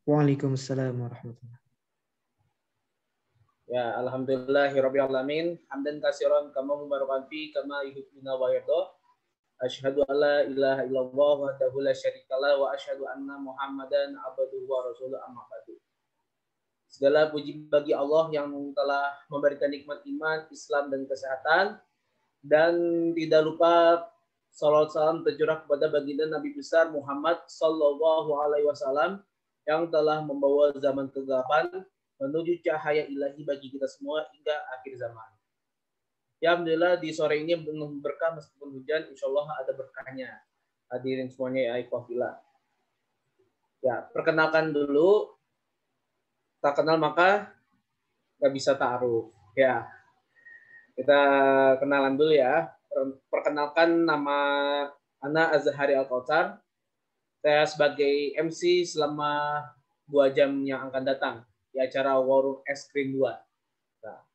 Waalaikumsalam warahmatullahi. Ya, alhamdulillahirabbil alamin, hamdan katsiran kama mubarakan fi kama yuhibbuna wa yarda. Asyhadu an la ilaha illallah wahdahu la syarikalah wa asyhadu anna Muhammadan abduhu wa rasuluhu amma ba'du. Segala puji bagi Allah yang telah memberikan nikmat iman, Islam dan kesehatan, dan tidak lupa salawat salam tercurah kepada baginda Nabi besar Muhammad sallallahu alaihi wasallam yang telah membawa zaman kegelapan menuju cahaya ilahi bagi kita semua hingga akhir zaman. Ya, alhamdulillah di sore ini belum berkah meskipun hujan, insya Allah ada berkahnya. Hadirin semuanya ya ikhwafillah. Ya, perkenalkan dulu, tak kenal maka nggak bisa ta'aruf. Ya, kita kenalan dulu ya. Perkenalkan, nama Ana Azhari Al-Kautsar. Saya sebagai MC selama 2 jam yang akan datang di acara Warung Es Krim 2. Nah,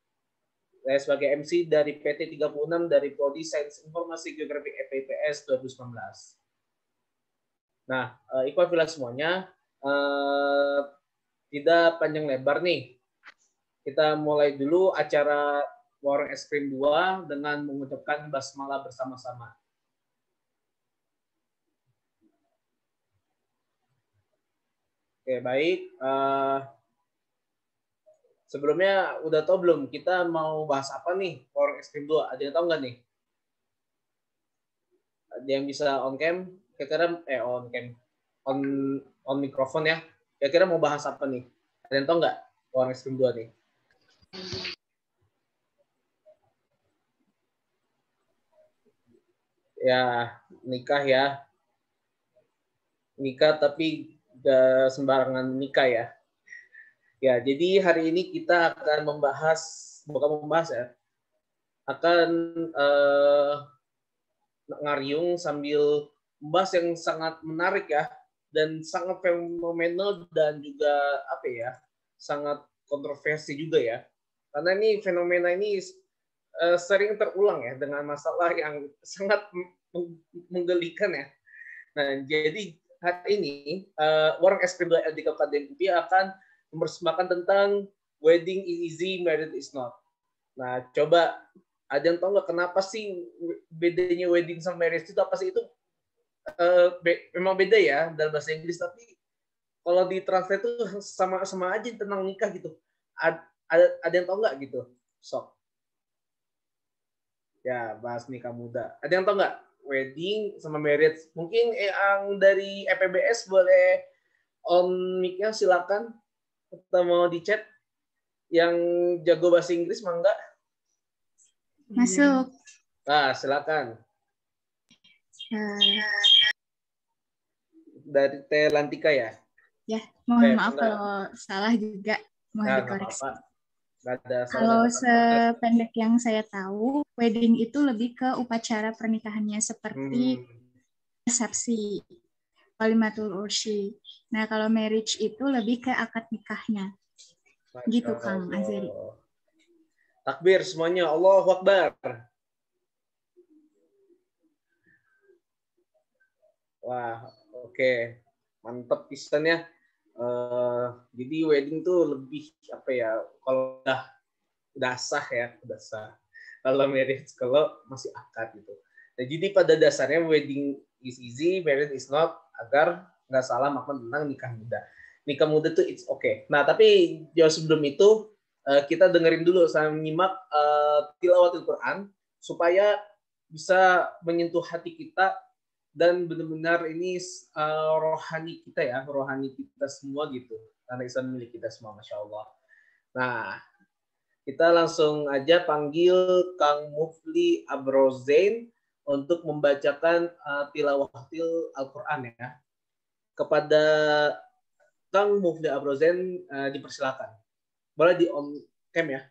saya sebagai MC dari PT 36 dari Prodi Sains Informasi Geografi FIPS 2019. Nah, ikhwafillah semuanya, tidak panjang lebar nih. Kita mulai dulu acara Warung Es Krim 2 dengan mengucapkan basmalah bersama-sama. Oke, baik. Sebelumnya udah tahu belum kita mau bahas apa nih Warung Es Krim 2? Ada yang tahu nggak nih? Ada yang bisa on cam? Kira-kira on cam, on mikrofon ya. Kira-kira mau bahas apa nih? Ada yang tahu nggak Warung Es Krim 2 nih? Ya, nikah ya. Nikah tapi gak sembarangan nikah ya. Ya, jadi hari ini kita akan bukan membahas ya, akan ngariung sambil membahas yang sangat menarik ya, dan sangat fenomenal dan juga apa ya, sangat kontroversi juga ya. Karena ini fenomena ini sering terulang ya dengan masalah yang sangat menggelikan ya. Nah, jadi hari ini Warung Es Krim 2 LDK KDN UPI akan mempersembahkan tentang wedding is easy, marriage is not. Nah, coba ada yang tahu nggak kenapa sih bedanya wedding sama marriage itu apa sih? Itu memang beda ya dalam bahasa Inggris, tapi kalau di translate itu sama aja tentang nikah gitu. Ada yang tahu nggak gitu? Sok. Ya, bahas nikah muda. Ada yang tahu nggak? Wedding sama marriage. Mungkin yang dari EPBS boleh on mic-nya silakan. Kita mau di chat. Yang jago bahasa Inggris mangga? Masuk. Nah, silakan. Dari Teh Lantika ya? Ya, mohon maaf kalau salah juga. Mohon dikoreksi. Kalau sependek yang saya tahu, wedding itu lebih ke upacara pernikahannya seperti resepsi, walimatul ursyi. Nah, kalau marriage itu lebih ke akad nikahnya. Gitu, Kang Azari. Takbir semuanya, Allahu Akbar. Wah, oke. Mantap pisan ya. Jadi wedding tuh lebih apa ya? Kalau udah sah ya, udah sah. Kalau marriage kalau masih akad gitu. Nah, jadi pada dasarnya wedding is easy, marriage is not, agar nggak salah makna tentang nikah muda. Nikah muda tuh it's okay. Nah, tapi jauh sebelum itu kita dengerin dulu sama nyimak tilawatul Quran supaya bisa menyentuh hati kita dan benar-benar ini rohani kita ya, rohani kita semua gitu. Karena Islam milik kita semua, Masya Allah. Nah, kita langsung aja panggil Kang Mufli Abrozain untuk membacakan tilawatil Al-Quran ya. Kepada Kang Mufli Abrozain dipersilakan. Boleh di on cam ya.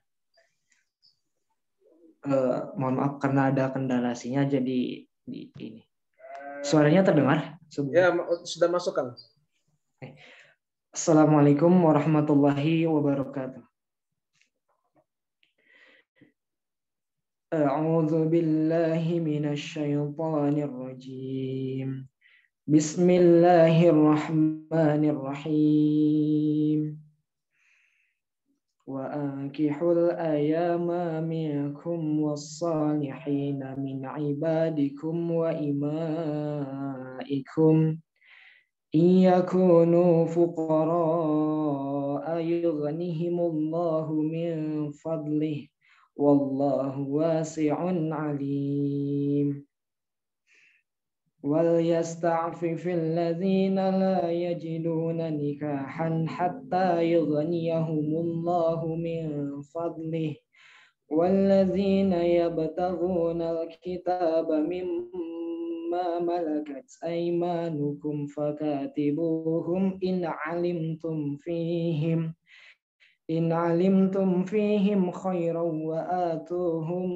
Mohon maaf karena ada kendala sinyal jadi ini. Suaranya terdengar? Ya, sudah masuk Kang. Assalamualaikum warahmatullahi wabarakatuh. A'udzu billahi minasy syaithanir rajim. Bismillahirrahmanirrahim. Wa ankihul ayama minkum was-salihina min ibadikum wa imaikum iyakunu fuqara yughnihimullahu min fadlih wallahu wasi'un alim. وَلْيَسْتَعْفِفِ الَّذِينَ لَا يَجِدُونَ نِكَاحًا حَتَّى يُغْنِيَهُمُ اللَّهُ مِنْ فَضْلِهِ وَالَّذِينَ يَبْتَغُونَ الْكِتَابَ مِمَّا مَلَكَتْ أَيْمَانُكُمْ فَكَاتِبُوهُمْ إن علمتم فيهم خيرا وآتوهم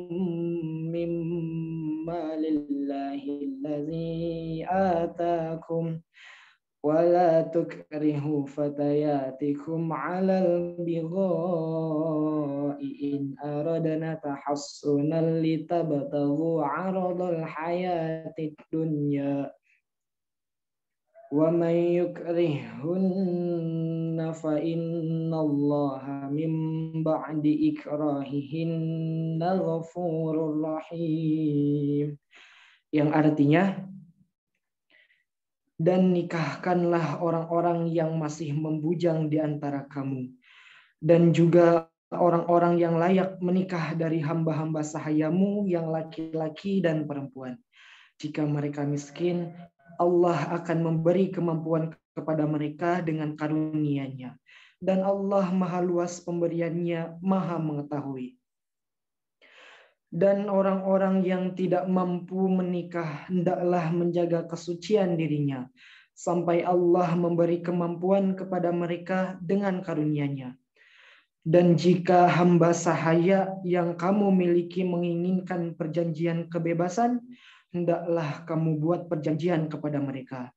مما لله الذي آتاكم ولا تكرهوا فتياتكم على البغاء إن أردنا تحصنا لتبتغوا عرض الحياة الدنيا ومن يكرههن فإن الله من بعد إكراههن غفور رحيم. Yang artinya, dan nikahkanlah orang-orang yang masih membujang di antara kamu, dan juga orang-orang yang layak menikah dari hamba-hamba sahayamu yang laki-laki dan perempuan. Jika mereka miskin, Allah akan memberi kemampuan kepada mereka dengan karunia-Nya. Dan Allah maha luas pemberiannya, maha mengetahui. Dan orang-orang yang tidak mampu menikah, hendaklah menjaga kesucian dirinya, sampai Allah memberi kemampuan kepada mereka dengan karunia-Nya. Dan jika hamba sahaya yang kamu miliki menginginkan perjanjian kebebasan, hendaklah kamu buat perjanjian kepada mereka.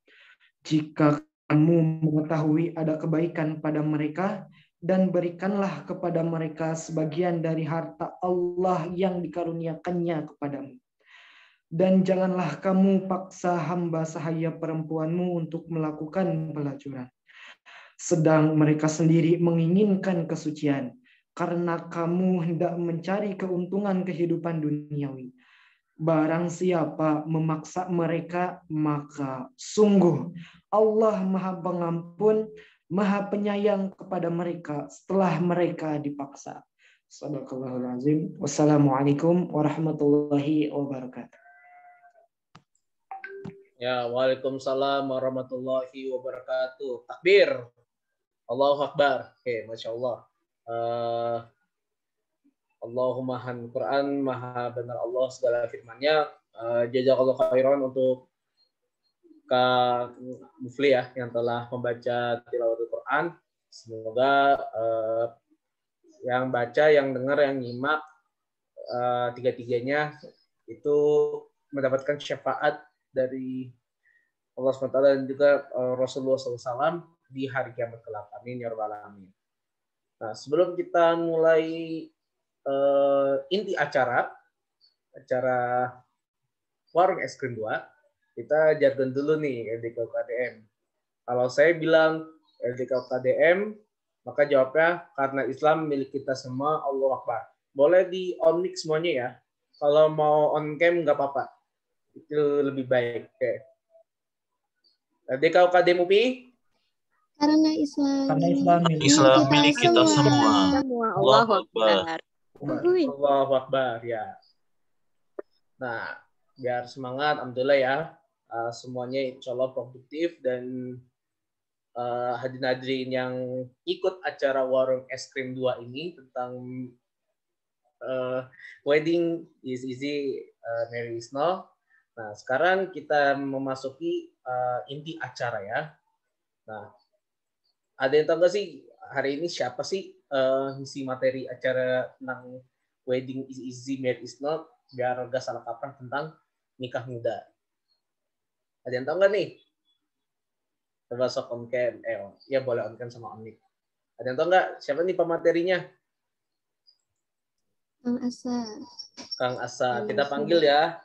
Jika kamu mengetahui ada kebaikan pada mereka, dan berikanlah kepada mereka sebagian dari harta Allah yang dikaruniakannya kepadamu. Dan janganlah kamu paksa hamba sahaya perempuanmu untuk melakukan pelacuran, sedang mereka sendiri menginginkan kesucian, karena kamu hendak mencari keuntungan kehidupan duniawi. Barang siapa memaksa mereka, maka sungguh Allah Maha Pengampun, Maha Penyayang kepada mereka setelah mereka dipaksa. Shadaqallahul azim. Wassalamualaikum warahmatullahi wabarakatuh. Ya, waalaikumsalam warahmatullahi wabarakatuh. Takbir. Allahu Akbar. Oke, Masya Allah. Allahumma han Quran, maha benar Allah segala firman-Nya. Jazakallahu khairan untuk Kak Mufli ya yang telah membaca tilawatul Quran. Semoga yang baca, yang dengar, yang nyimak tiga-tiganya itu mendapatkan syafaat dari Allah SWT dan juga Rasulullah SAW di hari kiamat kelak. Amin ya rabbal alamin. Nah, sebelum kita mulai inti acara Warung Es Krim 2, kita jargon dulu nih LDK UKDM. Kalau saya bilang LDK UKDM, maka jawabnya karena Islam milik kita semua, Allahu Akbar. Boleh di on mic semuanya ya. Kalau mau on cam nggak apa-apa. Itu lebih baik. Oke. LDK UKDM UPI? Karena Islam milik kita semua. Allahu Akbar. Allahu Akbar ya. Nah, biar semangat, alhamdulillah ya. Semuanya insya Allah produktif dan hadirin yang ikut acara Warung Es Krim 2 ini tentang wedding is easy, marriage is not. Nah, sekarang kita memasuki inti acara ya. Nah, ada yang tahu nggak sih hari ini siapa sih ngisi materi acara tentang wedding is easy, marriage is not, biar gak salah kaprah tentang nikah muda. Ada yang tahu nggak nih? Coba sok on cam, ya boleh on cam sama on mic. Ada yang tahu nggak siapa nih pematerinya? Kang Asa. Kang Asa, kita panggil ya.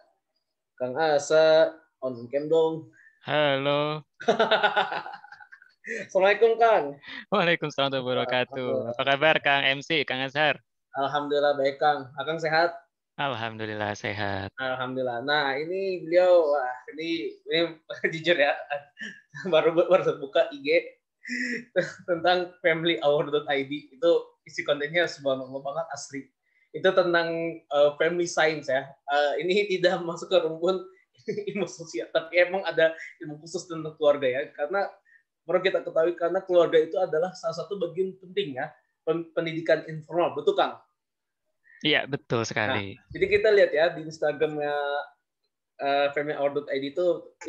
Kang Asa, on cam dong. Halo. Assalamualaikum Kang. Waalaikumsalam warahmatullahi wabarakatuh. Apa kabar Kang MC, Kang Azhar? Alhamdulillah baik Kang. Akang sehat? Alhamdulillah sehat. Alhamdulillah. Nah ini beliau, wah ini jujur ya, baru buka IG tentang familyhour.id. Itu isi kontennya subhanallah banget asli. Itu tentang family science ya. Ini tidak masuk ke rumpun ilmu sosial, tapi emang ada ilmu khusus tentang keluarga ya. Karena perlu kita ketahui karena keluarga itu adalah salah satu bagian penting ya pendidikan informal, betul Kang? Iya betul Nah, sekali. jadi kita lihat ya di Instagramnya familyhour.id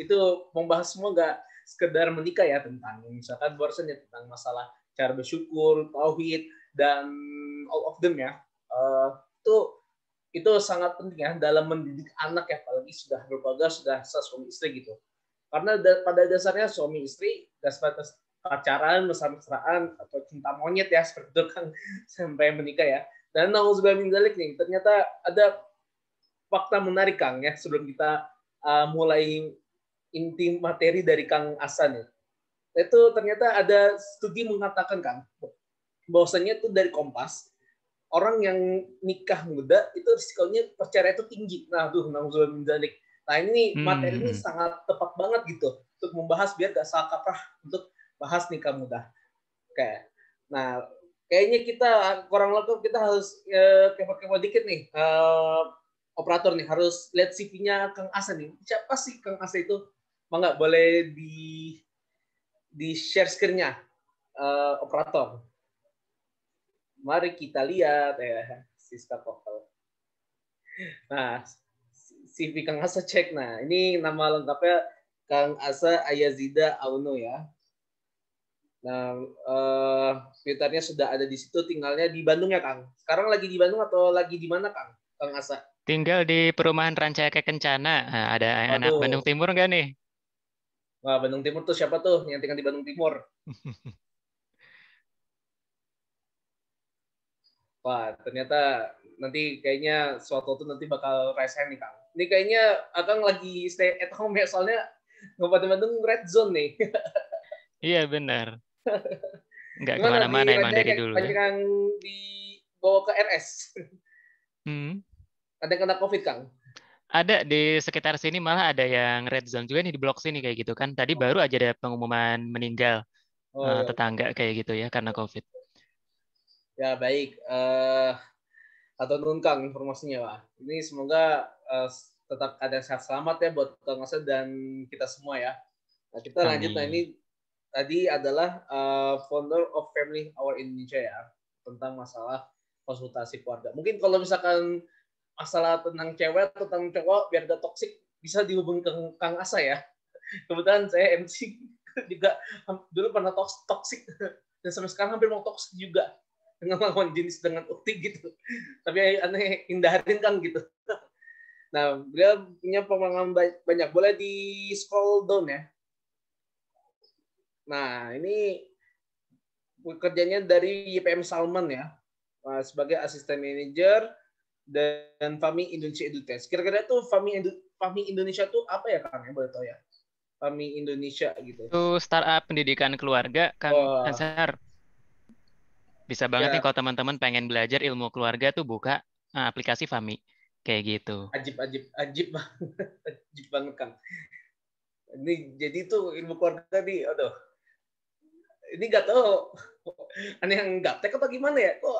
itu membahas semua nggak sekedar menikah ya, tentang misalkan barusan ya tentang masalah cara bersyukur, tauhid dan all of them ya. Itu sangat penting ya dalam mendidik anak ya, apalagi sudah berkeluarga, sudah suami istri gitu. Karena pada dasarnya suami istri gak sebatas pacaran, mesra-mesraan atau cinta monyet ya seperti itu kan sampai menikah ya. Dan nauzubillah min dzalik nih, ternyata ada fakta menarik Kang ya sebelum kita mulai inti materi dari Kang Asan ya. Itu ternyata ada studi mengatakan Kang bahwasanya itu dari Kompas, orang yang nikah muda itu risikonya perceraian itu tinggi. Nah, nauzubillah min dzalik. Nah, ini materi ini sangat tepat banget gitu untuk membahas biar gak salah kaprah untuk bahas nikah muda. Oke. Nah, kayaknya kita kurang lebih kita harus kepo-kepo dikit nih. Operator nih harus lihat CV-nya Kang Asa nih. Siapa sih Kang Asa itu? Mangga boleh di share screen-nya operator. Mari kita lihat ya, Siska Kokal. Nah, CV Kang Asa cek. Nah, ini nama lengkapnya Kang Asa Ayazida Auno ya. Nah, Twitternya sudah ada di situ, tinggalnya di Bandung ya Kang. Sekarang lagi di Bandung atau lagi di mana Kang Asa? Tinggal di perumahan Rancayake Kencana. Nah, ada anak Bandung Timur nggak nih? Wah, Bandung Timur tuh siapa tuh yang tinggal di Bandung Timur? Wah, ternyata nanti kayaknya suatu waktu nanti bakal resign nih Kang. Ini kayaknya Akang lagi stay at home ya, soalnya Kabupaten Bandung red zone nih. Iya benar. Nggak kemana-mana emang dari dulu ya. Banyak yang dibawa ke RS. Ada yang kena COVID Kang? Ada di sekitar sini, malah ada yang red zone juga nih di blok sini kayak gitu kan. Tadi baru aja ada pengumuman meninggal tetangga kayak gitu ya karena COVID. Ya baik, atau nun Kang informasinya Pak. Ini semoga tetap ada sehat selamat ya buat Kang Asa dan kita semua ya. Nah kita lanjut. Nah ini tadi adalah founder of Family Hour Indonesia ya, tentang masalah konsultasi keluarga. Mungkin kalau misalkan masalah tentang cewek atau tentang cowok biar gak toksik bisa dihubungi ke Kang Asa ya. Kebetulan saya MC juga dulu pernah toksik dan sampai sekarang hampir mau toksik juga dengan lawan jenis dengan ukti gitu. Tapi aneh hindarin kan gitu. Nah, beliau punya pengalaman banyak. Boleh di scroll down ya. Nah, ini kerjanya dari YPM Salman ya, sebagai asisten manajer dan Fami Indonesia EduTech. Kira-kira tuh Fami Indonesia tuh apa ya Kang? Boleh tahu ya? Fami Indonesia gitu. Itu startup pendidikan keluarga Kang Azhar. Bisa banget nih kalau teman-teman pengen belajar ilmu keluarga tuh buka aplikasi Fami kayak gitu. Ajib banget Kang. Ini jadi tuh ilmu keluarga nih, aduh. Ini nggak tahu aneh yang gaptek apa gimana ya? Kok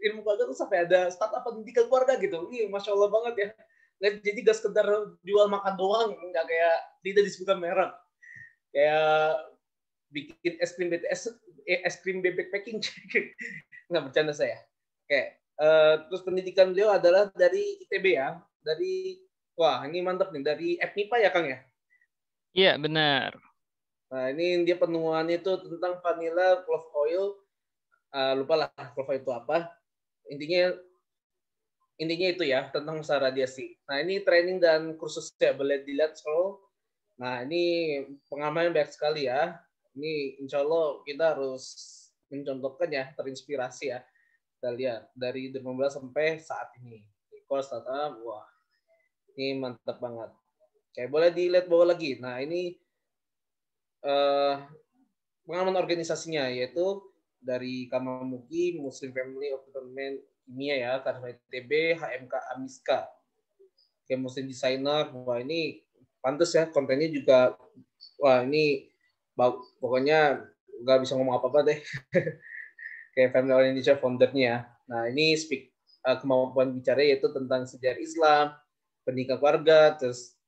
ilmu keluarga tuh sampai ada startup pendidikan keluarga gitu. Ini masya Allah banget ya. Jadi gak sekedar jual makan doang, nggak kayak tidak disebutkan merek. Kayak bikin es krim bebek packing. Nggak bercanda saya. Oke. Terus pendidikan beliau adalah dari ITB ya. Wah ini mantap nih, dari FMIPA ya Kang ya? Iya benar. Nah ini dia penemuannya itu tentang vanilla clove oil. Lupa lah clove oil itu apa. Intinya itu ya tentang usaha radiasi. Nah ini training dan kursusnya boleh dilihat scroll. Nah ini pengalaman banyak sekali ya. Ini insya Allah kita harus mencontohkan ya, terinspirasi ya. Kita lihat dari 2015 sampai saat ini. Kalau startup, wah ini mantap banget. Oke, boleh dilihat bawah lagi. Nah ini pengalaman organisasinya, yaitu dari Kamamuki, Muslim Family of Development Kimia ya, Karma ITB, HMK Amiska, kayak Muslim Designer. Wah ini pantas ya, kontennya juga, wah ini pokoknya nggak bisa ngomong apa-apa deh. Kayak Family Orientation foundernya. Nah ini kemampuan bicara yaitu tentang sejarah Islam, pendidikan keluarga, terus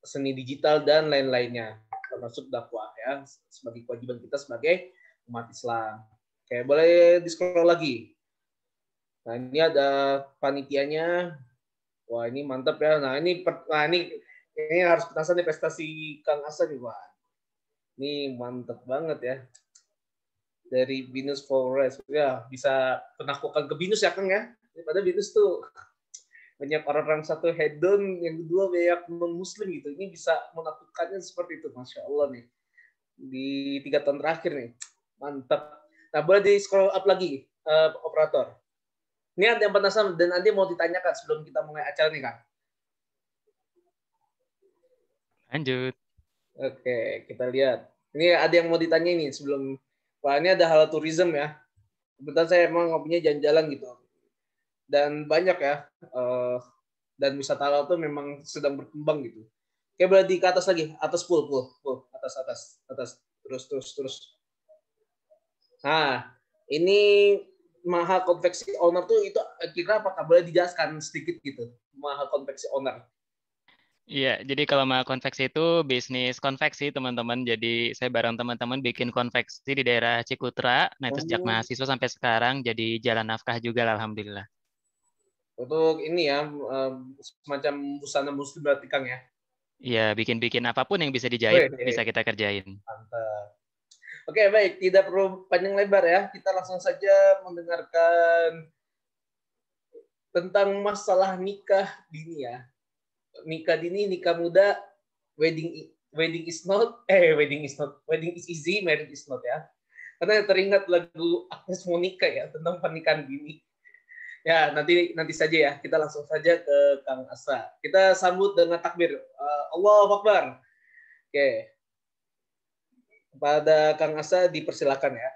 seni digital dan lain-lainnya, termasuk dakwah ya, sebagai kewajiban kita sebagai umat Islam. Oke, boleh di-scroll lagi. Nah, ini ada panitianya. Wah, ini mantap ya. Nah, ini harus penasaran nih prestasi Kang Asa nih, Wah. Ini mantap banget ya. Dari Binus Forest. Ya, bisa penaklukkan ke Binus ya, Kang ya. Daripada Binus tuh banyak orang-orang satu hedon, yang kedua banyak non-muslim gitu. Ini bisa menaklukkannya seperti itu, Masya Allah nih. Di 3 tahun terakhir nih. Mantap. Nah, boleh di-scroll up lagi, operator. Ini ada yang penasaran dan nanti mau ditanyakan sebelum kita mulai acara nih, Kang. Lanjut. Oke, kita lihat. Ini ada yang mau ditanya ini sebelum. Wah, ini ada halal tourism ya. Kebetulan saya emang ngopinya jalan-jalan gitu. Dan banyak ya. Dan wisata halal tuh memang sedang berkembang gitu. Oke, boleh di ke atas lagi. Atas full. Atas. Terus. Nah, ini Maha Konveksi Owner tuh itu kira apakah boleh dijelaskan sedikit gitu, Maha Konveksi Owner? Iya, jadi kalau Maha Konveksi itu bisnis konveksi teman-teman. Jadi saya bareng teman-teman bikin konveksi di daerah Cikutra. Nah itu sejak mahasiswa sampai sekarang jadi jalan nafkah juga, alhamdulillah. Untuk ini ya, semacam busana muslim berarti Kang ya? Iya, bikin-bikin apapun yang bisa dijahit bisa kita kerjain. Mantap. Oke, baik. Tidak perlu panjang lebar ya. Kita langsung saja mendengarkan tentang masalah nikah dini ya. Nikah dini, nikah muda, wedding is easy, marriage is not ya. Karena teringat lagu Agnes Monica ya tentang pernikahan dini. Ya, nanti saja ya. Kita langsung saja ke Kang Asa. Kita sambut dengan takbir. Allahu Akbar. Oke. Pada Kang Asa dipersilakan ya.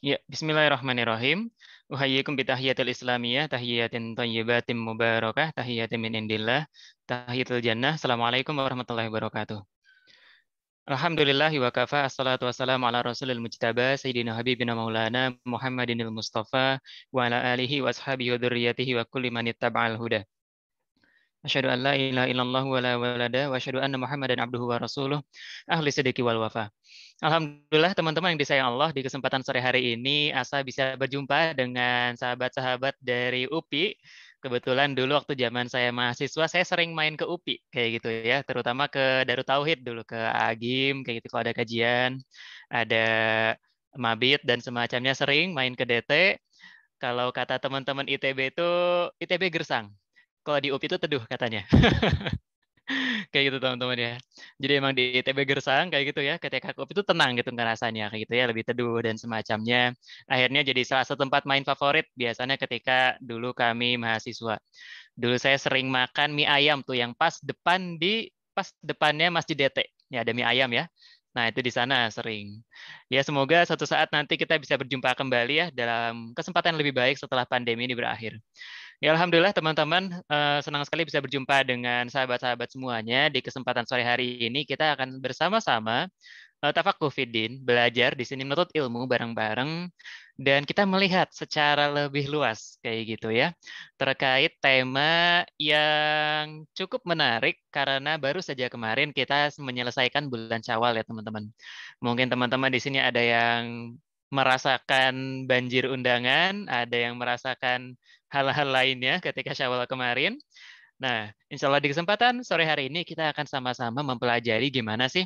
Ya, bismillahirrahmanirrahim. Uhayyikum bitahiyatil islamiyah, tahiyatin thayyibatin mubarakah, tahiyatin min indillah, tahiyatul jannah. Assalamualaikum warahmatullahi wabarakatuh. Alhamdulillahi wa kafa, assalatu wassalamu ala rasulil mujtaba, sayyidina habibina maulana, Muhammadinil Mustafa, wa ala alihi wa ashabihi wa dhurriyyatihi wa kulli man ittaba'al huda. Asyhadu an la ilaha illallah wa la walada wa asyhadu anna Muhammadan abduhu wa rasuluh ahli sidiki wal wafa. Alhamdulillah teman-teman yang disayang Allah, di kesempatan sore hari ini Asa bisa berjumpa dengan sahabat-sahabat dari UPI. Kebetulan dulu waktu zaman saya mahasiswa saya sering main ke UPI kayak gitu ya, terutama ke Darut Tauhid dulu, ke Agim kayak gitu kalau ada kajian, ada Mabit dan semacamnya, sering main ke DT. Kalau kata teman-teman ITB itu ITB gersang. Kalau di UPI itu teduh katanya. Kayak gitu teman-teman ya. Jadi emang di ITB gersang kayak gitu ya. Ketika ke UPI itu tenang gitu rasanya kayak gitu ya, lebih teduh dan semacamnya. Akhirnya jadi salah satu tempat main favorit biasanya ketika dulu kami mahasiswa. Dulu saya sering makan mie ayam tuh yang pas depannya Masjid DT. Ya ada mie ayam ya. Nah, itu di sana sering. Ya, semoga suatu saat nanti kita bisa berjumpa kembali ya dalam kesempatan lebih baik setelah pandemi ini berakhir. Ya, alhamdulillah teman-teman, senang sekali bisa berjumpa dengan sahabat-sahabat semuanya. Di kesempatan sore hari ini kita akan bersama-sama tafakuh fiddin, belajar di sini menuntut ilmu bareng-bareng, dan kita melihat secara lebih luas kayak gitu ya, terkait tema yang cukup menarik karena baru saja kemarin kita menyelesaikan bulan Syawal ya teman-teman. Mungkin teman-teman di sini ada yang merasakan banjir undangan, ada yang merasakan hal-hal lainnya ketika Syawal kemarin. Nah, insya Allah di kesempatan sore hari ini kita akan sama-sama mempelajari gimana sih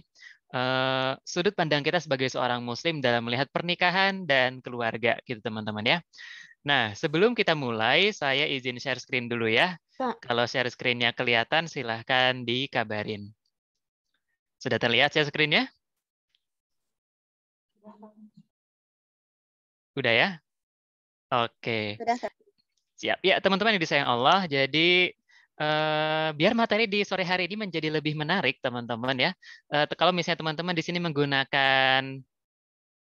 sudut pandang kita sebagai seorang Muslim dalam melihat pernikahan dan keluarga gitu teman-teman ya. Nah, sebelum kita mulai, saya izin share screen dulu ya. Kalau share screen-nya kelihatan, silahkan dikabarin. Sudah terlihat share screen-nya? Udah ya? Oke. Sudah. Siap. Ya, teman-teman yang disayang Allah, jadi biar materi di sore hari ini menjadi lebih menarik, teman-teman ya. Kalau misalnya teman-teman di sini menggunakan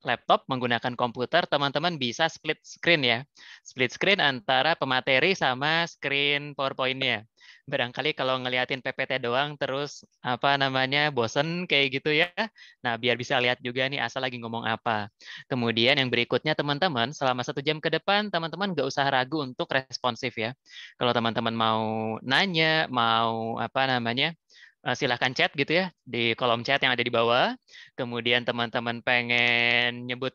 laptop, menggunakan komputer, teman-teman bisa split screen ya. Split screen antara pemateri sama screen PowerPoint-nya. Barangkali kalau ngeliatin PPT doang terus bosen kayak gitu ya. Nah, biar bisa lihat juga nih Asa lagi ngomong apa. Kemudian yang berikutnya teman-teman, selama 1 jam ke depan, teman-teman nggak usah ragu untuk responsif ya. Kalau teman-teman mau nanya, mau silahkan chat gitu ya di kolom chat yang ada di bawah. Kemudian teman-teman pengen nyebut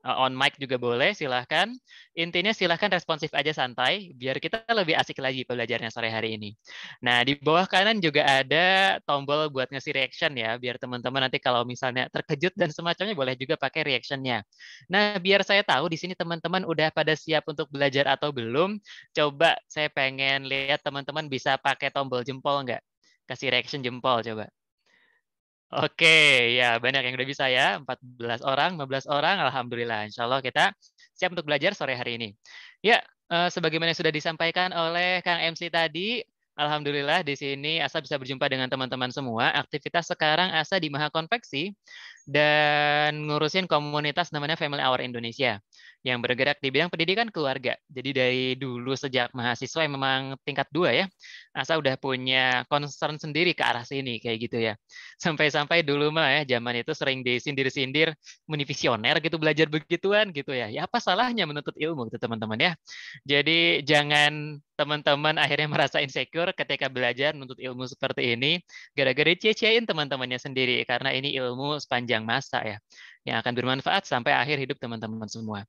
on mic juga boleh, silahkan. Intinya silahkan responsif aja santai, biar kita lebih asik lagi belajarnya sore hari ini. Nah, di bawah kanan juga ada tombol buat ngasih reaction ya, biar teman-teman nanti kalau misalnya terkejut dan semacamnya boleh juga pakai reactionnya. Nah, biar saya tahu di sini teman-teman udah pada siap untuk belajar atau belum, coba saya pengen lihat teman-teman bisa pakai tombol jempol nggak? Kasih reaction jempol coba. Oke, ya banyak yang udah bisa ya. 14 orang, 15 orang, alhamdulillah. Insya Allah kita siap untuk belajar sore hari ini. Ya, sebagaimana sudah disampaikan oleh Kang MC tadi, alhamdulillah di sini Asa bisa berjumpa dengan teman-teman semua. Aktivitas sekarang Asa di Maha Konveksi dan ngurusin komunitas namanya Family Hour Indonesia yang bergerak di bidang pendidikan keluarga. Jadi dari dulu sejak mahasiswa yang memang tingkat 2 ya, Asa udah punya concern sendiri ke arah sini kayak gitu ya. Sampai-sampai dulu mah ya zaman itu sering disindir-sindir visioner gitu belajar begituan gitu ya. Ya apa salahnya menuntut ilmu gitu teman-teman ya. Jadi jangan teman-teman akhirnya merasa insecure ketika belajar menuntut ilmu seperti ini gara-gara cie-ciein teman-temannya sendiri karena ini ilmu sepanjang masa ya yang akan bermanfaat sampai akhir hidup teman-teman semua.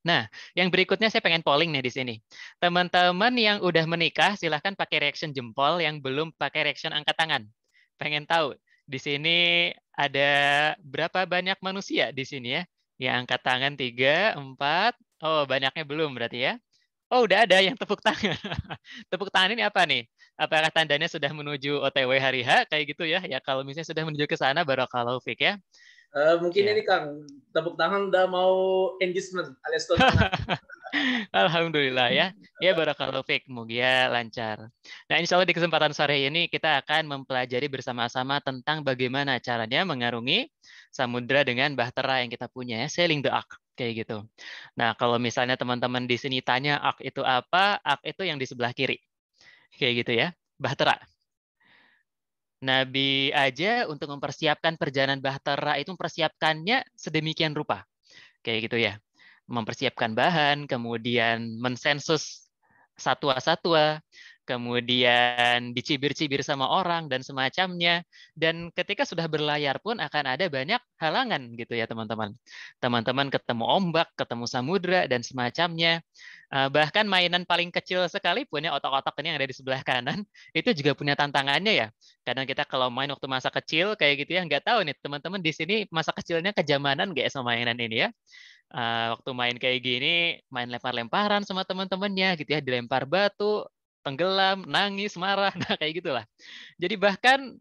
Nah, yang berikutnya saya pengen polling nih di sini. Teman-teman yang udah menikah, silahkan pakai reaction jempol. Yang belum pakai reaction angkat tangan. Pengen tahu, di sini ada berapa banyak manusia di sini ya? Yang angkat tangan 3, 4. Oh, banyaknya belum berarti ya. Oh, udah ada yang tepuk tangan. Tepuk tangan ini apa nih? Apakah tandanya sudah menuju OTW hari H? Kayak gitu ya? Ya kalau misalnya sudah menuju ke sana, barakallahu fiik ya. Mungkin Ya. ini Kang, tepuk tangan udah mau engagement alias tunangan. Alhamdulillah ya. Ya barakallahu fiik, semoga lancar. Nah, insya Allah di kesempatan sore ini kita akan mempelajari bersama-sama tentang bagaimana caranya mengarungi samudra dengan bahtera yang kita punya ya, sailing the ark kayak gitu. Nah, kalau misalnya teman-teman di sini tanya ark itu apa? Ark itu yang di sebelah kiri. Kayak gitu ya, bahtera. Nabi aja untuk mempersiapkan perjalanan bahtera itu mempersiapkannya sedemikian rupa. Kayak gitu ya. Mempersiapkan bahan, kemudian mensensus satwa-satwa, kemudian dicibir-cibir sama orang dan semacamnya. Dan ketika sudah berlayar pun akan ada banyak halangan gitu ya teman-teman. Teman-teman ketemu ombak, ketemu samudra dan semacamnya. Bahkan mainan paling kecil sekalipun ya otak-otak ini yang ada di sebelah kanan itu juga punya tantangannya ya. Kadang kita kalau main waktu masa kecil kayak gitu ya nggak tahu nih teman-teman di sini masa kecilnya kejamanan nggak sama mainan ini ya. Waktu main kayak gini, main lempar-lemparan sama teman-temannya gitu ya, dilempar batu, tenggelam, nangis, marah, nah kayak gitulah. Jadi bahkan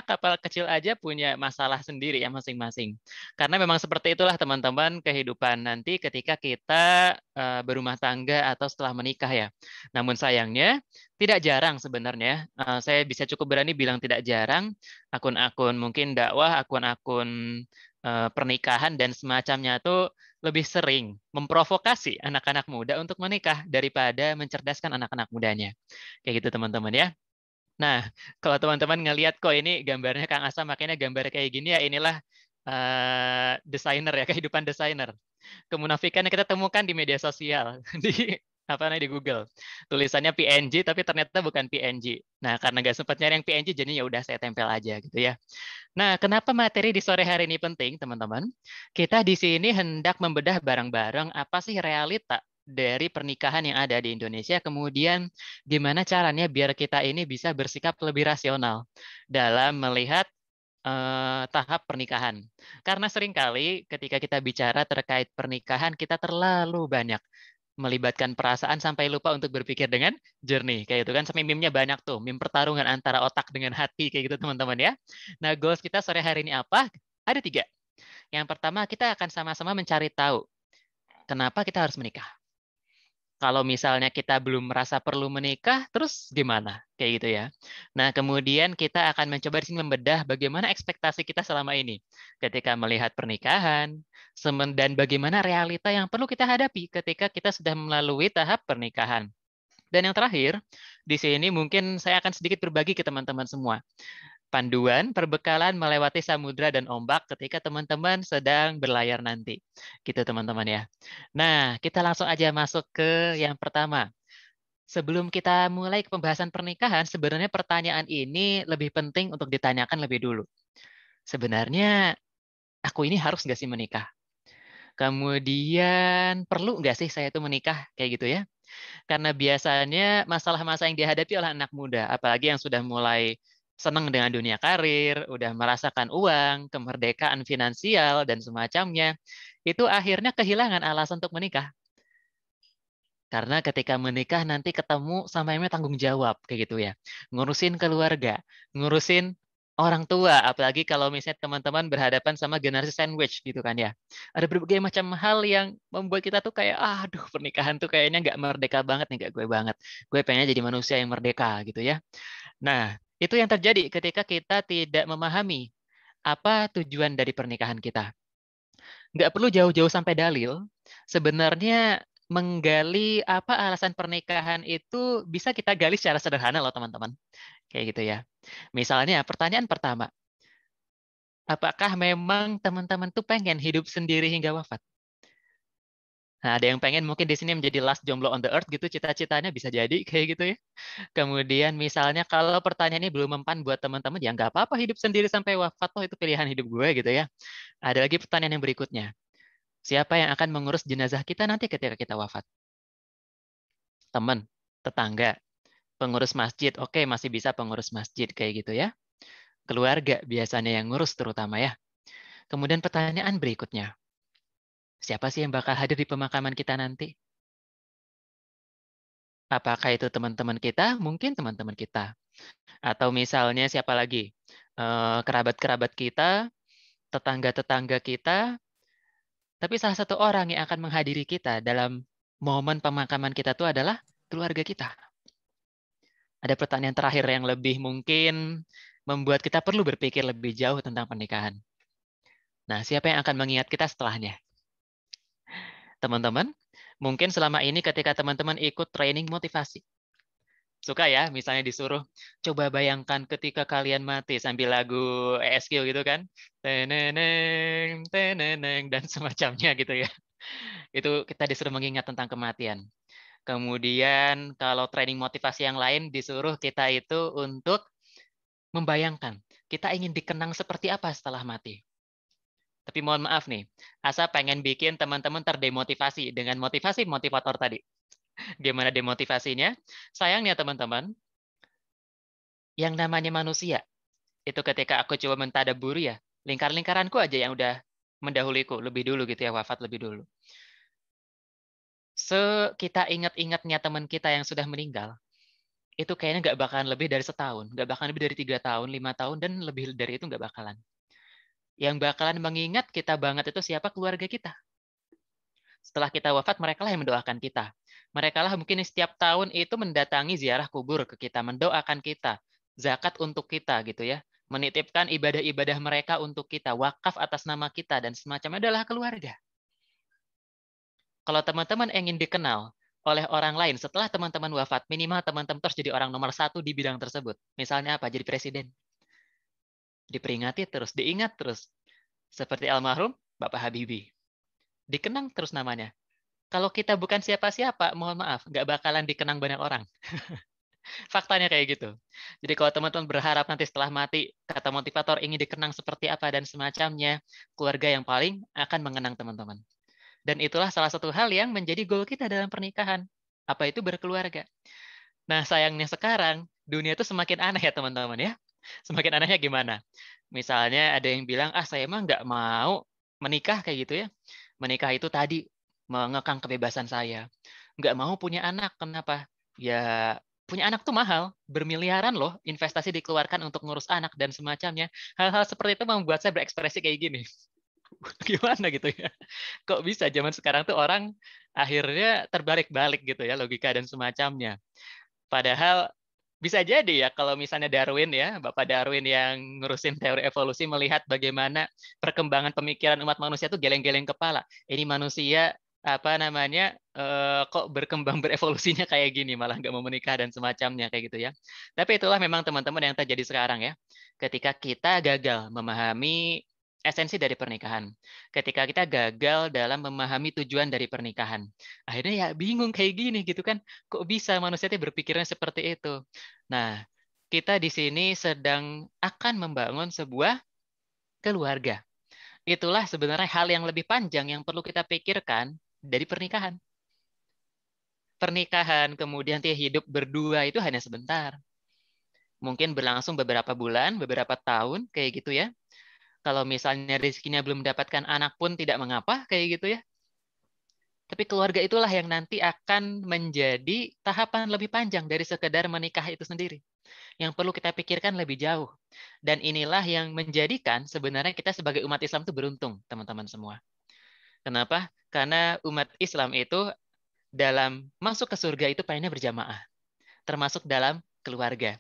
kapal kecil aja punya masalah sendiri ya masing-masing. Karena memang seperti itulah teman-teman kehidupan nanti ketika kita berumah tangga atau setelah menikah ya. Namun sayangnya tidak jarang sebenarnya, saya bisa cukup berani bilang tidak jarang akun-akun mungkin dakwah, akun-akun pernikahan dan semacamnya itu lebih sering memprovokasi anak-anak muda untuk menikah daripada mencerdaskan anak-anak mudanya. Kayak gitu teman-teman ya. Nah, kalau teman-teman ngelihat kok ini gambarnya Kang Asa makanya gambar kayak gini ya inilah desainer ya, kehidupan desainer. Kemunafikan yang kita temukan di media sosial, di Google. Tulisannya PNG tapi ternyata bukan PNG. Nah, karena nggak sempat nyari yang PNG jadi ya udah saya tempel aja gitu ya. Nah, kenapa materi di sore hari ini penting, teman-teman? Kita di sini hendak membedah bareng-bareng apa sih realita dari pernikahan yang ada di Indonesia, kemudian gimana caranya biar kita ini bisa bersikap lebih rasional dalam melihat tahap pernikahan. Karena seringkali ketika kita bicara terkait pernikahan, kita terlalu banyak melibatkan perasaan sampai lupa untuk berpikir dengan jernih. Kayak itu kan sampai meme-nya banyak tuh. Meme pertarungan antara otak dengan hati kayak gitu teman-teman ya. Nah goals kita sore hari ini apa? Ada 3. Yang pertama kita akan sama-sama mencari tahu kenapa kita harus menikah. Kalau misalnya kita belum merasa perlu menikah, terus gimana? Kayak gitu ya. Nah, kemudian kita akan mencoba di sini membedah bagaimana ekspektasi kita selama ini ketika melihat pernikahan, dan bagaimana realita yang perlu kita hadapi ketika kita sudah melalui tahap pernikahan. Dan yang terakhir, di sini mungkin saya akan sedikit berbagi ke teman-teman semua. Panduan perbekalan melewati samudra dan ombak ketika teman-teman sedang berlayar nanti. Gitu teman-teman ya. Nah, kita langsung aja masuk ke yang pertama. Sebelum kita mulai ke pembahasan pernikahan, sebenarnya pertanyaan ini lebih penting untuk ditanyakan lebih dulu. Sebenarnya, aku ini harus nggak sih menikah? Kemudian, perlu nggak sih saya itu menikah? Kayak gitu ya. Karena biasanya masalah-masalah yang dihadapi oleh anak muda, apalagi yang sudah mulai senang dengan dunia karir, udah merasakan uang, kemerdekaan finansial, dan semacamnya, itu akhirnya kehilangan alasan untuk menikah. Karena ketika menikah nanti ketemu sama yang tanggung jawab, kayak gitu ya. Ngurusin keluarga, ngurusin orang tua, apalagi kalau misalnya teman-teman berhadapan sama generasi sandwich gitu kan ya. Ada berbagai macam hal yang membuat kita tuh kayak, aduh pernikahan tuh kayaknya nggak merdeka banget nih, nggak gue banget. Gue pengennya jadi manusia yang merdeka gitu ya. Nah, itu yang terjadi ketika kita tidak memahami apa tujuan dari pernikahan kita. Nggak perlu jauh-jauh sampai dalil, sebenarnya menggali apa alasan pernikahan itu bisa kita gali secara sederhana loh teman-teman. Kayak gitu ya. Misalnya pertanyaan pertama, apakah memang teman-teman tuh pengen hidup sendiri hingga wafat? Nah, ada yang pengen mungkin di sini menjadi last jomblo on the earth gitu, cita-citanya bisa jadi kayak gitu ya. Kemudian misalnya kalau pertanyaan ini belum mempan buat teman-teman, ya nggak apa-apa hidup sendiri sampai wafat, toh itu pilihan hidup gue gitu ya. Ada lagi pertanyaan yang berikutnya. Siapa yang akan mengurus jenazah kita nanti ketika kita wafat? Teman, tetangga, pengurus masjid. Oke, masih bisa pengurus masjid kayak gitu ya. Keluarga biasanya yang ngurus terutama ya. Kemudian pertanyaan berikutnya. Siapa sih yang bakal hadir di pemakaman kita nanti? Apakah itu teman-teman kita? Mungkin teman-teman kita. Atau misalnya siapa lagi? Kerabat-kerabat kita, tetangga-tetangga kita. Tapi salah satu orang yang akan menghadiri kita dalam momen pemakaman kita itu adalah keluarga kita. Ada pertanyaan terakhir yang lebih mungkin membuat kita perlu berpikir lebih jauh tentang pernikahan. Nah, siapa yang akan mengingat kita setelahnya? Teman-teman, mungkin selama ini ketika teman-teman ikut training motivasi, suka ya, misalnya disuruh, coba bayangkan ketika kalian mati sambil lagu ESQ gitu kan, teneneng, teneneng, dan semacamnya gitu ya. Itu kita disuruh mengingat tentang kematian. Kemudian kalau training motivasi yang lain disuruh kita itu untuk membayangkan, kita ingin dikenang seperti apa setelah mati. Tapi mohon maaf nih, Asa pengen bikin teman-teman terdemotivasi dengan motivasi motivator tadi. Gimana demotivasinya? Sayangnya teman-teman, yang namanya manusia, itu ketika aku coba mentadaburi ya, lingkar-lingkaranku aja yang udah mendahuliku lebih dulu gitu ya, wafat lebih dulu. Kita ingat-ingatnya teman kita yang sudah meninggal, itu kayaknya nggak bakalan lebih dari setahun, nggak bakalan lebih dari 3 tahun, 5 tahun, dan lebih dari itu nggak bakalan. Yang bakalan mengingat kita banget itu siapa? Keluarga kita. Setelah kita wafat, mereka lah yang mendoakan kita. Mereka lah mungkin setiap tahun itu mendatangi ziarah kubur ke kita, mendoakan kita, zakat untuk kita gitu ya, menitipkan ibadah-ibadah mereka untuk kita, wakaf atas nama kita, dan semacamnya adalah keluarga. Kalau teman-teman ingin dikenal oleh orang lain setelah teman-teman wafat, minimal teman-teman terus jadi orang nomor 1 di bidang tersebut. Misalnya apa? Jadi presiden. Diperingati terus, diingat terus. Seperti almarhum Bapak Habibie. Dikenang terus namanya. Kalau kita bukan siapa-siapa, mohon maaf, nggak bakalan dikenang banyak orang. Faktanya kayak gitu. Jadi kalau teman-teman berharap nanti setelah mati, kata motivator ingin dikenang seperti apa dan semacamnya, keluarga yang paling akan mengenang teman-teman. Dan itulah salah satu hal yang menjadi goal kita dalam pernikahan. Apa itu berkeluarga? Nah, sayangnya sekarang, dunia itu semakin aneh ya teman-teman ya. Semakin anehnya gimana? Misalnya ada yang bilang, saya emang nggak mau menikah kayak gitu ya. Menikah itu tadi mengekang kebebasan saya. Nggak mau punya anak. Kenapa? Ya, punya anak tuh mahal. Bermiliaran loh investasi dikeluarkan untuk ngurus anak dan semacamnya. Hal-hal seperti itu membuat saya berekspresi kayak gini. Gimana gitu ya? Kok bisa zaman sekarang tuh orang akhirnya terbalik-balik gitu ya logika dan semacamnya. Padahal bisa jadi ya kalau misalnya Darwin ya, Bapak Darwin yang ngurusin teori evolusi melihat bagaimana perkembangan pemikiran umat manusia itu geleng-geleng kepala. Ini manusia kok berkembang berevolusinya kayak gini, malah nggak mau menikah dan semacamnya kayak gitu ya. Tapi itulah memang teman-teman yang terjadi sekarang ya. Ketika kita gagal memahami esensi dari pernikahan. Ketika kita gagal dalam memahami tujuan dari pernikahan. Akhirnya ya bingung kayak gini gitu kan. Kok bisa manusia itu berpikirnya seperti itu? Nah, kita di sini sedang akan membangun sebuah keluarga. Itulah sebenarnya hal yang lebih panjang yang perlu kita pikirkan dari pernikahan. Pernikahan, kemudian dia hidup berdua itu hanya sebentar. Mungkin berlangsung beberapa bulan, beberapa tahun, kayak gitu ya. Kalau misalnya rezekinya belum mendapatkan anak pun tidak mengapa, kayak gitu ya. Tapi keluarga itulah yang nanti akan menjadi tahapan lebih panjang dari sekedar menikah itu sendiri. Yang perlu kita pikirkan lebih jauh. Dan inilah yang menjadikan sebenarnya kita sebagai umat Islam itu beruntung, teman-teman semua. Kenapa? Karena umat Islam itu dalam masuk ke surga itu pengennya berjamaah. Termasuk dalam keluarga.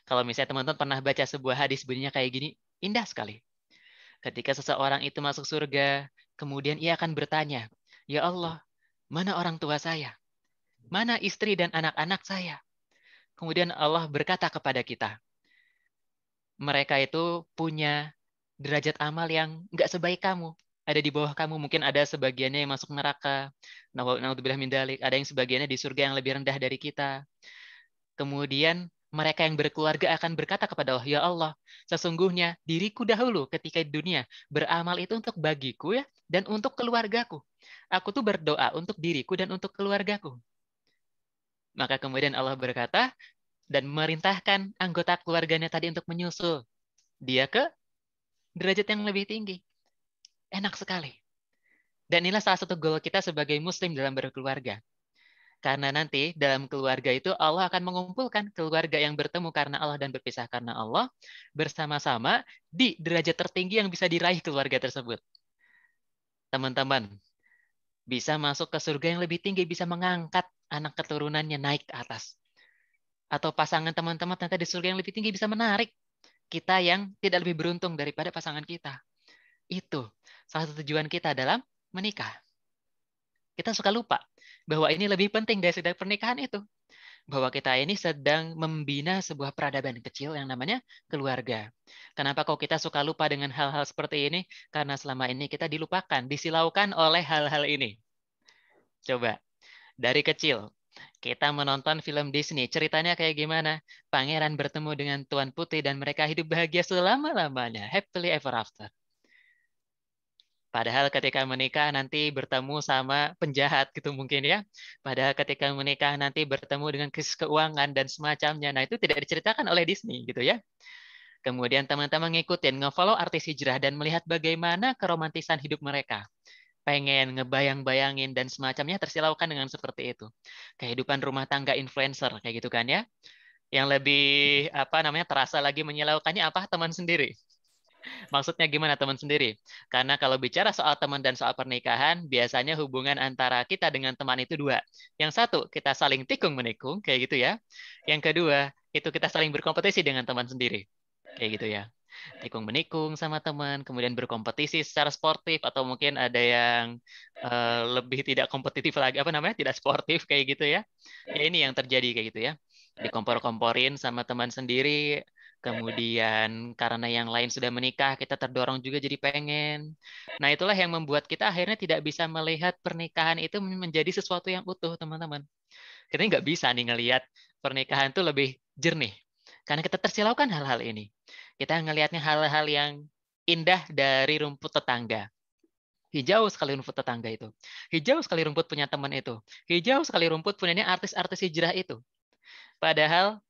Kalau misalnya teman-teman pernah baca sebuah hadis bunyinya kayak gini, indah sekali. Ketika seseorang itu masuk surga, kemudian ia akan bertanya, "Ya Allah, mana orang tua saya? Mana istri dan anak-anak saya?" Kemudian Allah berkata kepada kita, mereka itu punya derajat amal yang nggak sebaik kamu. Ada di bawah kamu, mungkin ada sebagiannya yang masuk neraka. Naudzubillah min dzalik. Ada yang sebagiannya di surga yang lebih rendah dari kita. Kemudian mereka yang berkeluarga akan berkata kepada Allah, "Ya Allah, sesungguhnya diriku dahulu ketika di dunia beramal itu untuk bagiku ya dan untuk keluargaku. Aku tuh berdoa untuk diriku dan untuk keluargaku." Maka kemudian Allah berkata dan memerintahkan anggota keluarganya tadi untuk menyusul dia ke derajat yang lebih tinggi. Enak sekali. Dan inilah salah satu goal kita sebagai muslim dalam berkeluarga. Karena nanti dalam keluarga itu Allah akan mengumpulkan keluarga yang bertemu karena Allah dan berpisah karena Allah bersama-sama di derajat tertinggi yang bisa diraih keluarga tersebut. Teman-teman, bisa masuk ke surga yang lebih tinggi, bisa mengangkat anak keturunannya naik ke atas. Atau pasangan teman-teman ternyata di surga yang lebih tinggi bisa menarik kita yang tidak lebih beruntung daripada pasangan kita. Itu salah satu tujuan kita dalam menikah. Kita suka lupa bahwa ini lebih penting dari sekedar pernikahan itu. Bahwa kita ini sedang membina sebuah peradaban kecil yang namanya keluarga. Kenapa kok kita suka lupa dengan hal-hal seperti ini? Karena selama ini kita dilupakan, disilaukan oleh hal-hal ini. Coba, dari kecil, kita menonton film Disney. Ceritanya kayak gimana? Pangeran bertemu dengan Tuan Putri dan mereka hidup bahagia selama-lamanya. Happily ever after. Padahal ketika menikah nanti bertemu sama penjahat gitu mungkin ya. Padahal ketika menikah nanti bertemu dengan krisis keuangan dan semacamnya. Nah itu tidak diceritakan oleh Disney gitu ya. Kemudian teman-teman ngikutin, nge-follow artis hijrah dan melihat bagaimana keromantisan hidup mereka. Pengen ngebayang-bayangin dan semacamnya tersilaukan dengan seperti itu. Kehidupan rumah tangga influencer kayak gitu kan ya. Yang lebih terasa lagi menyilaukannya apa? Teman sendiri. Maksudnya gimana teman sendiri? Karena kalau bicara soal teman dan soal pernikahan, biasanya hubungan antara kita dengan teman itu dua. Yang satu, kita saling tikung menikung, kayak gitu ya. Yang kedua, itu kita saling berkompetisi dengan teman sendiri. Kayak gitu ya. Tikung menikung sama teman, kemudian berkompetisi secara sportif, atau mungkin ada yang lebih tidak kompetitif lagi, tidak sportif, kayak gitu ya. Ya ini yang terjadi kayak gitu ya. Dikompor-komporin sama teman sendiri, kemudian karena yang lain sudah menikah, kita terdorong juga jadi pengen. Nah, itulah yang membuat kita akhirnya tidak bisa melihat pernikahan itu menjadi sesuatu yang utuh, teman-teman. Kita nggak bisa nih ngelihat pernikahan itu lebih jernih. Karena kita tersilaukan hal-hal ini. Kita ngelihatnya hal-hal yang indah dari rumput tetangga. Hijau sekali rumput tetangga itu. Hijau sekali rumput punya teman itu. Hijau sekali rumput punyanya artis-artis hijrah itu. Padahal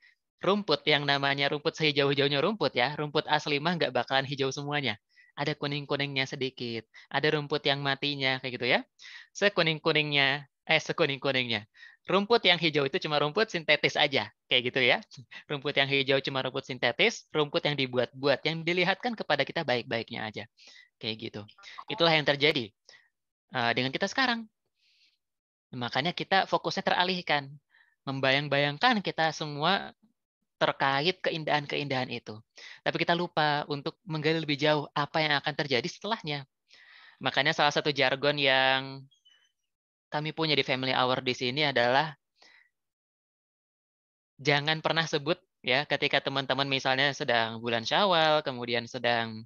rumput yang namanya rumput sehijau-hijaunya rumput ya, rumput asli mah nggak bakalan hijau semuanya. Ada kuning-kuningnya sedikit, ada rumput yang matinya kayak gitu ya. Sekuning-kuningnya. Rumput yang hijau itu cuma rumput sintetis aja, kayak gitu ya. Rumput yang hijau cuma rumput sintetis, rumput yang dibuat-buat, yang dilihatkan kepada kita baik-baiknya aja, kayak gitu. Itulah yang terjadi dengan kita sekarang. Makanya kita fokusnya teralihkan. Membayang-bayangkan kita semua terkait keindahan-keindahan itu. Tapi kita lupa untuk menggali lebih jauh apa yang akan terjadi setelahnya. Makanya salah satu jargon yang kami punya di Family Hour di sini adalah jangan pernah sebut ya ketika teman-teman misalnya sedang bulan Syawal, kemudian sedang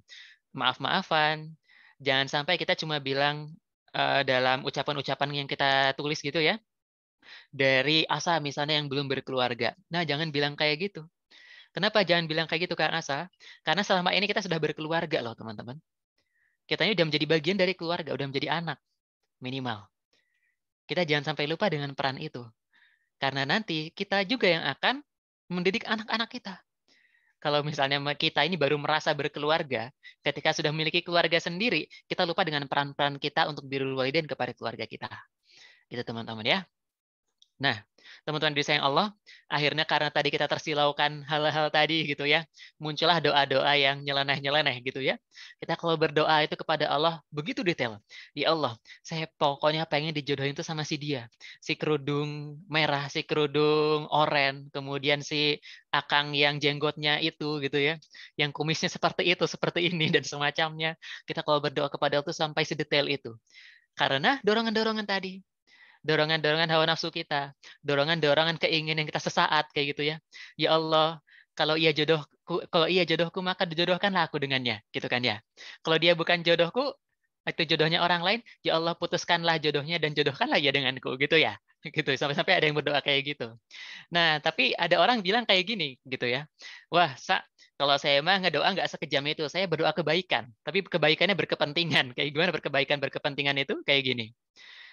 maaf-maafan, jangan sampai kita cuma bilang dalam ucapan-ucapan yang kita tulis gitu ya, dari Asa misalnya yang belum berkeluarga. Nah, jangan bilang kayak gitu. Kenapa jangan bilang kayak gitu, Kak Asa? Karena selama ini kita sudah berkeluarga loh, teman-teman. Kita ini udah menjadi bagian dari keluarga, udah menjadi anak, minimal. Kita jangan sampai lupa dengan peran itu. Karena nanti kita juga yang akan mendidik anak-anak kita. Kalau misalnya kita ini baru merasa berkeluarga, ketika sudah memiliki keluarga sendiri, kita lupa dengan peran-peran kita untuk birrul walidain kepada keluarga kita. Itu teman-teman ya. Nah, teman-teman disayang Allah, akhirnya karena tadi kita tersilaukan hal-hal tadi gitu ya, muncullah doa-doa yang nyeleneh-nyeleneh gitu ya. Kita kalau berdoa itu kepada Allah begitu detail. Ya Allah, saya pokoknya pengen dijodohin itu sama si dia. Si kerudung merah, si kerudung oren, kemudian si akang yang jenggotnya itu gitu ya. Yang kumisnya seperti itu, seperti ini dan semacamnya. Kita kalau berdoa kepada Allah itu sampai sedetail itu. Karena dorongan-dorongan tadi. Dorongan-dorongan hawa nafsu kita, dorongan-dorongan keinginan kita sesaat kayak gitu ya. Ya Allah, kalau ia jodohku maka dijodohkanlah aku dengannya, gitu kan ya. Kalau dia bukan jodohku, itu jodohnya orang lain, ya Allah putuskanlah jodohnya dan jodohkanlah ya denganku, gitu ya. Gitu, sampai-sampai ada yang berdoa kayak gitu. Nah, tapi ada orang bilang kayak gini, gitu ya. Wah, kalau saya mah ngedoa nggak sekejam itu, saya berdoa kebaikan, tapi kebaikannya berkepentingan. Kayak gimana berkebaikan berkepentingan itu? Kayak gini.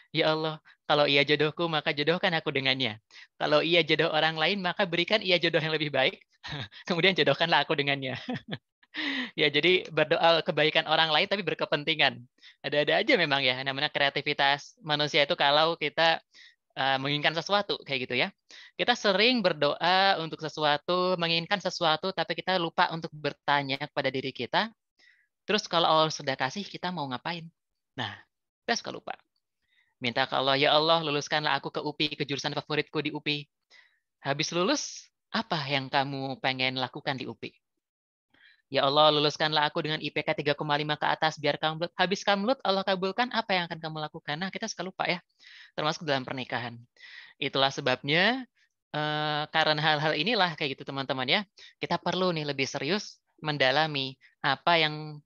Ya Allah, kalau ia jodohku, maka jodohkan aku dengannya. Kalau ia jodoh orang lain, maka berikan ia jodoh yang lebih baik. Kemudian jodohkanlah aku dengannya. Ya, jadi berdoa kebaikan orang lain tapi berkepentingan. Ada-ada aja memang ya, namanya kreativitas manusia itu kalau kita menginginkan sesuatu, kayak gitu ya. Kita sering berdoa untuk sesuatu, menginginkan sesuatu, tapi kita lupa untuk bertanya kepada diri kita. Terus kalau Allah sudah kasih, kita mau ngapain? Nah, kita suka lupa. Minta ke Allah, ya Allah, luluskanlah aku ke UPI, ke jurusan favoritku di UPI. Habis lulus, apa yang kamu pengen lakukan di UPI? Ya Allah, luluskanlah aku dengan IPK 3,5 ke atas, biar kamu habis kamu Allah kabulkan, apa yang akan kamu lakukan? Nah, kita suka lupa ya, termasuk dalam pernikahan. Itulah sebabnya, karena hal-hal inilah, kayak gitu teman-teman ya, kita perlu nih lebih serius mendalami apa yang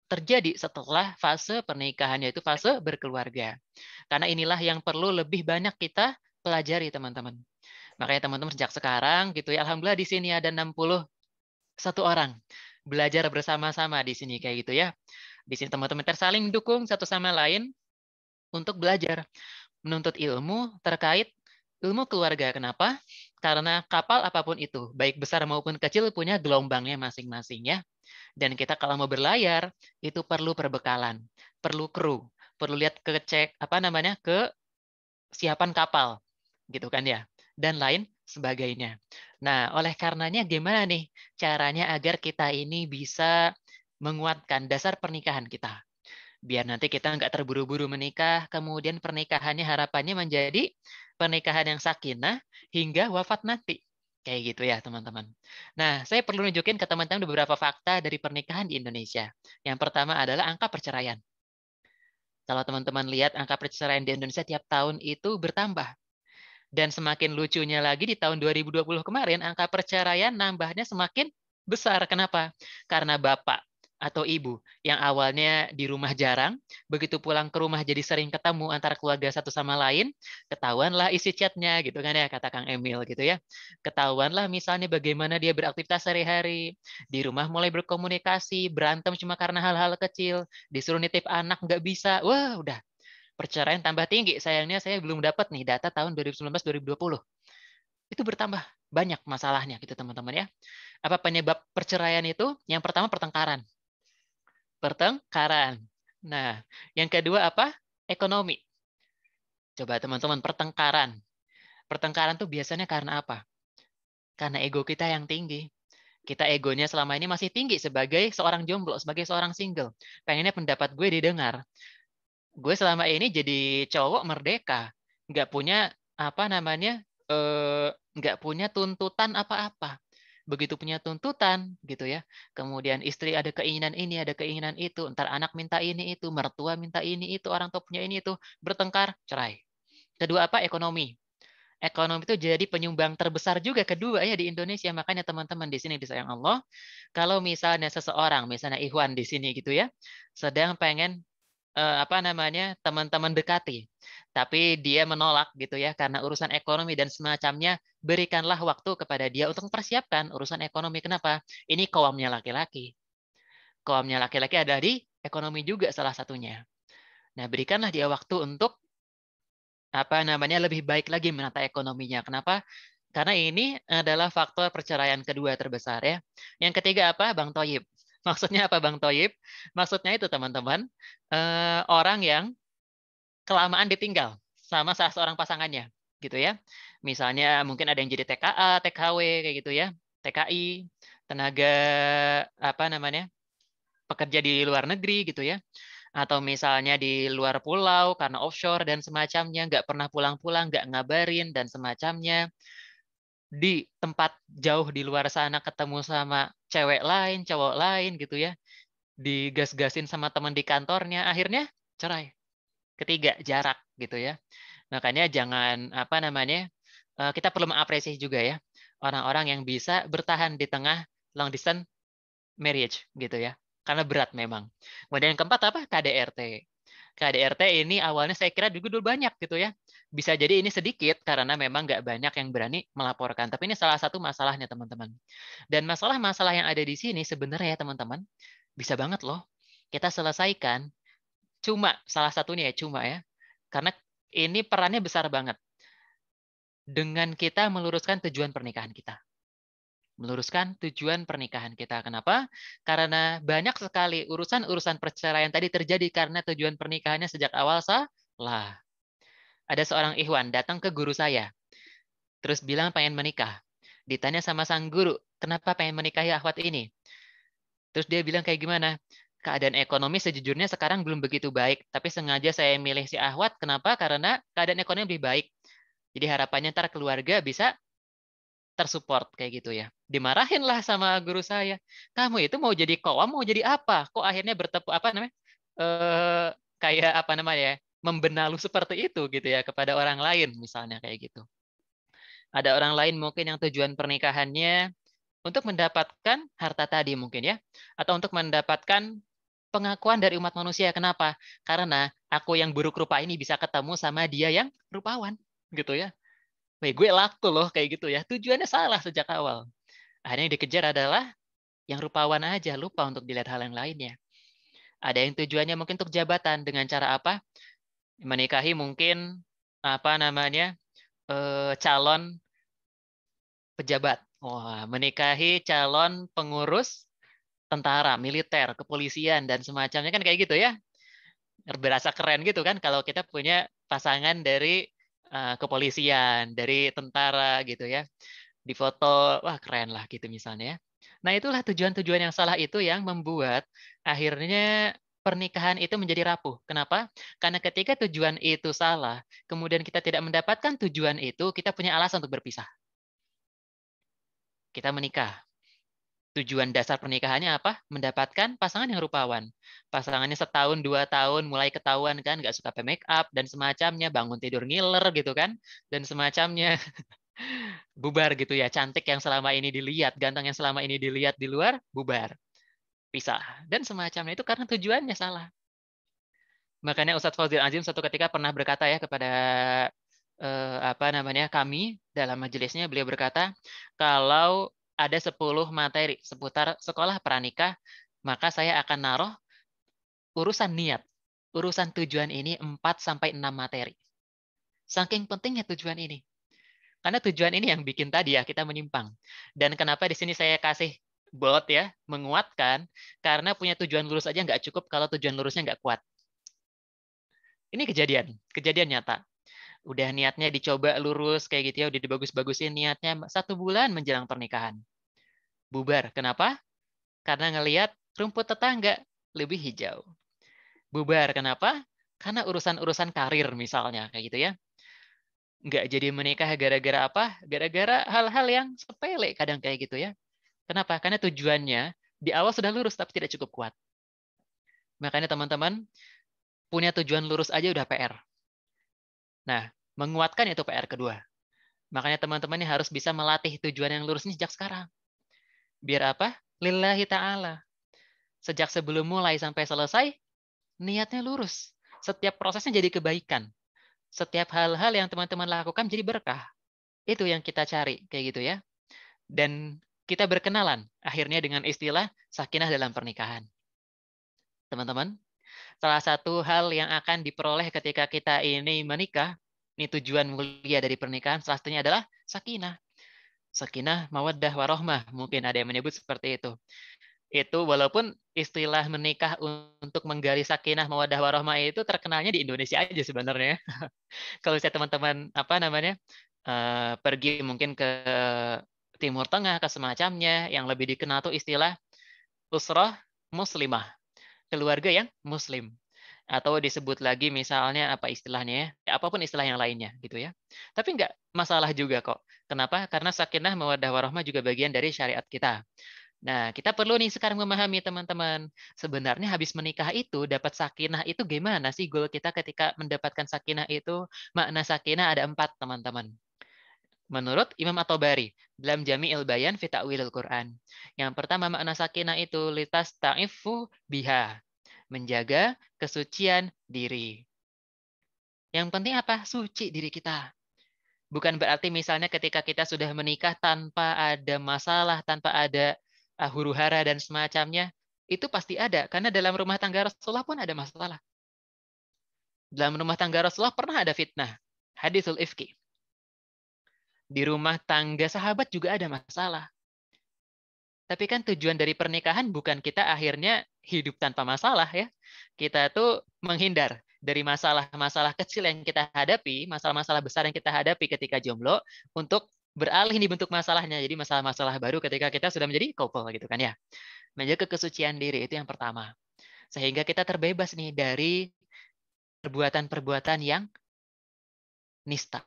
terjadi setelah fase pernikahan, yaitu fase berkeluarga. Karena inilah yang perlu lebih banyak kita pelajari, teman-teman. Makanya teman-teman sejak sekarang gitu ya, alhamdulillah di sini ada 61 orang belajar bersama-sama di sini kayak gitu ya. Di sini teman-teman tersaling dukung satu sama lain untuk belajar menuntut ilmu terkait ilmu keluarga. Kenapa? Karena kapal apapun itu, baik besar maupun kecil, punya gelombangnya masing-masing ya. Dan kita kalau mau berlayar itu perlu perbekalan, perlu kru, perlu lihat kesiapan kapal, gitu kan ya, dan lain sebagainya. Nah, oleh karenanya gimana nih caranya agar kita ini bisa menguatkan dasar pernikahan kita, biar nanti kita nggak terburu-buru menikah, kemudian pernikahannya harapannya menjadi pernikahan yang sakinah hingga wafat nanti. Kayak gitu ya, teman-teman. Nah, saya perlu nunjukin ke teman-teman beberapa fakta dari pernikahan di Indonesia. Yang pertama adalah angka perceraian. Kalau teman-teman lihat angka perceraian di Indonesia tiap tahun itu bertambah. Dan semakin lucunya lagi di tahun 2020 kemarin, angka perceraian nambahnya semakin besar. Kenapa? Karena bapak atau ibu yang awalnya di rumah jarang, begitu pulang ke rumah jadi sering ketemu antara keluarga satu sama lain, ketahuanlah isi chatnya gitu kan ya, kata Kang Emil gitu ya. Ketahuanlah misalnya bagaimana dia beraktivitas sehari-hari, di rumah mulai berkomunikasi, berantem cuma karena hal-hal kecil, disuruh nitip anak nggak bisa, wah udah perceraian tambah tinggi. Sayangnya saya belum dapat nih data tahun 2019-2020. Itu bertambah banyak masalahnya gitu teman-teman ya. Apa penyebab perceraian itu? Yang pertama pertengkaran. Pertengkaran. Nah, yang kedua apa? Ekonomi. Coba teman-teman, pertengkaran. Pertengkaran tuh biasanya karena apa? Karena ego kita yang tinggi. Kita egonya selama ini masih tinggi sebagai seorang jomblo, sebagai seorang single. Pengennya pendapat gue didengar. Gue selama ini jadi cowok merdeka. nggak punya nggak punya tuntutan apa-apa. Begitu punya tuntutan gitu ya, kemudian istri ada keinginan ini, ada keinginan itu, ntar anak minta ini itu, mertua minta ini itu, orang tua punya ini itu, bertengkar, cerai. Kedua apa? Ekonomi. Ekonomi itu jadi penyumbang terbesar juga kedua ya di Indonesia. Makanya teman-teman di sini disayang Allah, kalau misalnya seseorang, misalnya Ikhwan di sini gitu ya, sedang pengen teman-teman dekati, tapi dia menolak gitu ya karena urusan ekonomi dan semacamnya, berikanlah waktu kepada dia untuk mempersiapkan urusan ekonomi. Kenapa? Ini kaumnya laki-laki. Kaumnya laki-laki ada di ekonomi juga salah satunya. Nah, berikanlah dia waktu untuk lebih baik lagi menata ekonominya. Kenapa? Karena ini adalah faktor perceraian kedua terbesar ya. Yang ketiga apa? Bang Toyib. Maksudnya apa Bang Toyib? Maksudnya itu teman-teman, orang yang kelamaan ditinggal sama salah seorang pasangannya, gitu ya. Misalnya mungkin ada yang jadi TKA, TKW kayak gitu ya, TKI, tenaga pekerja di luar negeri gitu ya. Atau misalnya di luar pulau karena offshore dan semacamnya, nggak pernah pulang-pulang, nggak ngabarin dan semacamnya. Di tempat jauh di luar sana ketemu sama cewek lain, cowok lain gitu ya, digas-gasin sama teman di kantornya, akhirnya cerai. Ketiga, jarak gitu ya. Makanya jangan kita perlu mengapresiasi juga ya orang-orang yang bisa bertahan di tengah long distance marriage gitu ya. Karena berat memang. Kemudian yang keempat apa? KDRT. KDRT ini awalnya saya kira dulu banyak gitu ya. Bisa jadi ini sedikit karena memang nggak banyak yang berani melaporkan. Tapi ini salah satu masalahnya teman-teman. Dan masalah-masalah yang ada di sini sebenarnya ya teman-teman, bisa banget loh kita selesaikan. Cuma salah satunya ya cuma ya. Karena ini perannya besar banget. Dengan kita meluruskan tujuan pernikahan kita. Meluruskan tujuan pernikahan kita. Kenapa? Karena banyak sekali urusan-urusan perceraian tadi terjadi karena tujuan pernikahannya sejak awal salah. Ada seorang ikhwan datang ke guru saya. Terus bilang pengen menikah. Ditanya sama sang guru, kenapa pengen menikahi akhwat ini? Terus dia bilang kayak gimana? Keadaan ekonomi sejujurnya sekarang belum begitu baik. Tapi sengaja saya milih si akhwat. Kenapa? Karena keadaan ekonomi lebih baik. Jadi harapannya ntar keluarga bisa tersupport kayak gitu ya. Dimarahin lah sama guru saya. Kamu itu mau jadi koam, mau jadi apa? Kok akhirnya bertepuk kayak membenalu seperti itu gitu ya kepada orang lain misalnya kayak gitu. Ada orang lain mungkin yang tujuan pernikahannya untuk mendapatkan harta tadi mungkin ya, atau untuk mendapatkan pengakuan dari umat manusia. Kenapa? Karena aku yang buruk rupa ini bisa ketemu sama dia yang rupawan gitu ya. Gue laku loh kayak gitu ya. Tujuannya salah sejak awal. Akhirnya yang dikejar adalah yang rupawan aja, lupa untuk dilihat hal yang lainnya. Ada yang tujuannya mungkin untuk jabatan dengan cara apa? Menikahi mungkin calon pejabat. Wah, menikahi calon pengurus tentara, militer, kepolisian dan semacamnya kan kayak gitu ya. Berasa keren gitu kan kalau kita punya pasangan dari kepolisian, dari tentara gitu ya. Di foto, wah keren lah gitu misalnya. Nah itulah tujuan-tujuan yang salah itu yang membuat akhirnya pernikahan itu menjadi rapuh. Kenapa? Karena ketika tujuan itu salah, kemudian kita tidak mendapatkan tujuan itu, kita punya alasan untuk berpisah. Kita menikah. Tujuan dasar pernikahannya apa? Mendapatkan pasangan yang rupawan. Pasangannya setahun, 2 tahun, mulai ketahuan kan, nggak suka pakai make up, dan semacamnya, bangun tidur ngiler gitu kan, dan semacamnya. Bubar gitu ya, cantik yang selama ini dilihat, ganteng yang selama ini dilihat di luar, bubar. Pisah. Dan semacamnya itu karena tujuannya salah. Makanya Ustadz Fauzil Azim suatu ketika pernah berkata ya kepada kami dalam majelisnya, beliau berkata, kalau ada 10 materi seputar sekolah pranikah, maka saya akan naruh urusan niat, urusan tujuan ini 4-6 materi. Saking pentingnya tujuan ini. Karena tujuan ini yang bikin tadi ya kita menyimpang. Dan kenapa di sini saya kasih bold ya, menguatkan, karena punya tujuan lurus aja nggak cukup kalau tujuan lurusnya nggak kuat. Ini kejadian nyata. Udah niatnya dicoba lurus kayak gitu ya, udah dibagus-bagusin niatnya 1 bulan menjelang pernikahan. Bubar. Kenapa? Karena ngelihat rumput tetangga lebih hijau. Bubar. Kenapa? Karena urusan-urusan karir misalnya kayak gitu ya. Nggak jadi menikah gara-gara apa? Gara-gara hal-hal yang sepele kadang kayak gitu ya. Kenapa? Karena tujuannya di awal sudah lurus tapi tidak cukup kuat. Makanya teman-teman punya tujuan lurus aja udah PR. Nah, menguatkan itu PR kedua. Makanya teman-teman ini harus bisa melatih tujuan yang lurus ini sejak sekarang. Biar apa? Lillahi ta'ala. Sejak sebelum mulai sampai selesai, niatnya lurus. Setiap prosesnya jadi kebaikan. Setiap hal-hal yang teman-teman lakukan jadi berkah. Itu yang kita cari, kayak gitu ya. Dan kita berkenalan akhirnya dengan istilah sakinah dalam pernikahan. Teman-teman, salah satu hal yang akan diperoleh ketika kita ini menikah, ini tujuan mulia dari pernikahan, salah satunya adalah sakinah. Sakinah, mawaddah, warohmah. Mungkin ada yang menyebut seperti itu. Itu walaupun istilah menikah untuk menggali sakinah, mawaddah, warohmah itu terkenalnya di Indonesia aja sebenarnya. Kalau saya teman-teman pergi mungkin ke Timur Tengah, ke semacamnya, yang lebih dikenal tuh istilah usrah muslimah, keluarga yang muslim. Atau disebut lagi misalnya apa istilahnya ya, apapun istilah yang lainnya gitu ya. Tapi nggak masalah juga kok. Kenapa? Karena sakinah mawaddah warahmah juga bagian dari syariat kita. Nah, kita perlu nih sekarang memahami teman-teman. Sebenarnya habis menikah itu dapat sakinah itu gimana sih goal kita ketika mendapatkan sakinah itu? Makna sakinah ada 4 teman-teman. Menurut Imam At-Tabari dalam Jami'il Bayan fi Ta'wilil Quran. Yang pertama makna sakinah itu litas ta'ifu biha, menjaga kesucian diri. Yang penting apa? Suci diri kita. Bukan berarti misalnya ketika kita sudah menikah tanpa ada masalah, tanpa ada huru-hara dan semacamnya, itu pasti ada. Karena dalam rumah tangga Rasulullah pun ada masalah. Dalam rumah tangga Rasulullah pernah ada fitnah. Haditsul ifki. Di rumah tangga sahabat juga ada masalah. Tapi kan tujuan dari pernikahan bukan kita akhirnya hidup tanpa masalah ya. Kita tuh menghindar dari masalah-masalah kecil yang kita hadapi, masalah-masalah besar yang kita hadapi ketika jomblo, untuk beralih nih bentuk masalahnya. Jadi masalah-masalah baru ketika kita sudah menjadi couple gitu kan ya. Menjaga kesucian diri itu yang pertama. Sehingga kita terbebas nih dari perbuatan-perbuatan yang nista.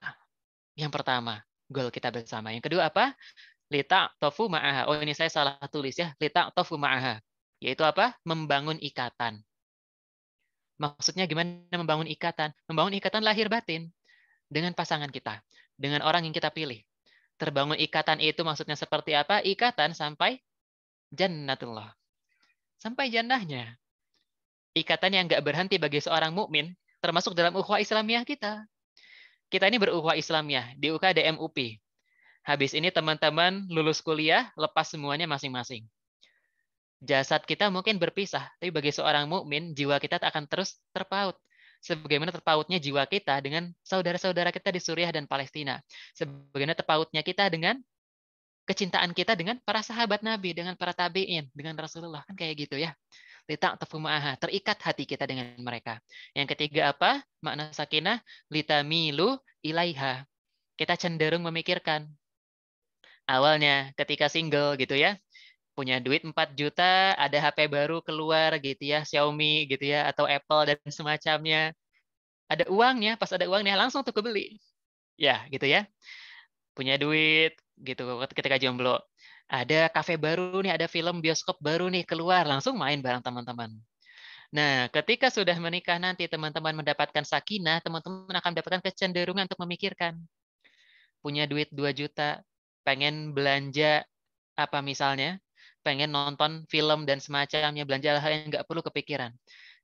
Yang pertama, goal kita bersama. Yang kedua apa? Lita tofu ma'aha. Oh ini saya salah tulis ya. Lita tofu ma'aha. Yaitu apa? Membangun ikatan. Maksudnya gimana membangun ikatan? Membangun ikatan lahir batin dengan pasangan kita, dengan orang yang kita pilih. Terbangun ikatan itu maksudnya seperti apa? Ikatan sampai jannatullah. Sampai jannahnya. Ikatan yang nggak berhenti bagi seorang mukmin, termasuk dalam ukhuwah Islamiyah kita. Kita ini berukhuwah Islamiyah di UKDM UPI. Habis ini teman-teman lulus kuliah, lepas semuanya masing-masing. Jasad kita mungkin berpisah, tapi bagi seorang mukmin, jiwa kita akan terus terpaut. Sebagaimana terpautnya jiwa kita dengan saudara-saudara kita di Suriah dan Palestina. Sebagaimana terpautnya kita dengan kecintaan kita dengan para sahabat Nabi, dengan para tabi'in, dengan Rasulullah. Kan kayak gitu ya. Terikat hati kita dengan mereka. Yang ketiga apa? Makna sakinah, litamilu ilaiha. Kita cenderung memikirkan. Awalnya ketika single gitu ya, punya duit 4 juta, ada HP baru keluar gitu ya, Xiaomi gitu ya, atau Apple dan semacamnya. Ada uangnya, pas ada uangnya langsung tuh kebeli. Ya, gitu ya. Punya duit gitu ketika jomblo. Ada kafe baru nih, ada film bioskop baru nih keluar, langsung main bareng teman-teman. Nah, ketika sudah menikah nanti teman-teman mendapatkan sakinah, teman-teman akan mendapatkan kecenderungan untuk memikirkan. Punya duit 2 juta, pengen belanja apa misalnya, pengen nonton film dan semacamnya, belanja hal yang nggak perlu kepikiran.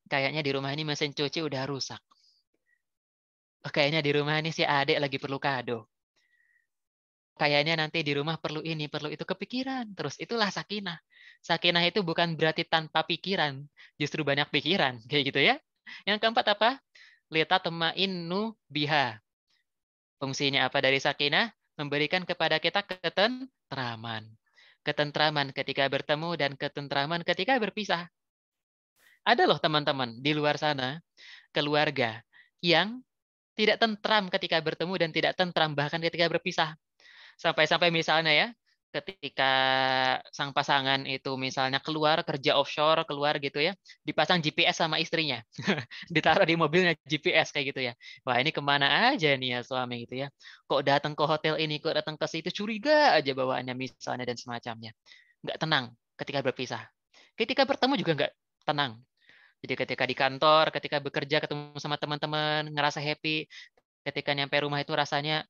Kayaknya di rumah ini mesin cuci udah rusak. Kayaknya di rumah ini si adik lagi perlu kado. Kayaknya nanti di rumah perlu ini, perlu itu, kepikiran. Terus itulah sakinah. Sakinah itu bukan berarti tanpa pikiran, justru banyak pikiran, kayak gitu ya. Yang keempat apa? Litatma'innu biha. Fungsinya apa dari sakinah? Memberikan kepada kita ketentraman. Ketentraman ketika bertemu dan ketentraman ketika berpisah. Ada loh teman-teman di luar sana, keluarga yang tidak tentram ketika bertemu dan tidak tentram bahkan ketika berpisah. Sampai-sampai misalnya ya, ketika sang pasangan itu misalnya keluar kerja offshore, keluar gitu ya, dipasang GPS sama istrinya. Ditaruh di mobilnya GPS kayak gitu ya. Wah, ini kemana aja nih ya suami gitu ya. Kok datang ke hotel ini, kok datang ke situ, curiga aja bawaannya misalnya dan semacamnya. Nggak tenang ketika berpisah. Ketika bertemu juga nggak tenang. Jadi ketika di kantor, ketika bekerja, ketemu sama teman-teman, ngerasa happy. Ketika nyampe rumah itu rasanya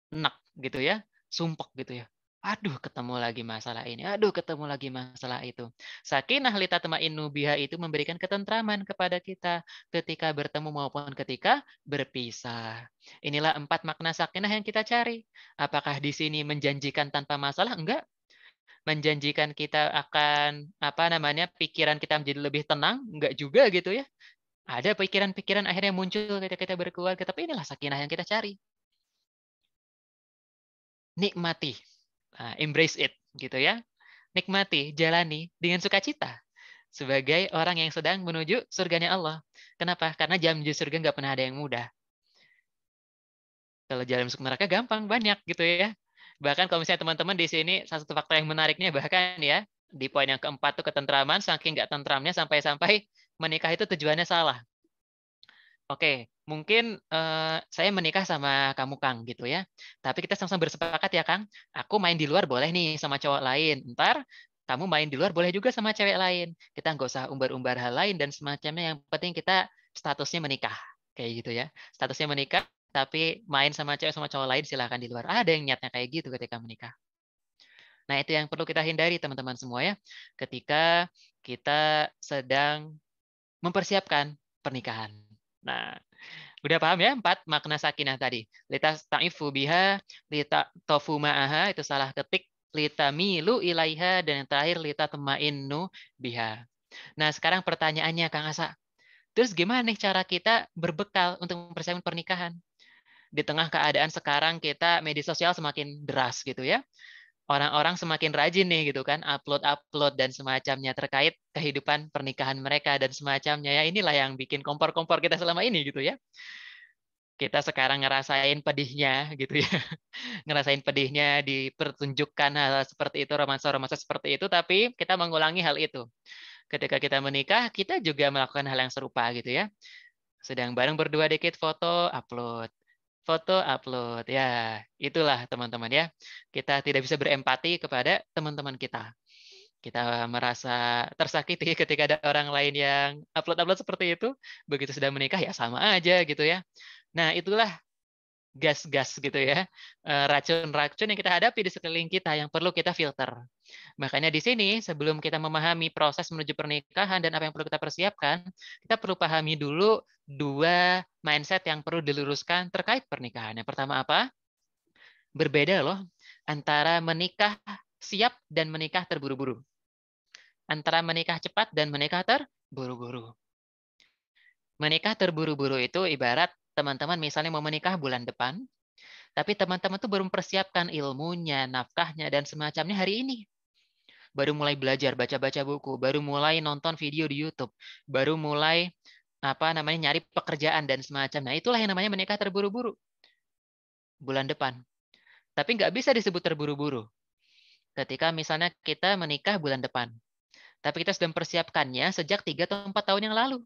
enak gitu ya, sumpek gitu ya. Aduh, ketemu lagi masalah ini. Aduh, ketemu lagi masalah itu. Sakinah li tatma'innu biha itu memberikan ketentraman kepada kita ketika bertemu maupun ketika berpisah. Inilah 4 makna sakinah yang kita cari. Apakah di sini menjanjikan tanpa masalah? Enggak. Menjanjikan kita akan pikiran kita menjadi lebih tenang? Enggak juga gitu ya. Ada pikiran-pikiran akhirnya muncul ketika kita berkeluarga, tapi inilah sakinah yang kita cari. Nikmati. Embrace it gitu ya. Nikmati, jalani dengan sukacita sebagai orang yang sedang menuju surganya Allah. Kenapa? Karena jalan menuju surga nggak pernah ada yang mudah. Kalau jalan masuk neraka gampang, banyak gitu ya. Bahkan kalau misalnya teman-teman di sini, salah satu faktor yang menariknya bahkan ya, di poin yang keempat tuh ketentraman, saking nggak tentramnya sampai-sampai menikah itu tujuannya salah. Oke, mungkin saya menikah sama kamu Kang gitu ya. Tapi kita sama-sama bersepakat ya Kang, aku main di luar boleh nih sama cowok lain. Ntar kamu main di luar boleh juga sama cewek lain. Kita nggak usah umbar-umbar hal lain dan semacamnya. Yang penting kita statusnya menikah. Kayak gitu ya. Statusnya menikah, tapi main sama cewek sama cowok lain silahkan di luar. Ada yang niatnya kayak gitu ketika menikah. Nah itu yang perlu kita hindari teman-teman semua ya. Ketika kita sedang mempersiapkan pernikahan. Nah, udah paham ya 4 makna sakinah tadi. Lita ta'ifu biha, lita tofu ma'aha, itu salah ketik. Lita milu ilaiha, dan yang terakhir lita tema'innu biha. Nah, sekarang pertanyaannya Kang Asa. Terus gimana nih cara kita berbekal untuk mempersiapkan pernikahan? Di tengah keadaan sekarang kita media sosial semakin deras gitu ya. Orang-orang semakin rajin nih gitu kan, upload dan semacamnya terkait kehidupan pernikahan mereka dan semacamnya ya. Inilah yang bikin kompor-kompor kita selama ini gitu ya. Kita sekarang ngerasain pedihnya gitu ya. Ngerasain pedihnya dipertunjukkan hal seperti itu, romansa-romansa seperti itu, tapi kita mengulangi hal itu. Ketika kita menikah, kita juga melakukan hal yang serupa gitu ya. Sedang bareng berdua dikit foto, upload. Foto, upload. Ya, itulah teman-teman ya. Kita tidak bisa berempati kepada teman-teman kita. Kita merasa tersakiti ketika ada orang lain yang upload-upload seperti itu. Begitu sudah menikah, ya sama aja gitu ya. Nah, itulah gas-gas gitu ya, racun-racun yang kita hadapi di sekeliling kita yang perlu kita filter. Makanya di sini sebelum kita memahami proses menuju pernikahan dan apa yang perlu kita persiapkan, kita perlu pahami dulu 2 mindset yang perlu diluruskan terkait pernikahan. Yang pertama apa? Berbeda loh antara menikah siap dan menikah terburu-buru. Antara menikah cepat dan menikah terburu-buru. Menikah terburu-buru itu ibarat teman-teman misalnya mau menikah bulan depan, tapi teman-teman tuh baru mempersiapkan ilmunya, nafkahnya, dan semacamnya hari ini. Baru mulai belajar, baca-baca buku, baru mulai nonton video di YouTube, baru mulai nyari pekerjaan dan semacamnya. Itulah yang namanya menikah terburu-buru. Bulan depan. Tapi nggak bisa disebut terburu-buru. Ketika misalnya kita menikah bulan depan. Tapi kita sudah mempersiapkannya sejak 3 atau 4 tahun yang lalu.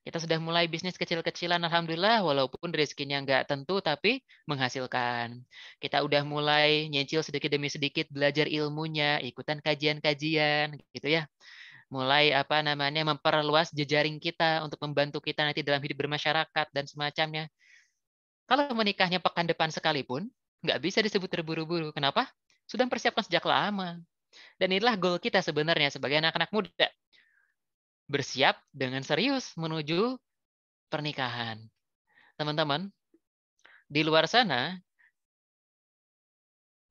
Kita sudah mulai bisnis kecil-kecilan, alhamdulillah, walaupun rezekinya nggak tentu, tapi menghasilkan. Kita udah mulai nyicil sedikit demi sedikit, belajar ilmunya, ikutan kajian-kajian, gitu ya. Mulai memperluas jejaring kita untuk membantu kita nanti dalam hidup bermasyarakat dan semacamnya. Kalau menikahnya pekan depan sekalipun, nggak bisa disebut terburu-buru. Kenapa? Sudah mempersiapkan sejak lama. Dan inilah goal kita sebenarnya sebagai anak-anak muda. Bersiap dengan serius menuju pernikahan. Teman-teman, di luar sana,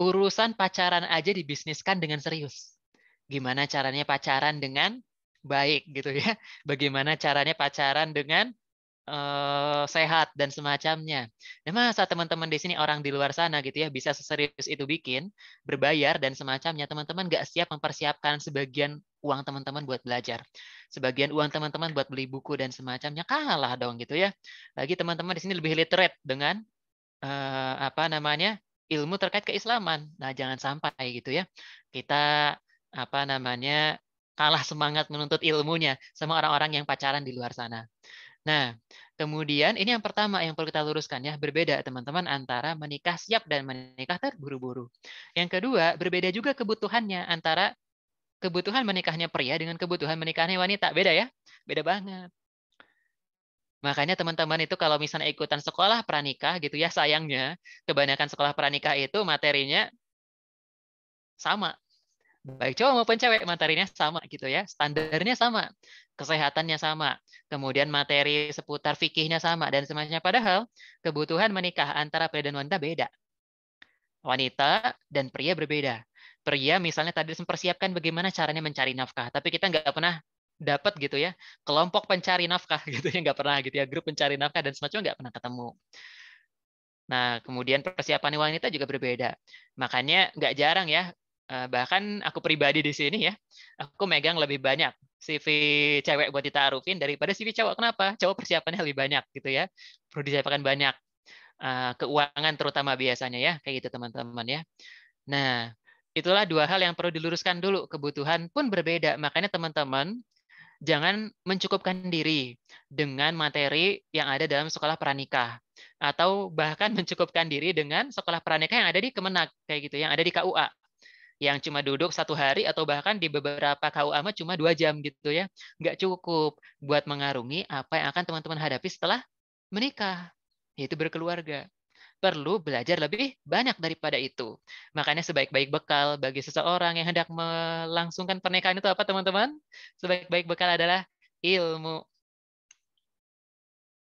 urusan pacaran aja dibisniskan dengan serius. Gimana caranya pacaran dengan baik gitu ya. Bagaimana caranya pacaran dengan sehat dan semacamnya. Nah, masa teman-teman di sini orang di luar sana gitu ya bisa seserius itu bikin, berbayar dan semacamnya. Teman-teman nggak siap mempersiapkan sebagian uang teman-teman buat belajar. Sebagian uang teman-teman buat beli buku dan semacamnya, kalah dong gitu ya. Lagi teman-teman di sini lebih literate dengan ilmu terkait keislaman. Nah, jangan sampai gitu ya kita kalah semangat menuntut ilmunya sama orang-orang yang pacaran di luar sana. Nah, kemudian ini yang pertama yang perlu kita luruskan ya, berbeda teman-teman antara menikah siap dan menikah terburu-buru. Yang kedua, berbeda juga kebutuhannya antara kebutuhan menikahnya pria dengan kebutuhan menikahnya wanita. Beda ya? Beda banget. Makanya teman-teman itu kalau misalnya ikutan sekolah pranikah gitu ya, sayangnya kebanyakan sekolah pranikah itu materinya sama. Baik cowok maupun cewek materinya sama gitu ya, standarnya sama, kesehatannya sama, kemudian materi seputar fikihnya sama dan semacamnya. Padahal kebutuhan menikah antara pria dan wanita beda. Wanita dan pria berbeda. Pria misalnya tadi mempersiapkan bagaimana caranya mencari nafkah, tapi kita nggak pernah dapat gitu ya kelompok pencari nafkah gitu ya, nggak pernah gitu ya, grup pencari nafkah dan semacamnya nggak pernah ketemu. Nah, kemudian persiapan wanita juga berbeda. Makanya nggak jarang ya, bahkan aku pribadi di sini ya, aku megang lebih banyak CV cewek buat ditaruhin daripada CV cowok. Kenapa? Cowok persiapannya lebih banyak gitu ya, perlu disiapkan banyak keuangan terutama biasanya ya, kayak gitu teman-teman ya. Nah, itulah dua hal yang perlu diluruskan dulu. Kebutuhan pun berbeda. Makanya teman-teman jangan mencukupkan diri dengan materi yang ada dalam sekolah pranikah, atau bahkan mencukupkan diri dengan sekolah pranikah yang ada di Kemenak kayak gitu, yang ada di KUA, yang cuma duduk 1 hari atau bahkan di beberapa KUA mah cuma 2 jam gitu ya, nggak cukup buat mengarungi apa yang akan teman-teman hadapi setelah menikah, yaitu berkeluarga. Perlu belajar lebih banyak daripada itu. Makanya sebaik-baik bekal bagi seseorang yang hendak melangsungkan pernikahan itu apa teman-teman? Sebaik-baik bekal adalah ilmu.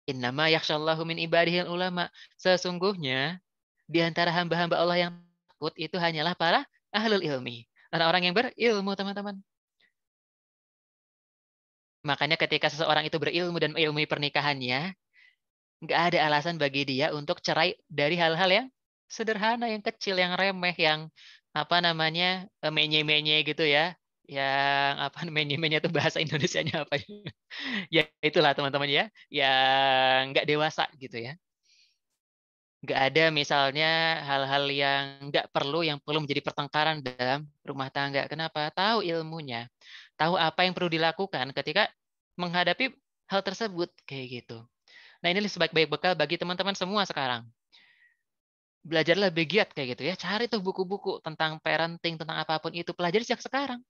Innama yakhshallahu min ibadihil ulama. Sesungguhnya di antara hamba-hamba Allah yang takut itu hanyalah para ahlul ilmi. Orang-orang yang berilmu, teman-teman. Makanya ketika seseorang itu berilmu dan mengilmui pernikahannya, nggak ada alasan bagi dia untuk cerai dari hal-hal yang sederhana, yang kecil, yang remeh, yang menye-menye gitu ya. Yang menye-menye itu bahasa Indonesianya apa ya? Ya itulah teman-teman ya, yang nggak dewasa gitu ya. Nggak ada misalnya hal-hal yang nggak perlu, yang perlu menjadi pertengkaran dalam rumah tangga. Kenapa? Tahu ilmunya, tahu apa yang perlu dilakukan ketika menghadapi hal tersebut kayak gitu. Nah, ini sebaik-baik bekal bagi teman-teman semua sekarang. Belajar lebih giat kayak gitu ya. Cari tuh buku-buku tentang parenting, tentang apapun itu. Pelajari sejak sekarang.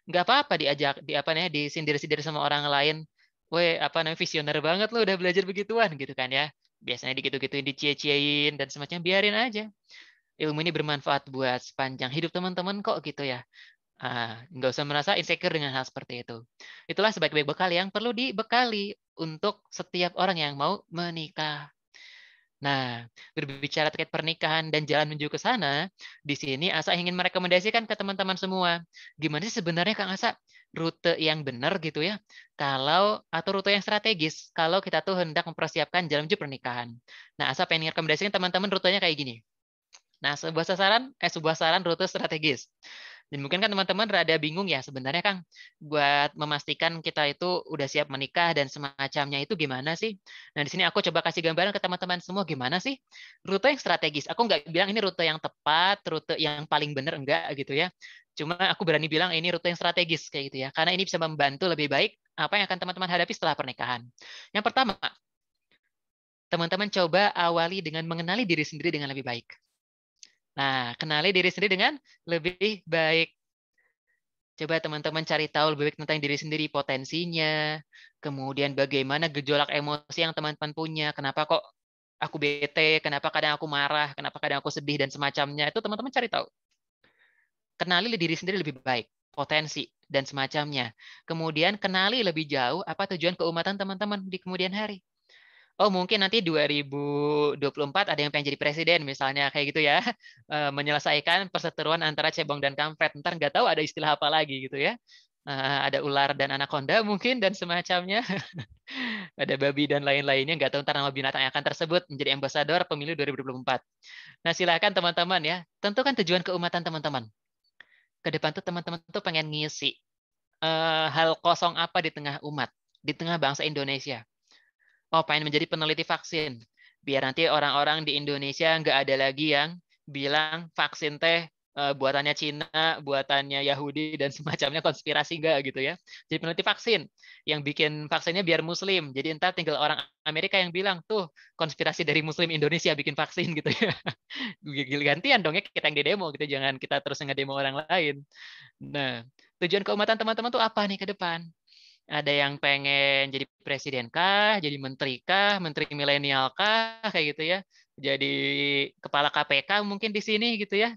Nggak apa-apa disindir-sindir sama orang lain. Weh, visioner banget lo udah belajar begituan gitu kan ya. Biasanya digitu-gituin, dicie-ciein dan semacam, biarin aja. Ilmu ini bermanfaat buat sepanjang hidup teman-teman kok gitu ya. Nggak usah merasa insecure dengan hal seperti itu. Itulah sebaik-baik bekal yang perlu dibekali untuk setiap orang yang mau menikah. Nah, berbicara terkait pernikahan dan jalan menuju ke sana, di sini Asa ingin merekomendasikan ke teman-teman semua. Gimana sih sebenarnya Kang Asa rute yang benar gitu ya, atau rute yang strategis kalau kita tuh hendak mempersiapkan jalan menuju pernikahan. Nah, Asa pengen rekomendasikan teman-teman rutenya kayak gini. Nah, sebuah saran rute strategis. Dan mungkin kan teman-teman rada bingung ya sebenarnya Kang, buat memastikan kita itu udah siap menikah dan semacamnya itu gimana sih? Nah, di sini aku coba kasih gambaran ke teman-teman semua gimana sih rute yang strategis. Aku nggak bilang ini rute yang tepat, rute yang paling benar, enggak gitu ya. Cuma aku berani bilang ini rute yang strategis kayak gitu ya. Karena ini bisa membantu lebih baik apa yang akan teman-teman hadapi setelah pernikahan. Yang pertama, teman-teman coba awali dengan mengenali diri sendiri dengan lebih baik. Nah, kenali diri sendiri dengan lebih baik. Coba teman-teman cari tahu lebih baik tentang diri sendiri, potensinya, kemudian bagaimana gejolak emosi yang teman-teman punya, kenapa kok aku bete, kenapa kadang aku marah, kenapa kadang aku sedih, dan semacamnya. Itu teman-teman cari tahu. Kenali diri sendiri lebih baik, potensi, dan semacamnya. Kemudian kenali lebih jauh apa tujuan keumatan teman-teman di kemudian hari. Oh, mungkin nanti 2024 ada yang pengen jadi presiden misalnya kayak gitu ya. Menyelesaikan perseteruan antara cebong dan kampret. Ntar nggak tahu ada istilah apa lagi gitu ya. Ada ular dan anaconda mungkin dan semacamnya. Ada babi dan lain-lainnya. Nggak tahu ntar nama binatang yang akan tersebut menjadi ambasador pemilu 2024. Nah, silakan teman-teman ya. Tentukan tujuan keumatan teman-teman. Ke depan tuh teman-teman tuh pengen ngisi hal kosong apa di tengah umat, di tengah bangsa Indonesia. Oh, pengen menjadi peneliti vaksin. Biar nanti orang-orang di Indonesia nggak ada lagi yang bilang vaksin teh buatannya Cina, buatannya Yahudi dan semacamnya, konspirasi enggak gitu ya. Jadi peneliti vaksin yang bikin vaksinnya biar Muslim. Jadi entar tinggal orang Amerika yang bilang tuh konspirasi dari Muslim Indonesia bikin vaksin gitu ya. Gantian dong ya kita yang di demo gitu, jangan kita terus ngedemo orang lain. Nah, tujuan keumatan teman-teman tuh apa nih ke depan? Ada yang pengen jadi presiden kah, jadi menteri kah, menteri milenial kah, kayak gitu ya. Jadi kepala KPK mungkin di sini gitu ya.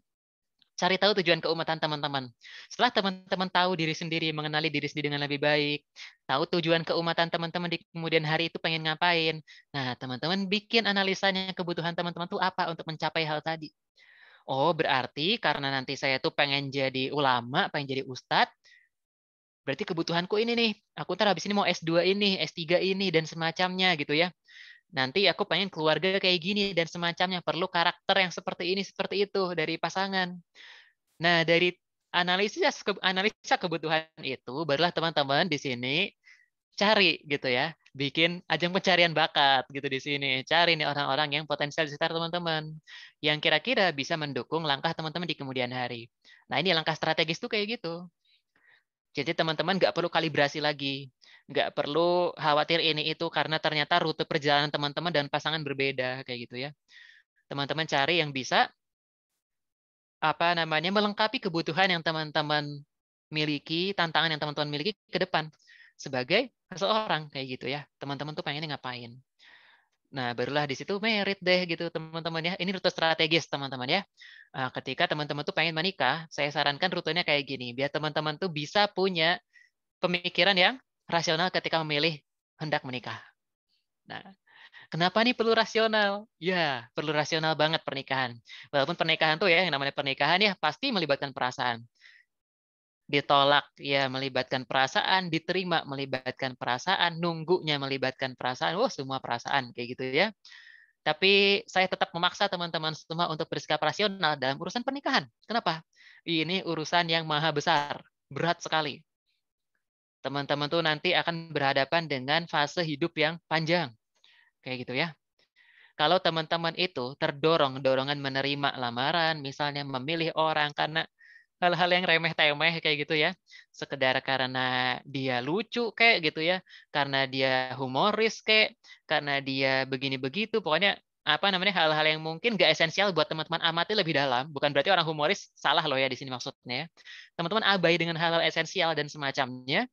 Cari tahu tujuan keumatan teman-teman. Setelah teman-teman tahu diri sendiri, mengenali diri sendiri dengan lebih baik, tahu tujuan keumatan teman-teman di kemudian hari itu pengen ngapain. Nah, teman-teman bikin analisanya kebutuhan teman-teman tuh apa untuk mencapai hal tadi. Oh, berarti karena nanti saya tuh pengen jadi ulama, pengen jadi ustadz, berarti kebutuhanku ini nih. Aku ntar habis ini mau S2 ini, S3 ini, dan semacamnya gitu ya. Nanti aku pengen keluarga kayak gini dan semacamnya. Perlu karakter yang seperti ini, seperti itu dari pasangan. Nah, dari analisa kebutuhan itu, barulah teman-teman di sini cari gitu ya, bikin ajang pencarian bakat gitu di sini. Cari nih orang-orang yang potensial di sekitar teman-teman, yang kira-kira bisa mendukung langkah teman-teman di kemudian hari. Nah, ini langkah strategis tuh kayak gitu. Jadi teman-teman nggak perlu kalibrasi lagi, nggak perlu khawatir ini itu karena ternyata rute perjalanan teman-teman dan pasangan berbeda kayak gitu ya. Teman-teman cari yang bisa melengkapi kebutuhan yang teman-teman miliki, tantangan yang teman-teman miliki ke depan sebagai seseorang kayak gitu ya. Teman-teman tuh pengennya ngapain. Nah, barulah di situ merit deh gitu teman-teman ya. Ini rute strategis teman-teman ya. Ketika teman-teman tuh pengen menikah, saya sarankan rutenya kayak gini, biar teman-teman tuh bisa punya pemikiran yang rasional ketika memilih hendak menikah. Nah, kenapa nih perlu rasional? Ya, perlu rasional banget pernikahan. Walaupun pernikahan tuh ya, yang namanya pernikahan ya pasti melibatkan perasaan. Ditolak ya melibatkan perasaan, diterima melibatkan perasaan, nunggunya melibatkan perasaan. Wah, semua perasaan kayak gitu ya. Tapi saya tetap memaksa teman-teman semua untuk bersikap rasional dalam urusan pernikahan. Kenapa? Ini urusan yang maha besar, berat sekali. Teman-teman tuh nanti akan berhadapan dengan fase hidup yang panjang. Kayak gitu ya. Kalau teman-teman itu dorongan menerima lamaran, misalnya memilih orang karena hal-hal yang remeh-temeh kayak gitu ya, sekedar karena dia lucu kayak gitu ya, karena dia humoris kayak, karena dia begini begitu, pokoknya hal-hal yang mungkin gak esensial buat teman-teman amati lebih dalam. Bukan berarti orang humoris salah loh ya di sini maksudnya. Teman-teman abai dengan hal-hal esensial dan semacamnya,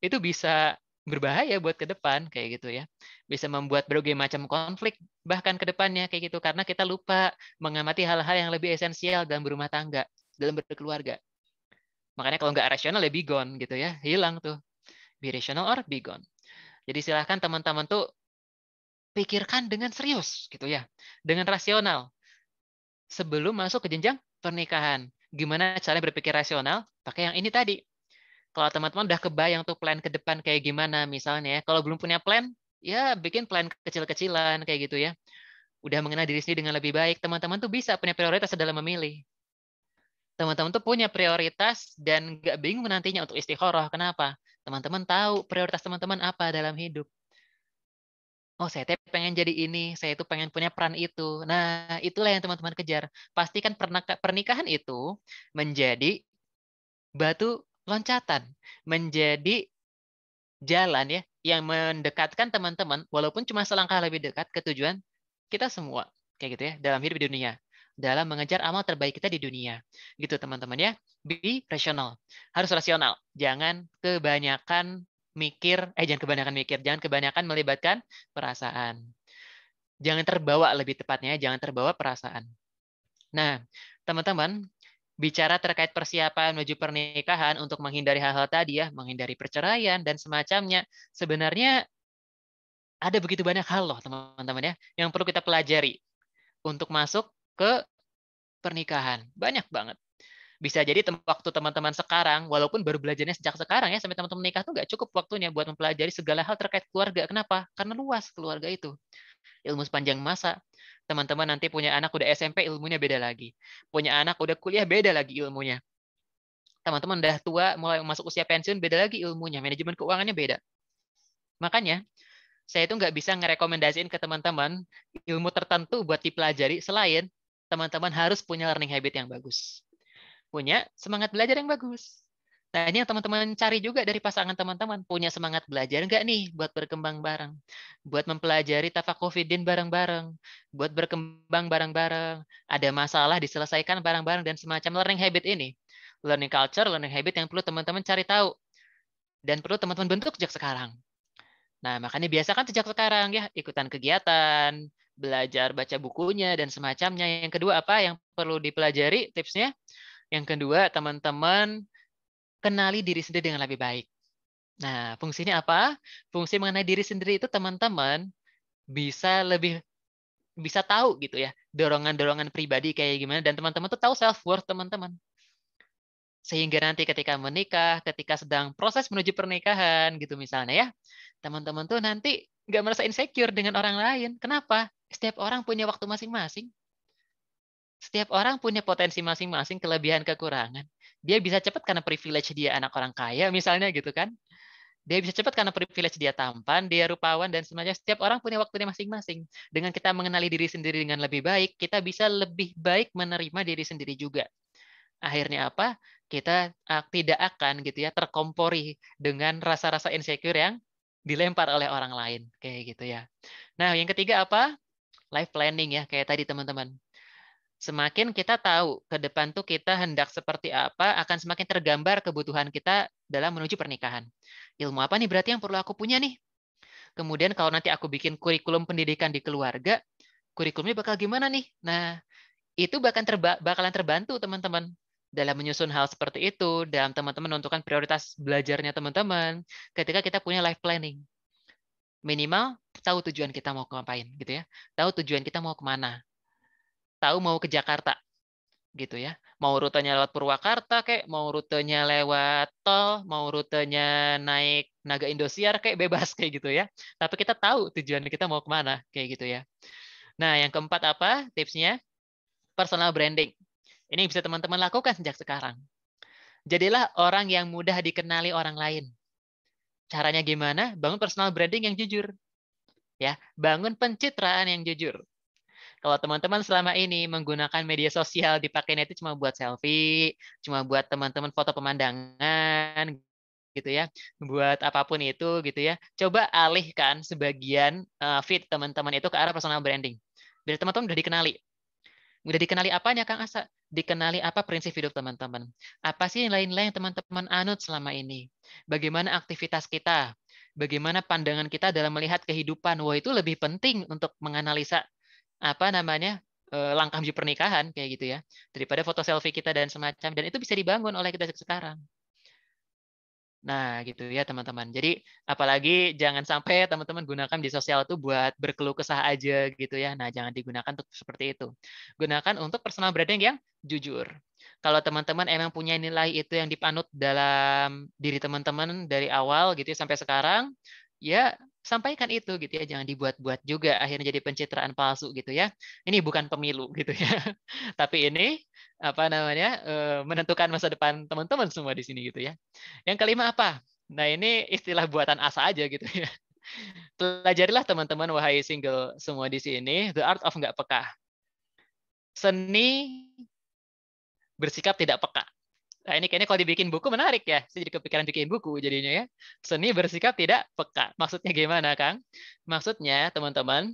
itu bisa berbahaya buat ke depan kayak gitu ya. Bisa membuat berbagai macam konflik bahkan ke depannya kayak gitu karena kita lupa mengamati hal-hal yang lebih esensial dalam berumah tangga, dalam berkeluarga. Makanya kalau nggak rasional ya be gone gitu ya, hilang tuh. Be rational or be gone. Jadi silahkan teman-teman tuh pikirkan dengan serius gitu ya, dengan rasional sebelum masuk ke jenjang pernikahan. Gimana cara berpikir rasional? Pakai yang ini tadi. Kalau teman-teman udah kebayang tuh plan ke depan kayak gimana misalnya ya. Kalau belum punya plan, ya bikin plan kecil-kecilan kayak gitu ya. Udah mengenal diri sendiri dengan lebih baik, teman-teman tuh bisa punya prioritas dalam memilih. Teman-teman tuh punya prioritas dan nggak bingung nantinya untuk istikharah. Kenapa? Teman-teman tahu prioritas teman-teman apa dalam hidup. Oh, saya tuh pengen jadi ini, saya tuh pengen punya peran itu. Nah, itulah yang teman-teman kejar. Pastikan pernikahan itu menjadi batu loncatan, menjadi jalan ya yang mendekatkan teman-teman walaupun cuma selangkah lebih dekat ke tujuan kita semua kayak gitu ya dalam hidup di dunia, dalam mengejar amal terbaik kita di dunia gitu teman-teman ya. Be rasional, harus rasional, jangan kebanyakan mikir, jangan kebanyakan melibatkan perasaan, jangan terbawa, lebih tepatnya jangan terbawa perasaan. Nah teman-teman, bicara terkait persiapan menuju pernikahan untuk menghindari hal-hal tadi ya, menghindari perceraian dan semacamnya, sebenarnya ada begitu banyak hal loh teman-teman ya, yang perlu kita pelajari untuk masuk ke pernikahan. Banyak banget. Bisa jadi waktu teman-teman sekarang, walaupun baru belajarnya sejak sekarang ya, sampai teman-teman menikah tuh nggak cukup waktunya buat mempelajari segala hal terkait keluarga. Kenapa? Karena luas keluarga itu. Ilmu sepanjang masa. Teman-teman nanti punya anak udah SMP, ilmunya beda lagi. Punya anak udah kuliah, beda lagi ilmunya. Teman-teman udah tua, mulai masuk usia pensiun, beda lagi ilmunya. Manajemen keuangannya beda. Makanya, saya itu nggak bisa ngerekomendasiin ke teman-teman ilmu tertentu buat dipelajari selain teman-teman harus punya learning habit yang bagus. Punya semangat belajar yang bagus. Nah, ini yang teman-teman cari juga dari pasangan teman-teman. Punya semangat belajar nggak nih buat berkembang bareng? Buat mempelajari tafakuh fiddin bareng-bareng. Buat berkembang bareng-bareng. Ada masalah diselesaikan bareng-bareng dan semacam learning habit ini. Learning culture, learning habit yang perlu teman-teman cari tahu. Dan perlu teman-teman bentuk sejak sekarang. Nah, makanya biasakan sejak sekarang ya, ikutan kegiatan, belajar baca bukunya, dan semacamnya. Yang kedua apa yang perlu dipelajari tipsnya? Yang kedua, teman-teman kenali diri sendiri dengan lebih baik. Nah, fungsinya apa? Fungsi mengenai diri sendiri itu teman-teman bisa tahu gitu ya, dorongan-dorongan pribadi kayak gimana, dan teman-teman tuh tahu self-worth teman-teman. Sehingga nanti ketika menikah, ketika sedang proses menuju pernikahan gitu misalnya ya, teman-teman tuh nanti nggak merasa insecure dengan orang lain. Kenapa? Setiap orang punya waktu masing-masing. Setiap orang punya potensi masing-masing, kelebihan, kekurangan. Dia bisa cepat karena privilege dia anak orang kaya, misalnya gitu kan. Dia bisa cepat karena privilege dia tampan, dia rupawan, dan semacamnya. Setiap orang punya waktunya masing-masing. Dengan kita mengenali diri sendiri dengan lebih baik, kita bisa lebih baik menerima diri sendiri juga. Akhirnya apa? Kita tidak akan gitu ya terkompori dengan rasa-rasa insecure yang dilempar oleh orang lain. Kayak gitu ya. Nah, yang ketiga apa? Life planning ya, kayak tadi teman-teman. Semakin kita tahu ke depan tuh kita hendak seperti apa, akan semakin tergambar kebutuhan kita dalam menuju pernikahan. Ilmu apa nih berarti yang perlu aku punya nih? Kemudian kalau nanti aku bikin kurikulum pendidikan di keluarga, kurikulumnya bakal gimana nih? Nah, itu bakalan terbantu teman-teman dalam menyusun hal seperti itu, dalam teman-teman menentukan prioritas belajarnya teman-teman, ketika kita punya life planning. Minimal tahu tujuan kita mau ngapain gitu ya. Tahu tujuan kita mau kemana. Tahu mau ke Jakarta gitu ya. Mau rutenya lewat Purwakarta kayak, mau rutenya lewat tol, mau rutenya naik Naga Indosiar kayak bebas kayak gitu ya. Tapi kita tahu tujuan kita mau kemana kayak gitu ya. Nah, yang keempat apa tipsnya? Personal branding. Ini bisa teman-teman lakukan sejak sekarang. Jadilah orang yang mudah dikenali orang lain. Caranya gimana? Bangun personal branding yang jujur. Ya, bangun pencitraan yang jujur. Kalau teman-teman selama ini menggunakan media sosial dipakainya itu cuma buat selfie, cuma buat teman-teman foto pemandangan, gitu ya, buat apapun itu, gitu ya. Coba alihkan sebagian feed teman-teman itu ke arah personal branding. Biar teman-teman udah dikenali. Udah dikenali apanya, Kang Asa? Dikenali apa prinsip hidup teman-teman? Apa sih nilai-nilai yang teman-teman anut selama ini? Bagaimana aktivitas kita? Bagaimana pandangan kita dalam melihat kehidupan? Wah, itu lebih penting untuk menganalisa langkah menuju pernikahan kayak gitu ya, daripada foto selfie kita dan semacam, dan itu bisa dibangun oleh kita sekarang. Nah, gitu ya teman-teman. Jadi apalagi jangan sampai teman-teman gunakan di sosial itu buat berkeluh kesah aja gitu ya. Nah, jangan digunakan untuk seperti itu. Gunakan untuk personal branding yang jujur. Kalau teman-teman emang punya nilai itu yang dipanut dalam diri teman-teman dari awal gitu ya sampai sekarang, ya sampaikan itu gitu ya. Jangan dibuat-buat juga akhirnya jadi pencitraan palsu gitu ya. Ini bukan pemilu gitu ya. Tapi ini menentukan masa depan teman-teman semua di sini gitu ya. Yang kelima apa? Nah, ini istilah buatan Asa aja gitu ya. Pelajarilah teman-teman, wahai single semua di sini, the art of nggak peka. Seni bersikap tidak peka. Nah, ini kayaknya kalau dibikin buku menarik ya. Saya jadi kepikiran bikin buku jadinya ya. Seni bersikap tidak peka. Maksudnya gimana, Kang? Maksudnya, teman-teman,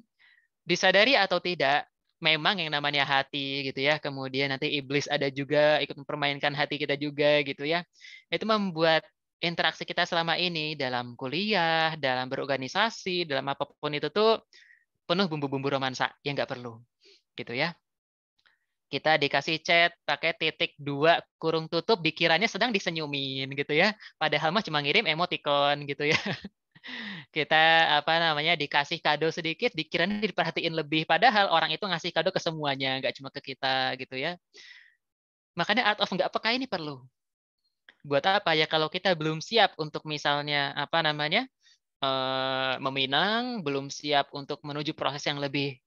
disadari atau tidak, memang yang namanya hati gitu ya. Kemudian nanti iblis ada juga ikut mempermainkan hati kita juga gitu ya. Itu membuat interaksi kita selama ini dalam kuliah, dalam berorganisasi, dalam apapun itu tuh penuh bumbu-bumbu romansa yang nggak perlu gitu ya. Kita dikasih chat pakai titik 2 kurung tutup, dikiranya sedang disenyumin gitu ya. Padahal mah cuma ngirim emoticon gitu ya. Kita dikasih kado sedikit, dikiranya diperhatiin lebih. Padahal orang itu ngasih kado ke semuanya, nggak cuma ke kita gitu ya. Makanya art of nggak peka ini perlu. Buat apa ya kalau kita belum siap untuk misalnya meminang, belum siap untuk menuju proses yang lebih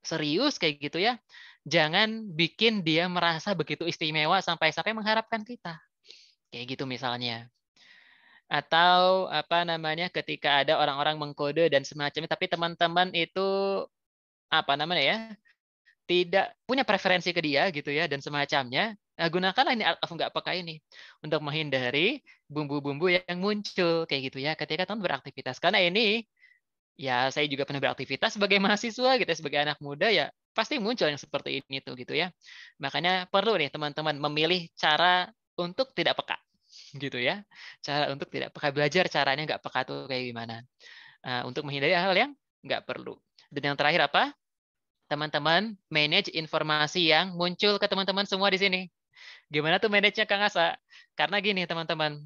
serius kayak gitu ya. Jangan bikin dia merasa begitu istimewa sampai-sampai mengharapkan kita. Kayak gitu misalnya. Atau ketika ada orang-orang mengkode dan semacamnya, tapi teman-teman itu tidak punya preferensi ke dia gitu ya dan semacamnya, gunakanlah ini art of nggak peka ini untuk menghindari bumbu-bumbu yang muncul kayak gitu ya ketika teman beraktivitas. Karena ini ya saya juga pernah beraktivitas sebagai mahasiswa gitu ya, sebagai anak muda ya pasti muncul yang seperti ini tuh gitu ya. Makanya perlu nih teman-teman memilih cara untuk tidak peka gitu ya. Cara untuk tidak peka, belajar caranya nggak peka tuh kayak gimana. Untuk menghindari hal yang nggak perlu. Dan yang terakhir apa? Teman-teman manage informasi yang muncul ke teman-teman semua di sini. Gimana tuh manage-nya Kang Asa? Karena gini teman-teman,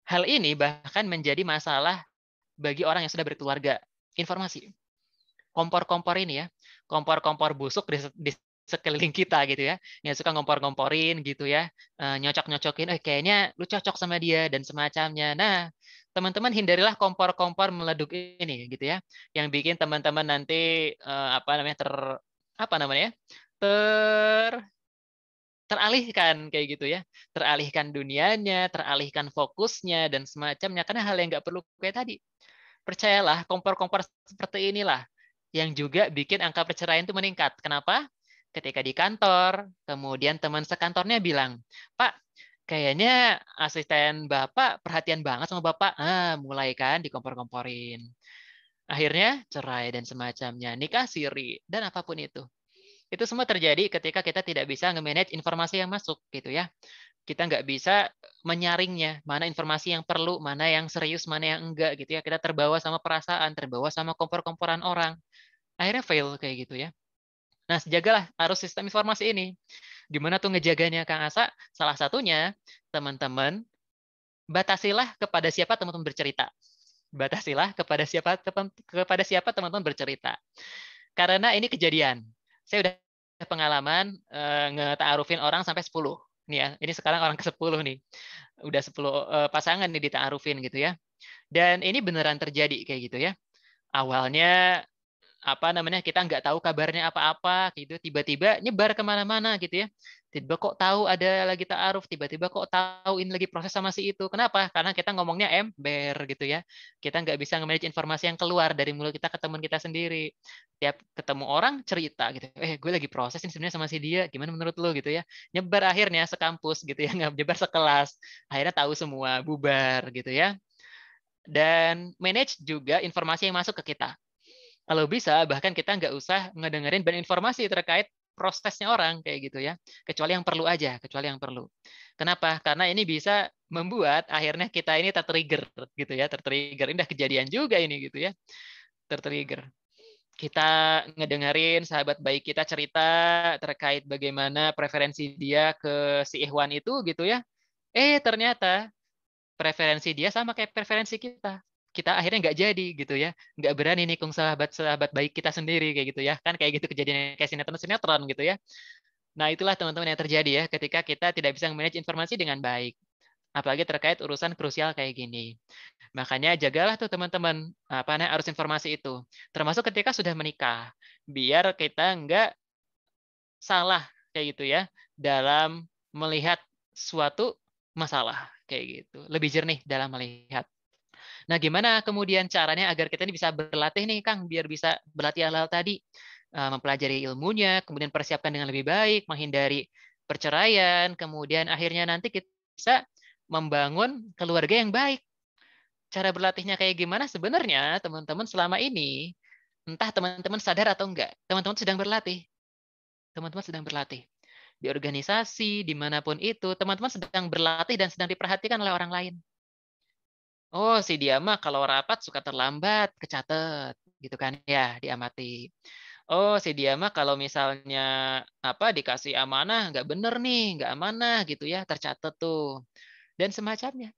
hal ini bahkan menjadi masalah bagi orang yang sudah berkeluarga. Informasi. Kompor-kompor ini ya, kompor-kompor busuk di sekeliling kita gitu ya, yang suka ngompor-ngomporin gitu ya, nyocok-nyocokin, kayaknya lu cocok sama dia dan semacamnya. Nah, teman-teman hindarilah kompor-kompor meleduk ini gitu ya, yang bikin teman-teman nanti teralihkan kayak gitu ya, teralihkan dunianya, teralihkan fokusnya dan semacamnya karena hal yang nggak perlu kayak tadi. Percayalah, kompor-kompor seperti inilah yang juga bikin angka perceraian itu meningkat. Kenapa? Ketika di kantor, kemudian teman sekantornya bilang, Pak, kayaknya asisten Bapak perhatian banget sama Bapak. Mulai kan dikompor-komporin. Akhirnya cerai dan semacamnya, nikah siri, dan apapun itu. Itu semua terjadi ketika kita tidak bisa nge-manage informasi yang masuk, gitu ya. Kita nggak bisa menyaringnya, mana informasi yang perlu, mana yang serius, mana yang enggak, gitu ya. Kita terbawa sama perasaan, terbawa sama kompor-komporan orang. Akhirnya fail kayak gitu ya. Nah, jagalah arus sistem informasi ini. Gimana tuh ngejaganya, Kang Asa? Salah satunya, teman-teman, batasilah kepada siapa teman-teman bercerita. Batasilah kepada siapa teman-teman bercerita. Karena ini kejadian. Saya udah pengalaman ngeta'arufin orang sampai 10. Nih ya, ini sekarang orang ke-10 nih. Udah 10 pasangan nih dita'arufin gitu ya. Dan ini beneran terjadi kayak gitu ya. Awalnya kita nggak tahu kabarnya apa-apa gitu, tiba-tiba nyebar kemana-mana gitu ya, tiba kok tahu ada lagi ta'aruf, tiba-tiba kok tahu ini lagi proses sama si itu. Kenapa? Karena kita ngomongnya ember gitu ya, kita nggak bisa nge-manage informasi yang keluar dari mulut kita ke teman kita sendiri. Tiap ketemu orang cerita gitu, gue lagi proses ini sebenarnya sama si dia, gimana menurut lo gitu ya, nyebar akhirnya sekampus gitu ya, nyebar sekelas, akhirnya tahu semua, bubar gitu ya. Dan manage juga informasi yang masuk ke kita. Kalau bisa, bahkan kita nggak usah ngedengerin banyak informasi terkait prosesnya orang kayak gitu ya. Kecuali yang perlu aja, kecuali yang perlu. Kenapa? Karena ini bisa membuat akhirnya kita ini tertrigger gitu ya, tertrigger. Ini udah kejadian juga ini gitu ya. Tertrigger. Kita ngedengerin sahabat baik kita cerita terkait bagaimana preferensi dia ke si Ikhwan itu gitu ya. Ternyata preferensi dia sama kayak preferensi kita. Kita akhirnya nggak jadi gitu ya, nggak berani nikung sahabat baik kita sendiri kayak gitu ya, kan kayak gitu kejadian kayak sinetron gitu ya. Nah itulah teman-teman yang terjadi ya ketika kita tidak bisa manage informasi dengan baik, apalagi terkait urusan krusial kayak gini. Makanya jagalah tuh teman-teman arus informasi itu, termasuk ketika sudah menikah, biar kita nggak salah kayak gitu ya dalam melihat suatu masalah kayak gitu, lebih jernih dalam melihat. Nah, gimana kemudian caranya agar kita ini bisa berlatih nih, Kang, biar bisa berlatih hal-hal tadi, mempelajari ilmunya, kemudian persiapkan dengan lebih baik, menghindari perceraian, kemudian akhirnya nanti kita bisa membangun keluarga yang baik. Cara berlatihnya kayak gimana? Sebenarnya teman-teman selama ini, entah teman-teman sadar atau enggak, teman-teman sedang berlatih. Teman-teman sedang berlatih. Di organisasi, dimanapun itu, teman-teman sedang berlatih dan sedang diperhatikan oleh orang lain. Oh, si dia mah kalau rapat suka terlambat, kecatet, gitu kan ya, diamati. Oh, si dia mah kalau misalnya dikasih amanah nggak bener nih, nggak amanah gitu ya, tercatat tuh. Dan semacamnya.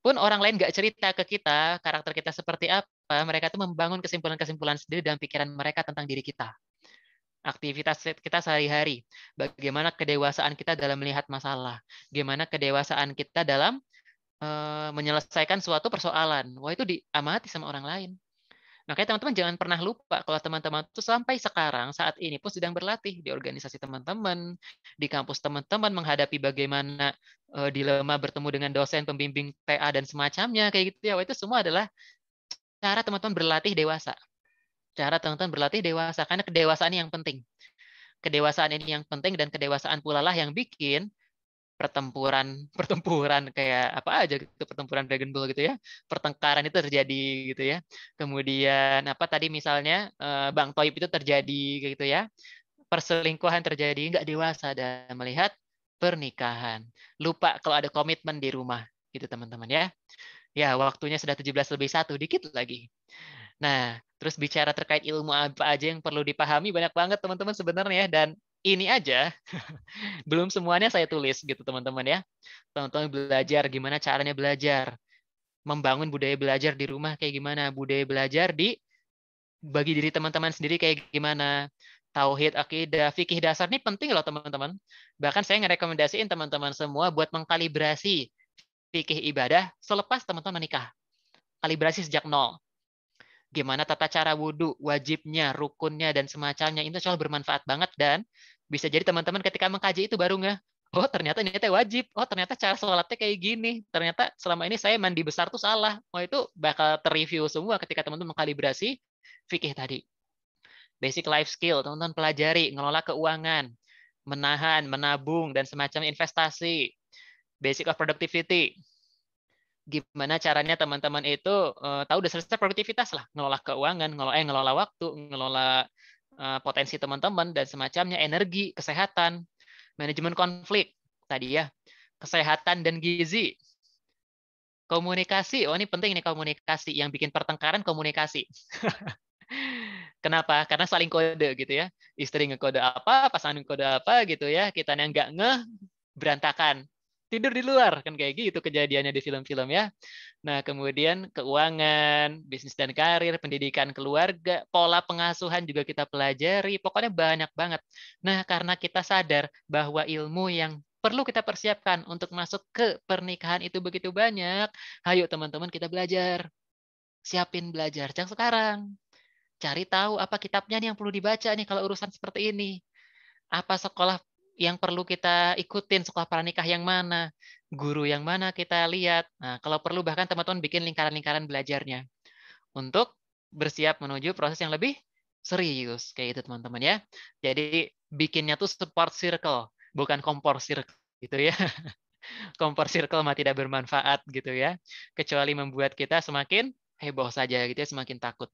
Pun orang lain nggak cerita ke kita, karakter kita seperti apa, mereka tuh membangun kesimpulan-kesimpulan sendiri dalam pikiran mereka tentang diri kita. Aktivitas kita sehari-hari, bagaimana kedewasaan kita dalam melihat masalah, bagaimana kedewasaan kita dalam menyelesaikan suatu persoalan. Wah, itu diamati sama orang lain. Makanya teman-teman jangan pernah lupa kalau teman-teman itu sampai sekarang saat ini pun sedang berlatih di organisasi teman-teman, di kampus teman-teman menghadapi bagaimana dilema bertemu dengan dosen, pembimbing TA dan semacamnya kayak gitu ya. Wah, itu semua adalah cara teman-teman berlatih dewasa. Cara teman-teman berlatih dewasa, karena kedewasaan ini yang penting. Kedewasaan ini yang penting, dan kedewasaan pula lah yang bikin pertempuran kayak apa aja gitu, pertempuran Dragon Ball gitu ya, pertengkaran itu terjadi gitu ya. Kemudian apa tadi misalnya Bang Toib itu terjadi gitu ya, perselingkuhan terjadi, nggak dewasa dan melihat pernikahan, lupa kalau ada komitmen di rumah gitu teman-teman ya. Ya, waktunya sudah 17:01, dikit lagi. Nah, terus bicara terkait ilmu apa aja yang perlu dipahami, banyak banget teman-teman sebenarnya, dan ini aja belum semuanya saya tulis gitu teman-teman ya. Teman-teman belajar gimana caranya belajar, membangun budaya belajar di rumah kayak gimana, budaya belajar di bagi diri teman-teman sendiri kayak gimana. Tauhid, akidah, fikih dasar ini penting loh teman-teman. Bahkan saya ngerekomendasiin teman-teman semua buat mengkalibrasi fikih ibadah selepas teman-teman menikah. Kalibrasi sejak nol. Gimana tata cara wudhu, wajibnya, rukunnya, dan semacamnya. Itu selalu bermanfaat banget, dan bisa jadi teman-teman ketika mengkaji itu baru nggak, oh ternyata ini wajib, oh ternyata cara sholatnya kayak gini, ternyata selama ini saya mandi besar tuh salah. Oh itu bakal terreview semua ketika teman-teman mengkalibrasi fikih tadi. Basic life skill, teman-teman pelajari, ngelola keuangan, menahan, menabung, dan semacam investasi. Basic of productivity, gimana caranya teman-teman itu tahu dasar-dasar produktivitas lah, ngelola keuangan, ngelola waktu, ngelola potensi teman-teman dan semacamnya, energi, kesehatan, manajemen konflik tadi ya, kesehatan dan gizi, komunikasi. Oh ini penting nih, komunikasi. Yang bikin pertengkaran komunikasi. Kenapa? Karena saling kode gitu ya. Istri ngekode apa, pasangan ngekode apa gitu ya. Kita yang nggak ngeh, berantakan. Tidur di luar, kan kayak gitu kejadiannya di film-film ya. Nah, kemudian keuangan, bisnis dan karir, pendidikan keluarga, pola pengasuhan juga kita pelajari. Pokoknya banyak banget. Nah, karena kita sadar bahwa ilmu yang perlu kita persiapkan untuk masuk ke pernikahan itu begitu banyak, ayo teman-teman kita belajar. Siapin belajar sejak sekarang. Cari tahu apa kitabnya nih yang perlu dibaca nih kalau urusan seperti ini. Apa sekolah yang perlu kita ikutin, sekolah pranikah yang mana, guru yang mana kita lihat. Nah, kalau perlu bahkan teman-teman bikin lingkaran-lingkaran belajarnya untuk bersiap menuju proses yang lebih serius kayak itu teman-teman ya. Jadi bikinnya tuh support circle, bukan kompor circle gitu ya. Kompor circle mah tidak bermanfaat gitu ya, kecuali membuat kita semakin heboh saja gitu ya, semakin takut.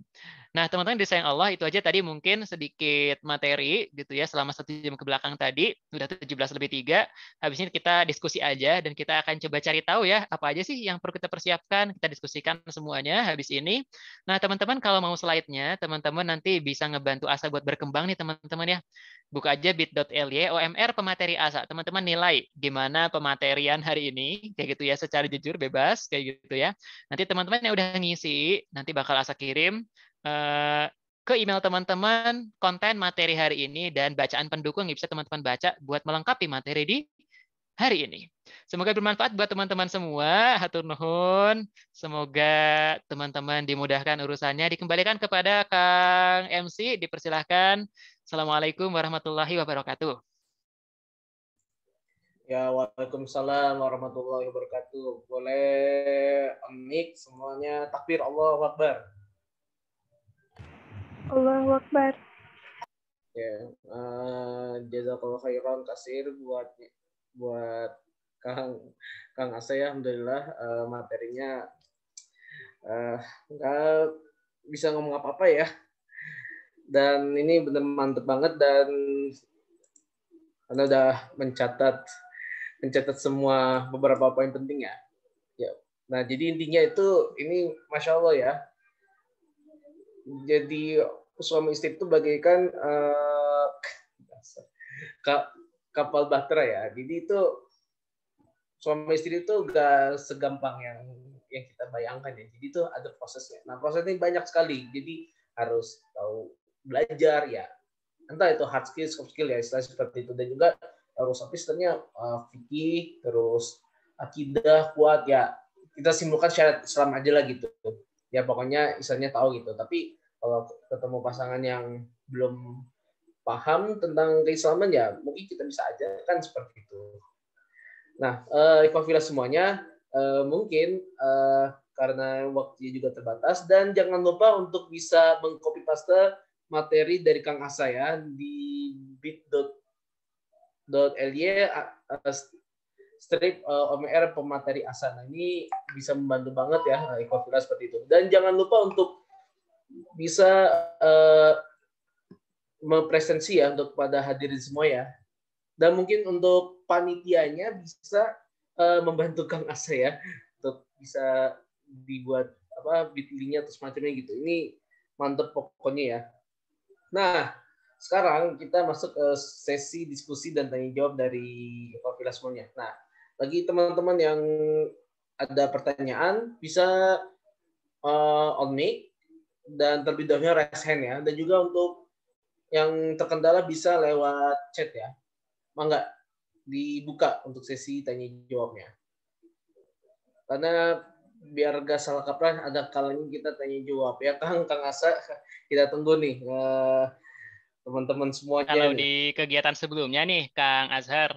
Nah, teman-teman disayang Allah, itu aja tadi mungkin sedikit materi gitu ya, selama 1 jam ke belakang tadi, udah 17:03. Habis ini kita diskusi aja, dan kita akan coba cari tahu ya, apa aja sih yang perlu kita persiapkan, kita diskusikan semuanya habis ini. Nah, teman-teman kalau mau slide-nya, teman-teman nanti bisa ngebantu Asa buat berkembang nih teman-teman ya. Buka aja bit.ly OMR pemateri Asa. Teman-teman nilai gimana pematerian hari ini, kayak gitu ya, secara jujur, bebas, kayak gitu ya. Nanti teman-teman yang udah ngisi, nanti bakal Asa kirim ke email teman-teman konten materi hari ini dan bacaan pendukung yang bisa teman-teman baca buat melengkapi materi di hari ini. Semoga bermanfaat buat teman-teman semua. Hatur nuhun. Semoga teman-teman dimudahkan urusannya. Dikembalikan kepada Kang MC, dipersilahkan. Assalamualaikum warahmatullahi wabarakatuh. Ya, waalaikumsalam warahmatullahi wabarakatuh. Boleh unmute semuanya, takbir Allahu Akbar. Allahu Akbar. Ya, jazakallahu khairan kasir buat Kang Asa ya, alhamdulillah materinya nggak bisa ngomong apa-apa ya. Dan ini benar mantep banget, dan Anda udah mencatat semua beberapa poin penting ya. Ya. Nah, jadi intinya itu ini Masya Allah ya. Jadi suami istri itu bagaikan kapal bahtera ya. Jadi itu suami istri itu gak segampang yang kita bayangkan ya. Jadi itu ada prosesnya. Nah, prosesnya banyak sekali. Jadi harus tahu belajar ya. Entah itu hard skill, soft skill ya, istilah seperti itu. Dan juga harus istilahnya fikih, terus akidah kuat ya. Kita simpulkan syarat Islam aja lah gitu. Ya pokoknya istilahnya tahu gitu. Tapi kalau ketemu pasangan yang belum paham tentang keislaman ya mungkin kita bisa aja kan seperti itu. Nah, ikhwafillah semuanya, mungkin karena waktunya juga terbatas. Dan jangan lupa untuk bisa mengcopy paste materi dari Kang Asa ya di bit.ly strip OMR pemateri Asa. Nah, ini bisa membantu banget ya ikut seperti itu. Dan jangan lupa untuk bisa mempresensi ya untuk pada hadirin semua ya. Dan mungkin untuk panitianya bisa membantu Kang Asa ya untuk bisa dibuat bit.ly-nya atau semacamnya gitu. Ini mantep pokoknya ya. Nah, sekarang kita masuk ke sesi diskusi dan tanya jawab dari Papila semuanya. Nah, bagi teman-teman yang ada pertanyaan bisa on mic dan terlebih dahulu raise hand ya. Dan juga untuk yang terkendala bisa lewat chat ya. Mangga dibuka untuk sesi tanya jawabnya. Karena biar gak salah kaprah ada kalanya kita tanya jawab ya Kang Asa, kita tunggu nih teman-teman semuanya. Kalau di kegiatan sebelumnya nih Kang Azhar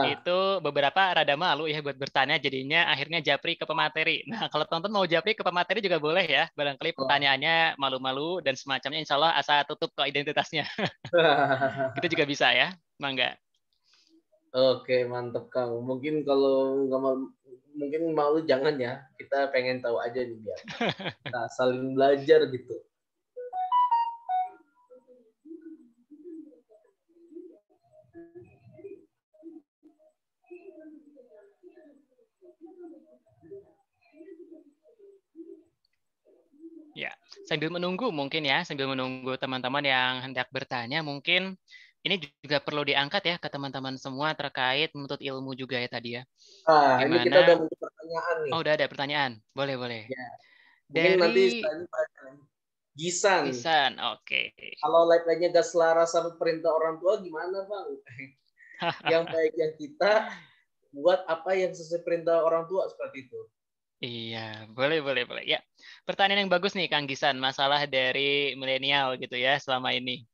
itu beberapa rada malu ya buat bertanya, jadinya akhirnya japri ke pemateri. Nah, kalau teman-teman mau japri ke pemateri juga boleh ya, barangkali pertanyaannya malu-malu dan semacamnya, insya Allah Asa tutup ke identitasnya. Itu juga bisa ya, mangga. Oke, mantap Kang. Mungkin kalau nggak mau, mungkin malu jangan ya, kita pengen tahu aja nih biar kita saling belajar gitu. Ya, sambil menunggu mungkin ya, sambil menunggu teman-teman yang hendak bertanya, mungkin ini juga perlu diangkat ya ke teman-teman semua terkait menuntut ilmu juga ya tadi ya. Ini kita udah untuk pertanyaan nih. Oh, udah ada pertanyaan. Boleh, boleh. Ya. Mungkin nanti Gisan, oke. Kalau live-nya gak selaras sama perintah orang tua gimana Bang? Yang baik yang kita buat apa yang sesuai perintah orang tua seperti itu. Iya, boleh. Ya, pertanyaan yang bagus nih Kang Gisan, masalah dari milenial gitu ya selama ini.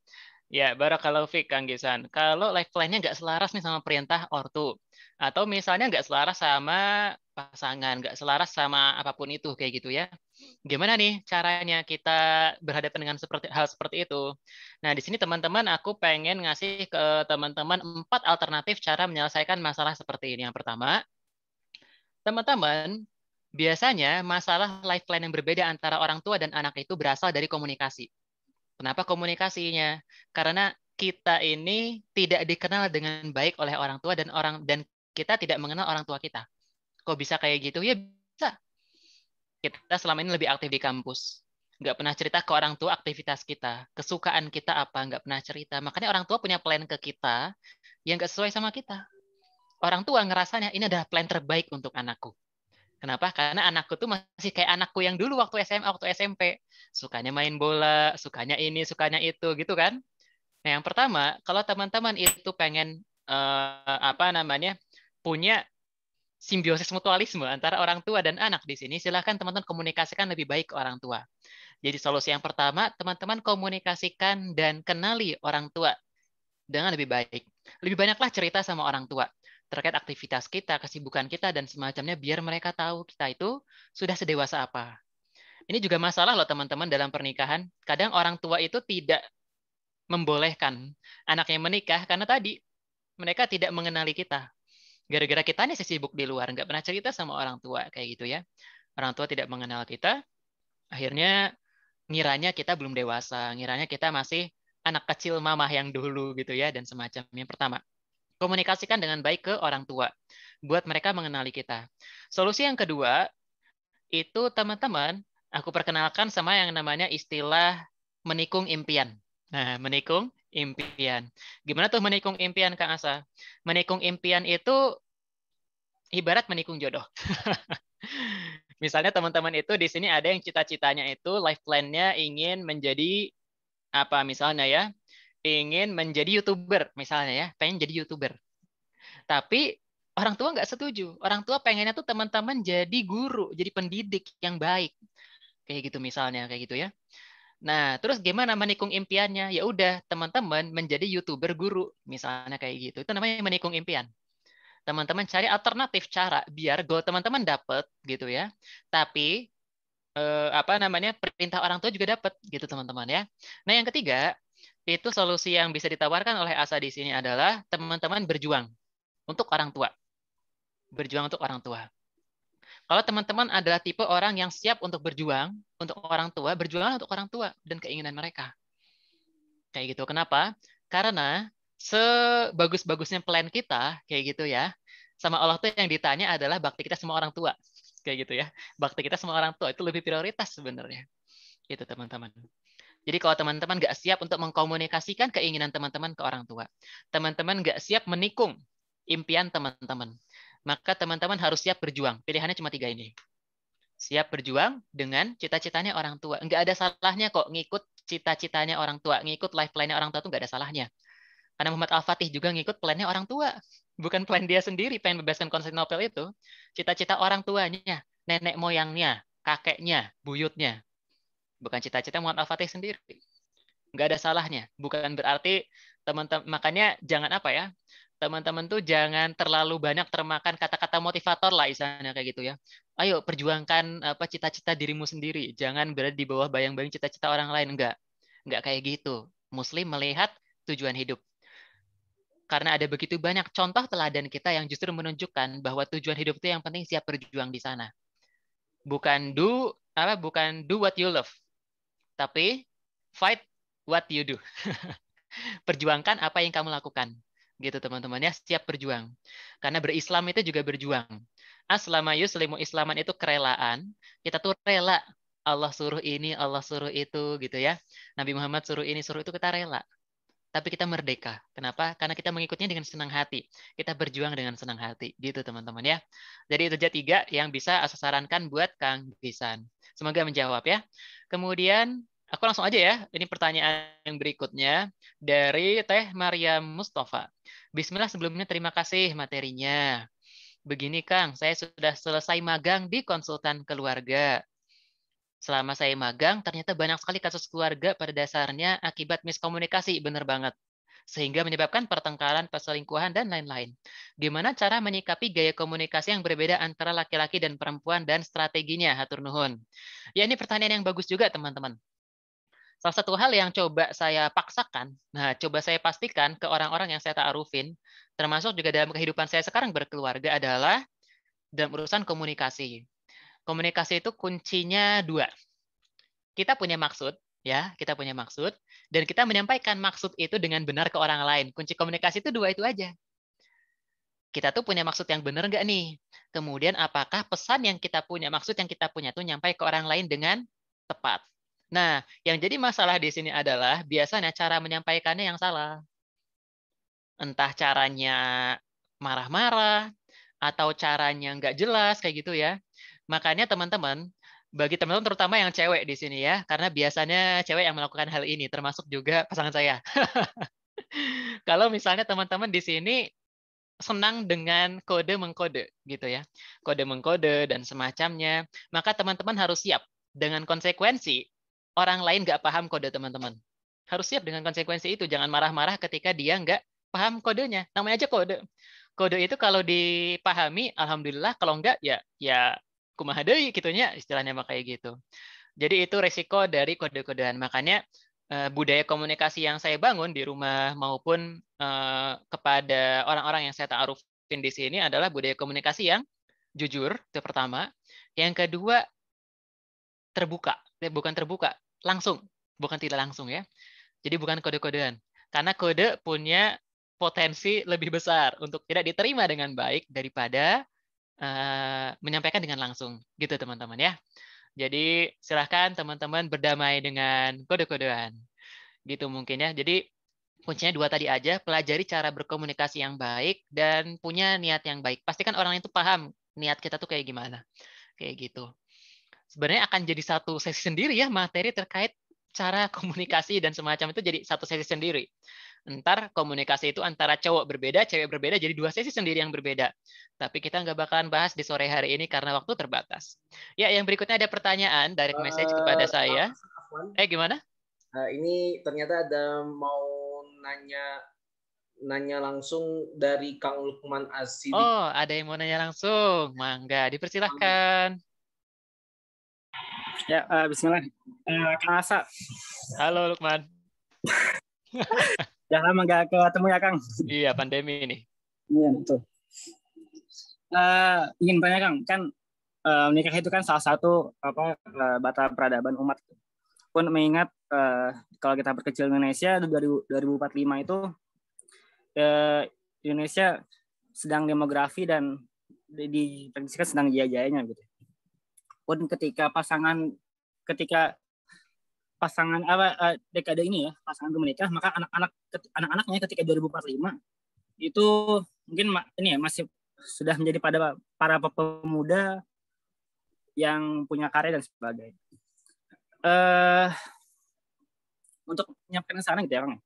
Ya, barakallahu fiik Kang Gisan. Kalau life plan-nya nggak selaras nih sama perintah ortu, atau misalnya nggak selaras sama pasangan, nggak selaras sama apapun itu kayak gitu ya. Gimana nih caranya kita berhadapan dengan hal seperti itu? Nah, di sini teman-teman aku pengen ngasih ke teman-teman 4 alternatif cara menyelesaikan masalah seperti ini. Yang pertama, teman-teman, biasanya masalah life plan yang berbeda antara orang tua dan anak itu berasal dari komunikasi. Kenapa komunikasinya? Karena kita ini tidak dikenal dengan baik oleh orang tua dan kita tidak mengenal orang tua kita. Kok bisa kayak gitu? Ya bisa. Kita selama ini lebih aktif di kampus. Nggak pernah cerita ke orang tua aktivitas kita. Kesukaan kita apa, nggak pernah cerita. Makanya orang tua punya plan ke kita yang nggak sesuai sama kita. Orang tua ngerasanya ini adalah plan terbaik untuk anakku. Kenapa? Karena anakku tuh masih kayak anakku yang dulu waktu SMA, waktu SMP. Sukanya main bola, sukanya ini, sukanya itu, gitu kan? Nah, yang pertama, kalau teman-teman itu pengen punya simbiosis mutualisme antara orang tua dan anak di sini, silahkan teman-teman komunikasikan lebih baik ke orang tua. Jadi solusi yang pertama, teman-teman komunikasikan dan kenali orang tua dengan lebih baik. Lebih banyaklah cerita sama orang tua terkait aktivitas kita, kesibukan kita, dan semacamnya, biar mereka tahu kita itu sudah sedewasa apa. Ini juga masalah loh teman-teman dalam pernikahan. Kadang orang tua itu tidak membolehkan anaknya menikah karena tadi mereka tidak mengenali kita. Gara-gara kita nih sibuk di luar, nggak pernah cerita sama orang tua kayak gitu ya. Orang tua tidak mengenal kita, akhirnya ngiranya kita belum dewasa, ngiranya kita masih anak kecil mamah yang dulu gitu ya, dan semacamnya. Pertama, komunikasikan dengan baik ke orang tua, buat mereka mengenali kita. Solusi yang kedua, itu teman-teman, aku perkenalkan sama yang namanya istilah menikung impian. Nah, menikung impian. Gimana tuh menikung impian, Kang Asa? Menikung impian itu ibarat menikung jodoh. Misalnya teman-teman itu di sini ada yang cita-citanya itu life plan-nya ingin menjadi apa misalnya ya, ingin menjadi YouTuber misalnya ya, pengen jadi YouTuber. Tapi orang tua nggak setuju. Orang tua pengennya tuh teman-teman jadi guru, jadi pendidik yang baik. Kayak gitu misalnya, kayak gitu ya. Nah, terus gimana menikung impiannya? Ya udah, teman-teman menjadi YouTuber guru, misalnya kayak gitu. Itu namanya menikung impian. Teman-teman cari alternatif cara biar goal teman-teman dapet gitu ya. Tapi perintah orang tua juga dapat gitu teman-teman ya. Nah yang ketiga itu solusi yang bisa ditawarkan oleh Asa di sini adalah teman-teman berjuang untuk orang tua, berjuang untuk orang tua. Kalau teman-teman adalah tipe orang yang siap untuk berjuang untuk orang tua, berjuanglah untuk orang tua dan keinginan mereka. Kayak gitu. Kenapa? Karena sebagus-bagusnya plan kita kayak gitu ya, sama Allah tuh yang ditanya adalah bakti kita sama orang tua. Kayak gitu ya. Bakti kita sama orang tua itu lebih prioritas sebenarnya. Gitu teman-teman. Jadi kalau teman-teman nggak siap untuk mengkomunikasikan keinginan teman-teman ke orang tua, teman-teman nggak siap menikung impian teman-teman, maka teman-teman harus siap berjuang. Pilihannya cuma 3 ini. Siap berjuang dengan cita-citanya orang tua. Nggak ada salahnya kok ngikut cita-citanya orang tua, ngikut life plan-nya orang tua itu nggak ada salahnya. Karena Muhammad Al-Fatih juga ngikut plan-nya orang tua. Bukan plan dia sendiri, pengen bebaskan Konstantinopel itu. Cita-cita orang tuanya, nenek moyangnya, kakeknya, buyutnya. Bukan cita-cita Muhammad Al-Fatih sendiri. Nggak ada salahnya. Bukan berarti teman-teman, makanya jangan teman-teman tuh jangan terlalu banyak termakan kata-kata motivator lah istilahnya kayak gitu ya. Ayo perjuangkan cita-cita dirimu sendiri. Jangan berada di bawah bayang-bayang cita-cita orang lain. Enggak kayak gitu. Muslim melihat tujuan hidup. Karena ada begitu banyak contoh teladan kita yang justru menunjukkan bahwa tujuan hidup itu yang penting siap berjuang di sana. Bukan do what you love, tapi fight what you do. Perjuangkan apa yang kamu lakukan. Gitu teman-teman ya, siap berjuang. Karena berislam itu juga berjuang. Aslama yuslimu islaman itu kerelaan. Kita tuh rela. Allah suruh ini, Allah suruh itu gitu ya. Nabi Muhammad suruh ini, suruh itu, kita rela. Tapi kita merdeka. Kenapa? Karena kita mengikutnya dengan senang hati. Kita berjuang dengan senang hati. Gitu teman-teman ya. Jadi itu aja 3 yang bisa Asa sarankan buat Kang Bisan. Semoga menjawab ya. Kemudian aku langsung aja ya. Ini pertanyaan yang berikutnya dari Teh Maria Mustafa. Bismillah, sebelumnya terima kasih materinya. Begini Kang, saya sudah selesai magang di konsultan keluarga. Selama saya magang, ternyata banyak sekali kasus keluarga pada dasarnya akibat miskomunikasi, benar banget. Sehingga menyebabkan pertengkaran, perselingkuhan, dan lain-lain. Gimana cara menyikapi gaya komunikasi yang berbeda antara laki-laki dan perempuan dan strateginya? Hatur nuhun. Ya, ini pertanyaan yang bagus juga, teman-teman. Salah satu hal yang coba saya paksakan, coba saya pastikan ke orang-orang yang saya ta'arufin, termasuk juga dalam kehidupan saya sekarang berkeluarga adalah dalam urusan komunikasi. Komunikasi itu kuncinya 2. Kita punya maksud, ya, kita punya maksud, dan kita menyampaikan maksud itu dengan benar ke orang lain. Kunci komunikasi itu 2 itu aja. Kita tuh punya maksud yang benar nggak nih? Kemudian apakah pesan yang kita punya, maksud yang kita punya tuh nyampai ke orang lain dengan tepat? Nah, yang jadi masalah di sini adalah biasanya cara menyampaikannya yang salah. Entah caranya marah-marah, atau caranya nggak jelas, kayak gitu ya. Makanya teman-teman, bagi teman-teman terutama yang cewek di sini ya, karena biasanya cewek yang melakukan hal ini, termasuk juga pasangan saya. Kalau misalnya teman-teman di sini senang dengan kode mengkode gitu ya, kode mengkode dan semacamnya, maka teman-teman harus siap dengan konsekuensi orang lain nggak paham kode teman-teman. Harus siap dengan konsekuensi itu, jangan marah-marah ketika dia nggak paham kodenya. Namanya aja kode. Kode itu kalau dipahami, alhamdulillah. Kalau enggak, ya kumaha deui gitunya, istilahnya mah kayak gitu. Jadi itu resiko dari kode-kodean. Makanya budaya komunikasi yang saya bangun di rumah maupun kepada orang-orang yang saya ta'arufin di sini adalah budaya komunikasi yang jujur, itu pertama. Yang kedua, terbuka. Bukan terbuka, langsung. Bukan tidak langsung ya. Jadi bukan kode-kodean. Karena kode punya potensi lebih besar untuk tidak diterima dengan baik daripada menyampaikan dengan langsung. Gitu teman-teman ya. Jadi silahkan teman-teman berdamai dengan kode-kodean. Gitu mungkin ya. Jadi kuncinya 2 tadi aja. Pelajari cara berkomunikasi yang baik dan punya niat yang baik. Pastikan orang itu paham niat kita tuh kayak gimana. Kayak gitu. Sebenarnya akan jadi satu sesi sendiri ya materi terkait cara komunikasi dan semacam itu jadi satu sesi sendiri. Ntar komunikasi itu antara cowok berbeda, cewek berbeda, jadi 2 sesi sendiri yang berbeda. Tapi kita nggak bakalan bahas di sore hari ini karena waktu terbatas. Ya, yang berikutnya ada pertanyaan direct message kepada saya. Gimana? Ini ternyata ada mau nanya langsung dari Kang Lukman Asidi. Oh, ada yang mau nanya langsung. Mangga, dipersilahkan. Ya, bismillah. Kang Asa. Halo Lukman. Udah lama nggak ketemu ya Kang? Iya, pandemi ini. Iya, betul. Ingin tanya Kang, kan menikah itu kan salah satu bata peradaban umat. Pun mengingat kalau kita berkecil Indonesia 2045 itu Indonesia sedang demografi dan diprediksikan sedang jaya-jayanya gitu. Pun ketika pasangan dekade ini ya, pasangan itu menikah, maka anak-anaknya ketika 2045 itu mungkin ini ya masih sudah menjadi pada para pemuda yang punya karya dan sebagainya. Untuk menyiapkan sana gitu ya Kang.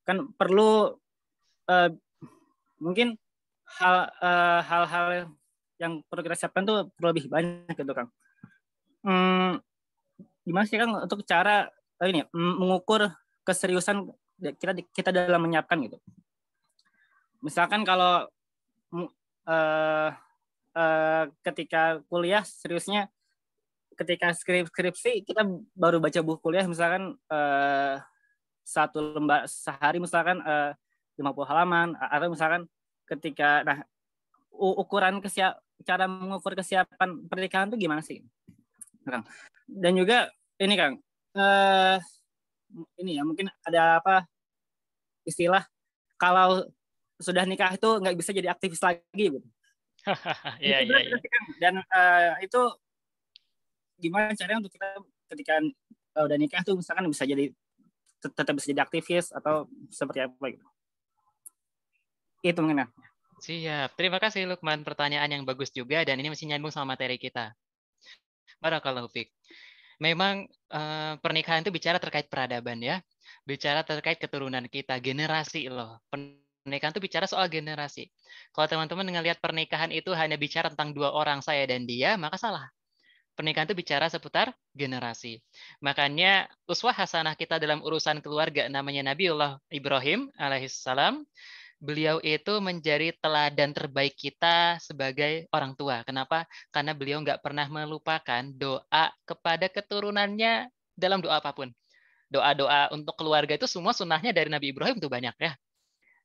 Kan perlu mungkin hal-hal yang perlu kita siapkan tuh perlu lebih banyak gitu Kang. Gimana sih Kang untuk cara ini mengukur keseriusan kita dalam menyiapkan gitu? Misalkan kalau ketika kuliah seriusnya, ketika skripsi kita baru baca buku kuliah misalkan satu lembar sehari misalkan 50 halaman, atau misalkan ketika ukuran cara mengukur kesiapan pernikahan itu gimana sih Kang? Dan juga ini Kang, ini ya mungkin ada istilah kalau sudah nikah itu nggak bisa jadi aktivis lagi gitu. Iya. Dan itu gimana caranya untuk kita ketika udah nikah tuh misalkan bisa jadi tetap bisa jadi aktivis atau seperti apa gitu. Itu mungkin ya. Siap. Terima kasih Lukman, pertanyaan yang bagus juga dan ini masih nyambung sama materi kita. Barakallahu fiik. Memang pernikahan itu bicara terkait peradaban ya. Bicara terkait keturunan kita, generasi loh. Pernikahan itu bicara soal generasi. Kalau teman-teman ngelihat pernikahan itu hanya bicara tentang dua orang, saya dan dia, maka salah. Pernikahan itu bicara seputar generasi. Makanya uswah hasanah kita dalam urusan keluarga namanya Nabiullah Ibrahim alaihissalam. Beliau itu menjadi teladan terbaik kita sebagai orang tua. Kenapa? Karena beliau nggak pernah melupakan doa kepada keturunannya dalam doa apapun. Doa-doa untuk keluarga itu semua sunnahnya dari Nabi Ibrahim itu banyak ya.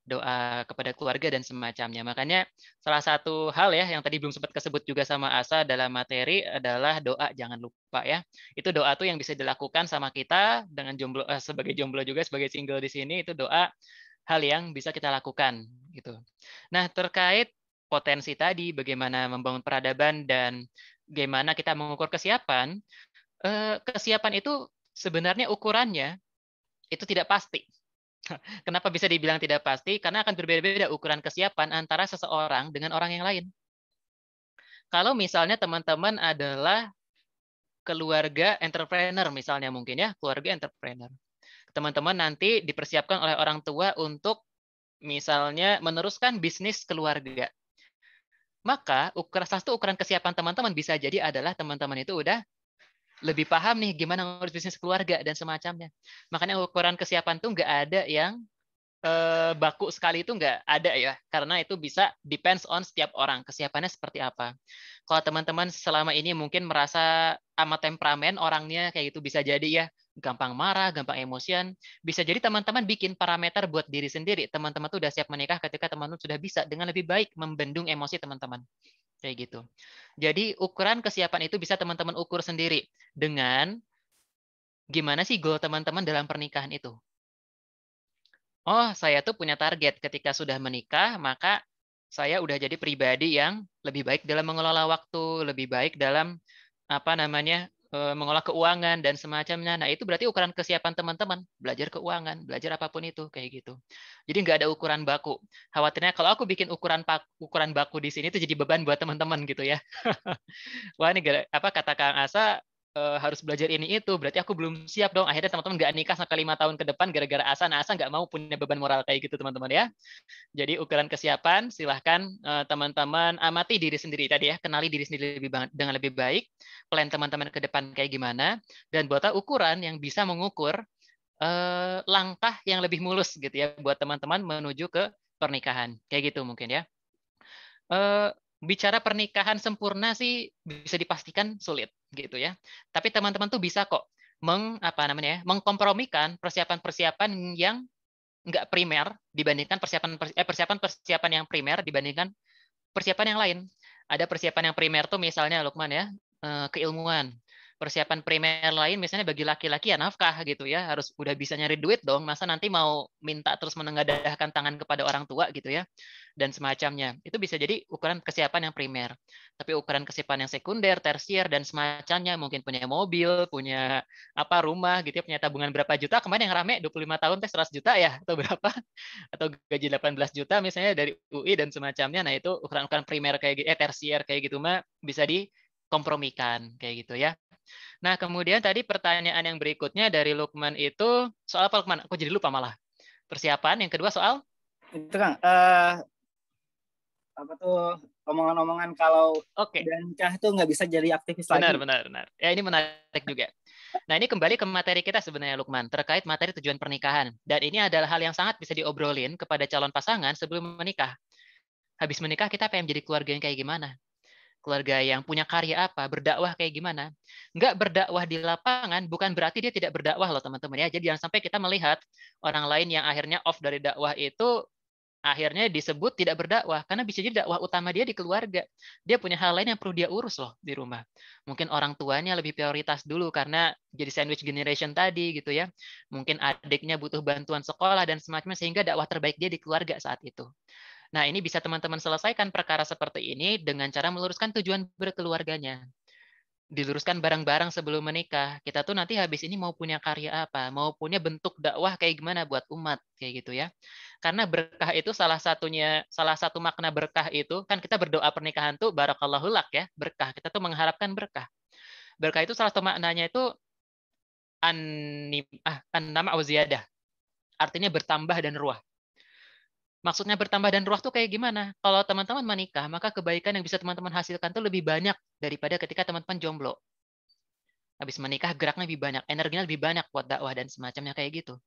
Doa kepada keluarga dan semacamnya. Makanya salah satu hal ya yang tadi belum sempat kesebut juga sama Asa dalam materi adalah doa, jangan lupa ya. Itu doa tuh yang bisa dilakukan sama kita dengan jomblo sebagai jomblo juga sebagai single di sini, itu doa hal yang bisa kita lakukan gitu. Nah, terkait potensi tadi bagaimana membangun peradaban dan bagaimana kita mengukur kesiapan, kesiapan itu sebenarnya ukurannya itu tidak pasti. Kenapa bisa dibilang tidak pasti? Karena akan berbeda-beda ukuran kesiapan antara seseorang dengan orang yang lain. Kalau misalnya teman-teman adalah keluarga entrepreneur misalnya mungkin ya, keluarga entrepreneur. Teman-teman nanti dipersiapkan oleh orang tua untuk misalnya meneruskan bisnis keluarga. Maka salah satu ukuran kesiapan teman-teman bisa jadi adalah teman-teman itu udah lebih paham nih gimana ngurus bisnis keluarga dan semacamnya. Makanya ukuran kesiapan tuh nggak ada yang baku sekali, itu nggak ada ya, karena itu bisa depends on setiap orang kesiapannya seperti apa. Kalau teman-teman selama ini mungkin merasa amat temperamen orangnya kayak gitu, bisa jadi ya gampang marah, gampang emosian, bisa jadi teman-teman bikin parameter buat diri sendiri. Teman-teman tuh udah siap menikah ketika teman-teman sudah bisa dengan lebih baik membendung emosi teman-teman kayak gitu. Jadi ukuran kesiapan itu bisa teman-teman ukur sendiri dengan gimana sih goal teman-teman dalam pernikahan itu. Oh, saya tuh punya target ketika sudah menikah, maka saya udah jadi pribadi yang lebih baik dalam mengelola waktu, lebih baik dalam mengelola keuangan dan semacamnya. Nah, itu berarti ukuran kesiapan teman-teman, belajar keuangan, belajar apapun itu kayak gitu. Jadi nggak ada ukuran baku. Khawatirnya kalau aku bikin ukuran baku di sini itu jadi beban buat teman-teman gitu ya. Wah, ini kata Kang Asa, harus belajar ini itu, berarti aku belum siap dong. Akhirnya teman-teman nggak nikah sampai 5 tahun ke depan gara-gara Asa. Nah, Asa nggak mau punya beban moral kayak gitu teman-teman ya. Jadi ukuran kesiapan silahkan teman-teman amati diri sendiri tadi ya, kenali diri sendiri dengan lebih baik, plan teman-teman ke depan kayak gimana, dan buatlah ukuran yang bisa mengukur langkah yang lebih mulus gitu ya buat teman-teman menuju ke pernikahan kayak gitu mungkin ya. Bicara pernikahan sempurna sih bisa dipastikan sulit. gitu ya. Tapi teman-teman tuh bisa kok mengkompromikan persiapan-persiapan yang nggak primer dibandingkan persiapan yang primer dibandingkan persiapan yang lain. Ada persiapan yang primer tuh misalnya Lukman ya, keilmuan. Persiapan primer lain misalnya bagi laki-laki ya nafkah gitu ya, harus udah bisa nyari duit dong, masa nanti mau minta terus menengadahkan tangan kepada orang tua gitu ya, dan semacamnya. Itu bisa jadi ukuran kesiapan yang primer. Tapi ukuran kesiapan yang sekunder, tersier, dan semacamnya, mungkin punya mobil, punya rumah gitu ya, punya tabungan berapa juta, kemarin yang rame 25 tahun teh 100 juta ya, atau berapa, atau gaji 18 juta misalnya dari UI dan semacamnya. Nah itu ukuran-ukuran primer kayak tersier kayak gitu mah bisa dikompromikan kayak gitu ya. Nah, kemudian tadi pertanyaan yang berikutnya dari Lukman itu soal apa, Lukman? Aku jadi lupa malah. Persiapan. Yang kedua soal? Itu Kang, apa tuh omongan-omongan kalau udah nikah tuh nggak bisa jadi aktivis lagi. Benar. Ya, ini menarik juga. Nah, ini kembali ke materi kita sebenarnya, Lukman, terkait materi tujuan pernikahan. Dan ini adalah hal yang sangat bisa diobrolin kepada calon pasangan sebelum menikah. Habis menikah kita pengen jadi keluarga yang kayak gimana? Keluarga yang punya karya apa, berdakwah kayak gimana. Nggak berdakwah di lapangan bukan berarti dia tidak berdakwah loh teman-teman ya. Jadi jangan sampai kita melihat orang lain yang akhirnya off dari dakwah itu akhirnya disebut tidak berdakwah, karena bisa jadi dakwah utama dia di keluarga. Dia punya hal lain yang perlu dia urus loh di rumah. Mungkin orang tuanya lebih prioritas dulu karena jadi sandwich generation tadi gitu ya. Mungkin adiknya butuh bantuan sekolah dan semacamnya, sehingga dakwah terbaik dia di keluarga saat itu. Nah, ini bisa teman-teman selesaikan perkara seperti ini dengan cara meluruskan tujuan berkeluarganya. Diluruskan bareng-bareng sebelum menikah. Kita tuh nanti habis ini mau punya karya apa, mau punya bentuk dakwah kayak gimana buat umat, kayak gitu ya. Karena berkah itu salah satu makna berkah itu, kan kita berdoa pernikahan tuh barakallahu lak ya, berkah. Kita tuh mengharapkan berkah. Berkah itu salah satu maknanya itu an-nama' wa ziyadah. Artinya bertambah dan ruah. Maksudnya bertambah dan ruah tuh kayak gimana? Kalau teman-teman menikah, maka kebaikan yang bisa teman-teman hasilkan tuh lebih banyak daripada ketika teman-teman jomblo. Habis menikah geraknya lebih banyak, energinya lebih banyak buat dakwah dan semacamnya kayak gitu.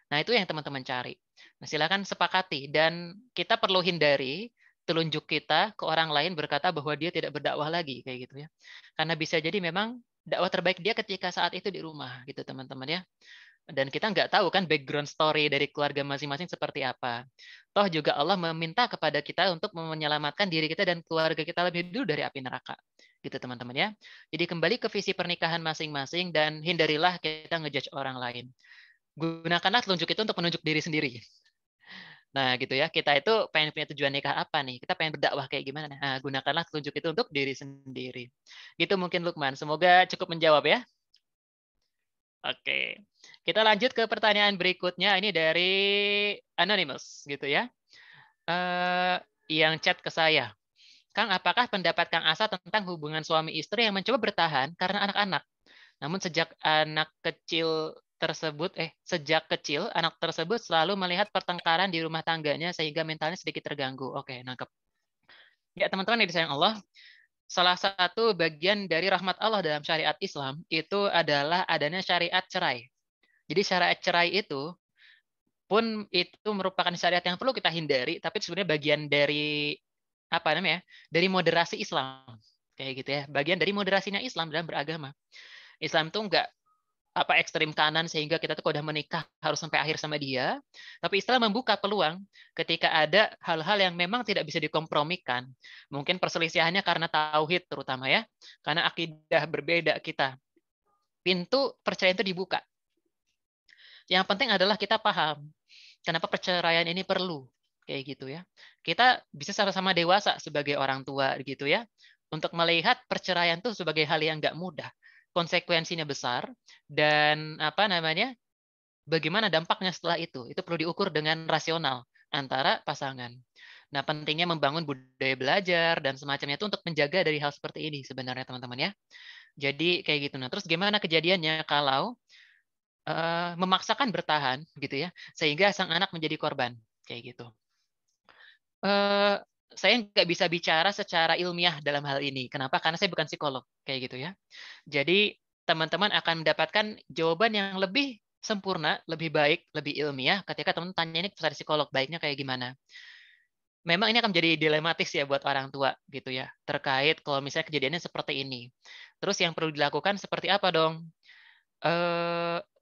Nah, itu yang teman-teman cari. Nah, silakan sepakati, dan kita perlu hindari telunjuk kita ke orang lain berkata bahwa dia tidak berdakwah lagi kayak gitu ya. Karena bisa jadi memang dakwah terbaik dia ketika saat itu di rumah gitu teman-teman ya. Dan kita nggak tahu kan background story dari keluarga masing-masing seperti apa. Toh juga Allah meminta kepada kita untuk menyelamatkan diri kita dan keluarga kita lebih dulu dari api neraka. Gitu teman-teman ya. Jadi kembali ke visi pernikahan masing-masing dan hindarilah kita ngejudge orang lain. Gunakanlah telunjuk itu untuk menunjuk diri sendiri. Nah gitu ya, kita itu pengen punya tujuan nikah apa nih? Kita pengen berdakwah kayak gimana? Nah, gunakanlah telunjuk itu untuk diri sendiri. Gitu mungkin Lukman. Semoga cukup menjawab ya. Oke, kita lanjut ke pertanyaan berikutnya. Ini dari Anonymous, gitu ya. Yang chat ke saya. Kang, apakah pendapat Kang Asa tentang hubungan suami istri yang mencoba bertahan karena anak-anak? Namun sejak kecil anak tersebut selalu melihat pertengkaran di rumah tangganya sehingga mentalnya sedikit terganggu. Oke, nangkep. Ya, teman-teman yang disayang Allah, salah satu bagian dari rahmat Allah dalam syariat Islam itu adalah adanya syariat cerai. Jadi syariat cerai itu pun itu merupakan syariat yang perlu kita hindari, tapi sebenarnya bagian dari dari moderasi Islam kayak gitu ya. Bagian dari moderasinya Islam dalam beragama. Islam tuh nggak ekstrim kanan sehingga kita tuh kalau udah menikah harus sampai akhir sama dia. Tapi Islam membuka peluang ketika ada hal-hal yang memang tidak bisa dikompromikan. Mungkin perselisihannya karena tauhid terutama ya. Karena akidah berbeda kita. Pintu perceraian itu dibuka. Yang penting adalah kita paham kenapa perceraian ini perlu. Kayak gitu ya. Kita bisa sama-sama dewasa sebagai orang tua gitu ya. Untuk melihat perceraian itu sebagai hal yang nggak mudah. Konsekuensinya besar dan bagaimana dampaknya setelah itu perlu diukur dengan rasional antara pasangan. Nah, pentingnya membangun budaya belajar dan semacamnya itu untuk menjaga dari hal seperti ini sebenarnya teman-teman ya. Jadi kayak gitu. Nah, terus gimana kejadiannya kalau memaksakan bertahan gitu ya, sehingga sang anak menjadi korban kayak gitu. Saya nggak bisa bicara secara ilmiah dalam hal ini. Kenapa? Karena saya bukan psikolog kayak gitu ya. Jadi teman-teman akan mendapatkan jawaban yang lebih sempurna, lebih baik, lebih ilmiah ketika teman-teman tanya ini kepada psikolog, baiknya kayak gimana. memang ini akan menjadi dilematis ya buat orang tua gitu ya, terkait kalau misalnya kejadiannya seperti ini. Terus yang perlu dilakukan seperti apa dong?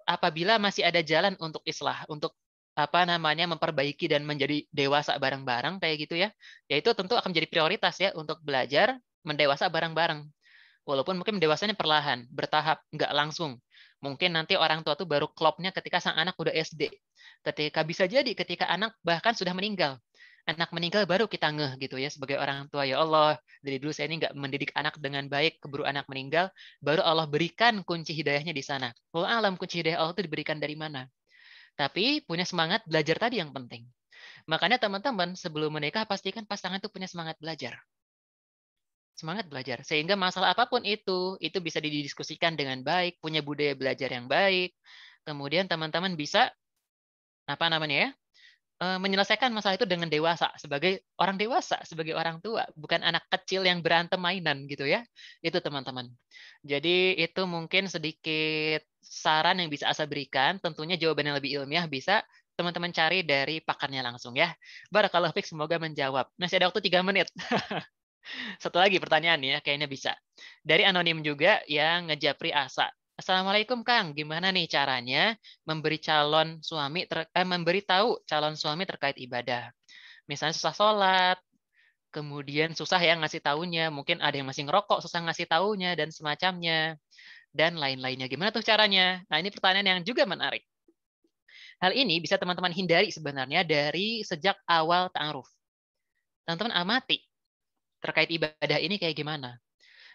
Apabila masih ada jalan untuk islah, untuk memperbaiki dan menjadi dewasa bareng-bareng kayak gitu ya, itu tentu akan menjadi prioritas ya untuk belajar mendewasa bareng-bareng. Walaupun mungkin dewasanya perlahan, bertahap, nggak langsung. Mungkin nanti orang tua tuh baru klopnya ketika sang anak udah SD. Bisa jadi ketika anak bahkan sudah meninggal. Anak meninggal baru kita ngeh gitu ya sebagai orang tua, ya Allah, dari dulu saya ini nggak mendidik anak dengan baik, keburu anak meninggal, baru Allah berikan kunci hidayahnya di sana. Wallahu alam kunci hidayah Allah itu diberikan dari mana. Tapi punya semangat belajar tadi yang penting. Makanya teman-teman sebelum menikah pastikan pasangan itu punya semangat belajar. Semangat belajar. Sehingga masalah apapun itu bisa didiskusikan dengan baik, punya budaya belajar yang baik. Kemudian teman-teman bisa menyelesaikan masalah itu dengan dewasa, sebagai orang dewasa, sebagai orang tua, bukan anak kecil yang berantem mainan gitu ya. Itu teman-teman. Jadi itu mungkin sedikit saran yang bisa Asa berikan, tentunya jawaban yang lebih ilmiah bisa teman-teman cari dari pakarnya langsung ya. Barakallahu fiik, semoga menjawab. Masih ada waktu 3 menit. Satu lagi pertanyaan ya, kayaknya bisa. Dari anonim juga yang ngejapri Asa. Assalamualaikum Kang, gimana nih caranya memberitahu calon suami terkait ibadah? Misalnya susah sholat, kemudian susah ya ngasih taunya, mungkin ada yang masih ngerokok, susah ngasih taunya, dan semacamnya, dan lain-lainnya. Gimana tuh caranya? Nah, ini pertanyaan yang juga menarik. Hal ini bisa teman-teman hindari sebenarnya dari sejak awal ta'aruf. Teman-teman amati terkait ibadah ini kayak gimana.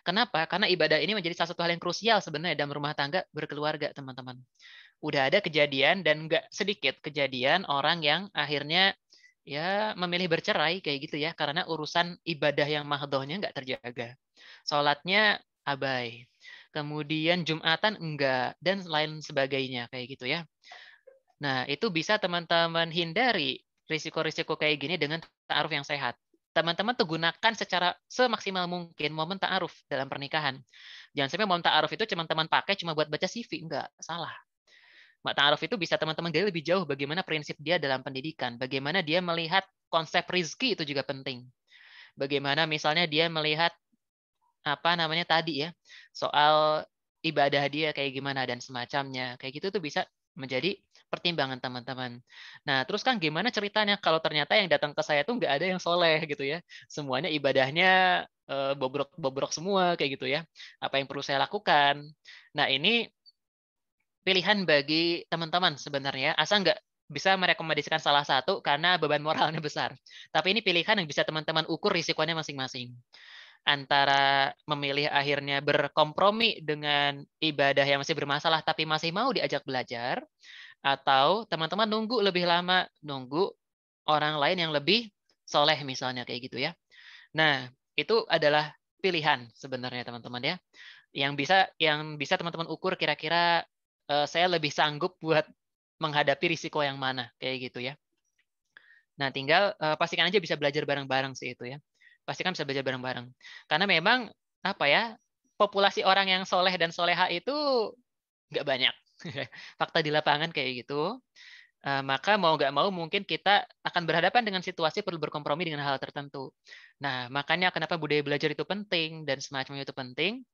Kenapa? Karena ibadah ini menjadi salah satu hal yang krusial sebenarnya dalam rumah tangga berkeluarga, teman-teman. Udah ada kejadian dan nggak sedikit kejadian orang yang akhirnya ya memilih bercerai kayak gitu ya, karena urusan ibadah yang mahdohnya nggak terjaga. Sholatnya abai. Kemudian Jumatan enggak, dan lain sebagainya kayak gitu ya. Nah, itu bisa teman-teman hindari risiko-risiko kayak gini dengan ta'aruf yang sehat. Teman-teman tuh gunakan secara semaksimal mungkin momen ta'aruf dalam pernikahan. Jangan sampai momen ta'aruf itu teman-teman pakai cuma buat baca CV. Enggak, salah. Ta'aruf itu bisa teman-teman gali lebih jauh bagaimana prinsip dia dalam pendidikan. Bagaimana dia melihat konsep rizki itu juga penting. Bagaimana misalnya dia melihat tadi ya, soal ibadah dia kayak gimana dan semacamnya. Kayak gitu tuh bisa menjadi pertimbangan teman-teman. Nah, terus kan gimana ceritanya kalau ternyata yang datang ke saya tuh nggak ada yang soleh gitu ya. Semuanya ibadahnya bobrok-bobrok semua kayak gitu ya. Apa yang perlu saya lakukan? Nah, ini pilihan bagi teman-teman sebenarnya. Asal nggak bisa merekomendasikan salah satu karena beban moralnya besar. Tapi ini pilihan yang bisa teman-teman ukur risikonya masing-masing. Antara memilih akhirnya berkompromi dengan ibadah yang masih bermasalah tapi masih mau diajak belajar, atau teman-teman nunggu lebih lama, nunggu orang lain yang lebih soleh misalnya kayak gitu ya. Nah, itu adalah pilihan sebenarnya teman-teman ya. Yang bisa teman-teman ukur kira-kira saya lebih sanggup buat menghadapi risiko yang mana kayak gitu ya. Nah, tinggal pastikan aja bisa belajar bareng-bareng sih itu ya. Pastikan bisa belajar bareng-bareng. Karena memang populasi orang yang soleh dan soleha itu nggak banyak. Fakta di lapangan kayak gitu. Maka mau nggak mau mungkin kita akan berhadapan dengan situasi perlu berkompromi dengan hal tertentu. Nah, makanya kenapa budaya belajar itu penting dan semacamnya itu penting.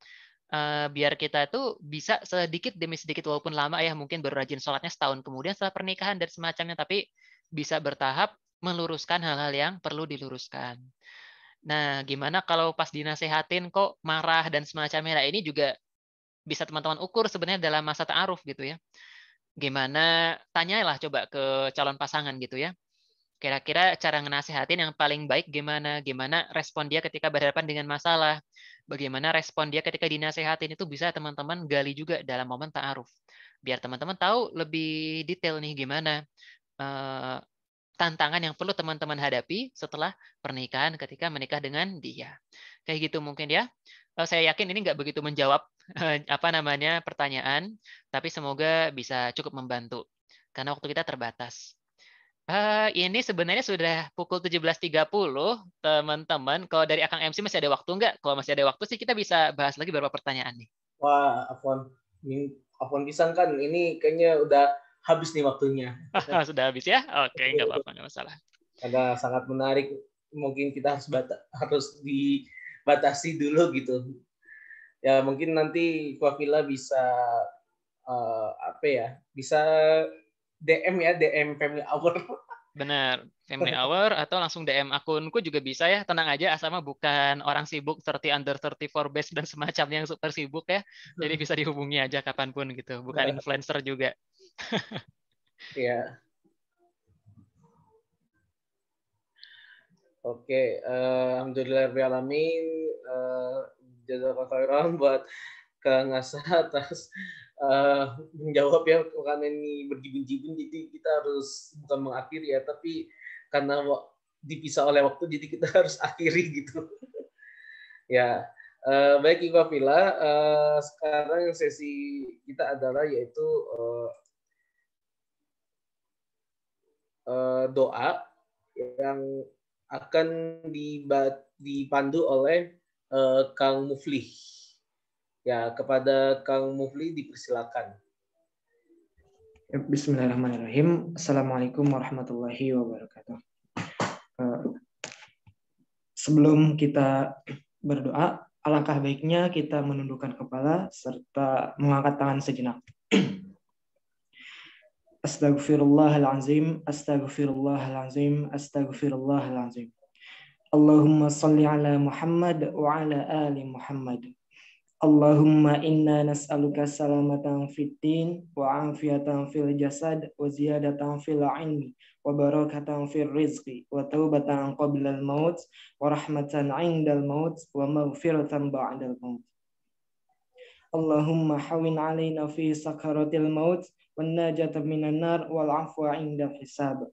Biar kita tuh bisa sedikit demi sedikit walaupun lama ya, mungkin baru rajin sholatnya setahun kemudian setelah pernikahan dan semacamnya, tapi bisa bertahap meluruskan hal-hal yang perlu diluruskan. Nah, gimana kalau pas dinasehatin kok marah dan semacamnya? Nah, ini juga bisa teman-teman ukur sebenarnya dalam masa ta'aruf gitu ya. Gimana, tanyalah coba ke calon pasangan gitu ya. Kira-kira cara ngenasehatin yang paling baik gimana? Gimana respon dia ketika berhadapan dengan masalah? Bagaimana respon dia ketika dinasehatin itu bisa teman-teman gali juga dalam momen ta'aruf. Biar teman-teman tahu lebih detail nih gimana tantangan yang perlu teman-teman hadapi setelah pernikahan ketika menikah dengan dia. Kayak gitu mungkin ya. Saya yakin ini nggak begitu menjawab pertanyaan, tapi semoga bisa cukup membantu karena waktu kita terbatas. Ini sebenarnya sudah pukul 17.30, teman-teman. Kalau dari Akang MC masih ada waktu nggak? Kalau masih ada waktu sih kita bisa bahas lagi beberapa pertanyaan nih. Wah, Afwan pisan kan. Ini kayaknya udah habis nih waktunya. Sudah habis ya? Oke, nggak apa-apa, nggak masalah. Ada sangat menarik mungkin kita harus dibatasi dulu gitu. Ya mungkin nanti Wafila bisa bisa DM Family Hour. Benar, Family Hour atau langsung DM akunku juga bisa ya. Tenang aja, Asama bukan orang sibuk 30 under 34 base dan semacamnya yang super sibuk ya. Jadi bisa dihubungi aja kapanpun gitu. Bukan influencer juga. Ya. Oke, alhamdulillahirobbilalamin. Jazakallahu khairan buat Kang Asa atas menjawab ya, karena ini berjibun-jibun jadi kita harus bukan mengakhiri ya, tapi karena dipisah oleh waktu jadi kita harus akhiri gitu. Ya, baik Ibu Fila, sekarang sesi kita adalah yaitu doa yang akan dipandu oleh Kang Muflih. Ya, kepada Kang Mufli dipersilakan. Bismillahirrahmanirrahim. Assalamualaikum warahmatullahi wabarakatuh. Sebelum kita berdoa, alangkah baiknya kita menundukkan kepala serta mengangkat tangan sejenak. Astaghfirullahalazim, astaghfirullahalazim, astaghfirullahalazim. Allahumma salli ala Muhammad wa ala ali Muhammad. Allahumma inna nas'aluka salamatan fid din wa afiatan fil jasad wa ziyadatan fil ilmi wa barakatan fil rizqi wa taubatan qabla al maut wa rahmatan 'indal maut wa maghfiratan ba'dal maut. Allahumma hawin 'alaina fi sakaratil maut wan najata minan nar wal 'afwa 'indal hisab.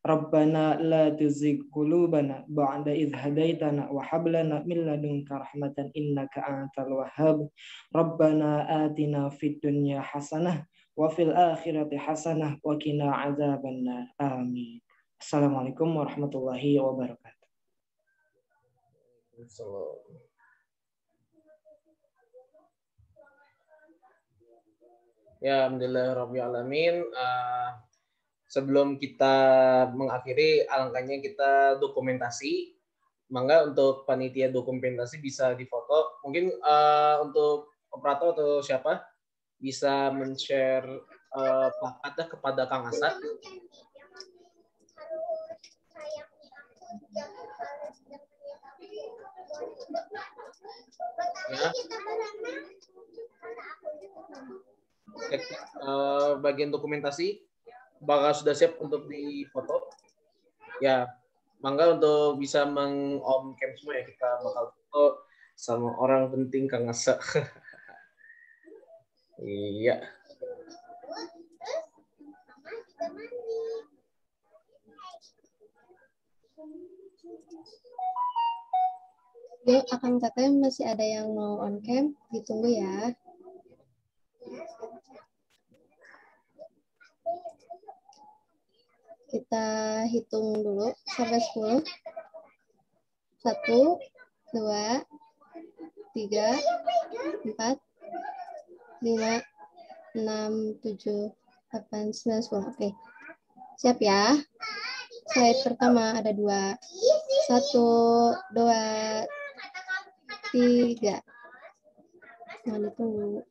Rabbana la tuzigh qulubana ba'da idh hadaitana wa hab lana min ladunka rahmatan innaka antal wahhab. Rabbana atina fid dunya hasanah wa fil akhirati hasanah wa qina adzabannar. Amin. Assalamualaikum warahmatullahi wabarakatuh. Ya, alhamdulillahirabbil alamin. Sebelum kita mengakhiri, alangkahnya kita dokumentasi. Mangga untuk panitia dokumentasi bisa difoto. Mungkin untuk operator atau siapa bisa men-share plakatnya kepada Kang Asa. Ya. Bagian dokumentasi bakal sudah siap untuk difoto. Ya, mangga untuk bisa meng-on cam semua ya, kita bakal foto sama orang penting Kang Asa. Iya. Dek, akan katanya masih ada yang mau on cam, ditunggu ya. Kita hitung dulu sampai 10. 1, 2, 3, 4, 5, 6, 7, 8, 9, 10. Oke. Siap ya? Slide pertama ada 2. 1, 2, 3. Nah, ditunggu.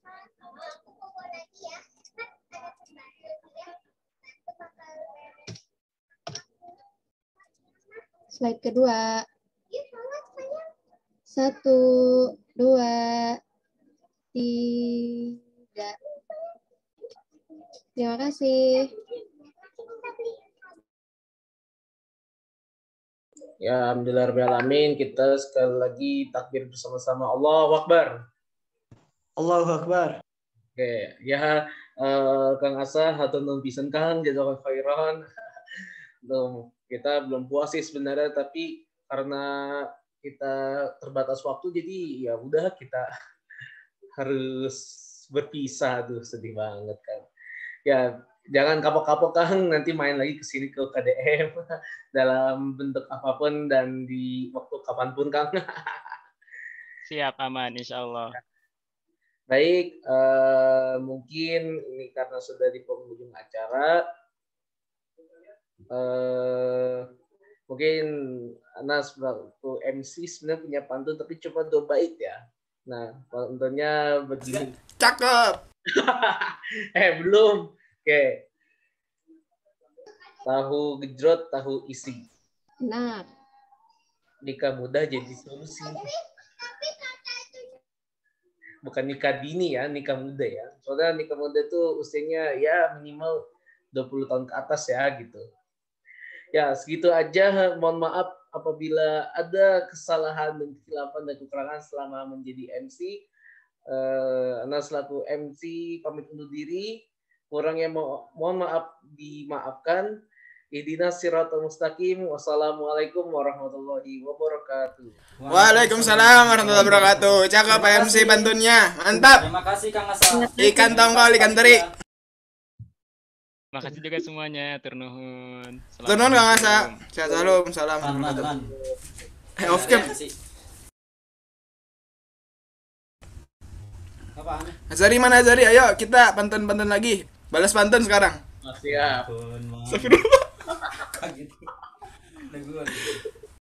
Slide kedua. 1, 2, 3. Terima kasih. Ya, alhamdulillahirrahmanirrahim. Kita sekali lagi takbir bersama-sama. Allahu Akbar. Allahu Akbar. Oke, ya Kang Asa, hatur nuhun pisan Kang, jazakallahu khairan. Kita belum puas sih sebenarnya, tapi karena kita terbatas waktu, jadi ya udah kita harus berpisah. Aduh, sedih banget Kang. Ya, jangan kapok-kapok Kang, nanti main lagi ke sini ke KDM dalam bentuk apapun dan di waktu kapanpun Kang. Siap, aman insya Allah. Baik, mungkin ini karena sudah di penghujung acara, mungkin Anas waktu MC sebenarnya punya pantun tapi cuma 2 bait ya. Nah, pantunnya begini. Cakep. Belum. Oke. Tahu gejrot, tahu isi. Nah, Nikah muda jadi solusi. Bukan nikah dini ya, nikah muda ya. Soalnya nikah muda itu usianya ya minimal 20 tahun ke atas ya gitu. Ya, segitu aja. Mohon maaf apabila ada kesalahan dan kesilapan dan kekurangan selama menjadi MC. Anas selaku MC pamit undur diri. Kurangnya mohon maaf dimaafkan. Ihdinas siratal mustaqim. Wassalamualaikum warahmatullahi wabarakatuh. Waalaikumsalam warahmatullahi wabarakatuh. Cakep MC pantunnya. Mantap. Terima kasih Kang Asa. Ikan tongkol, ikan teri. Terima kasih juga semuanya. Turnuhun. Turnuhun Kang Asa. Shalom. Salam. Off cam. Azari mana Azari? Ayo kita pantun-pantun lagi. Balas pantun sekarang. Siap. Astagfirullah.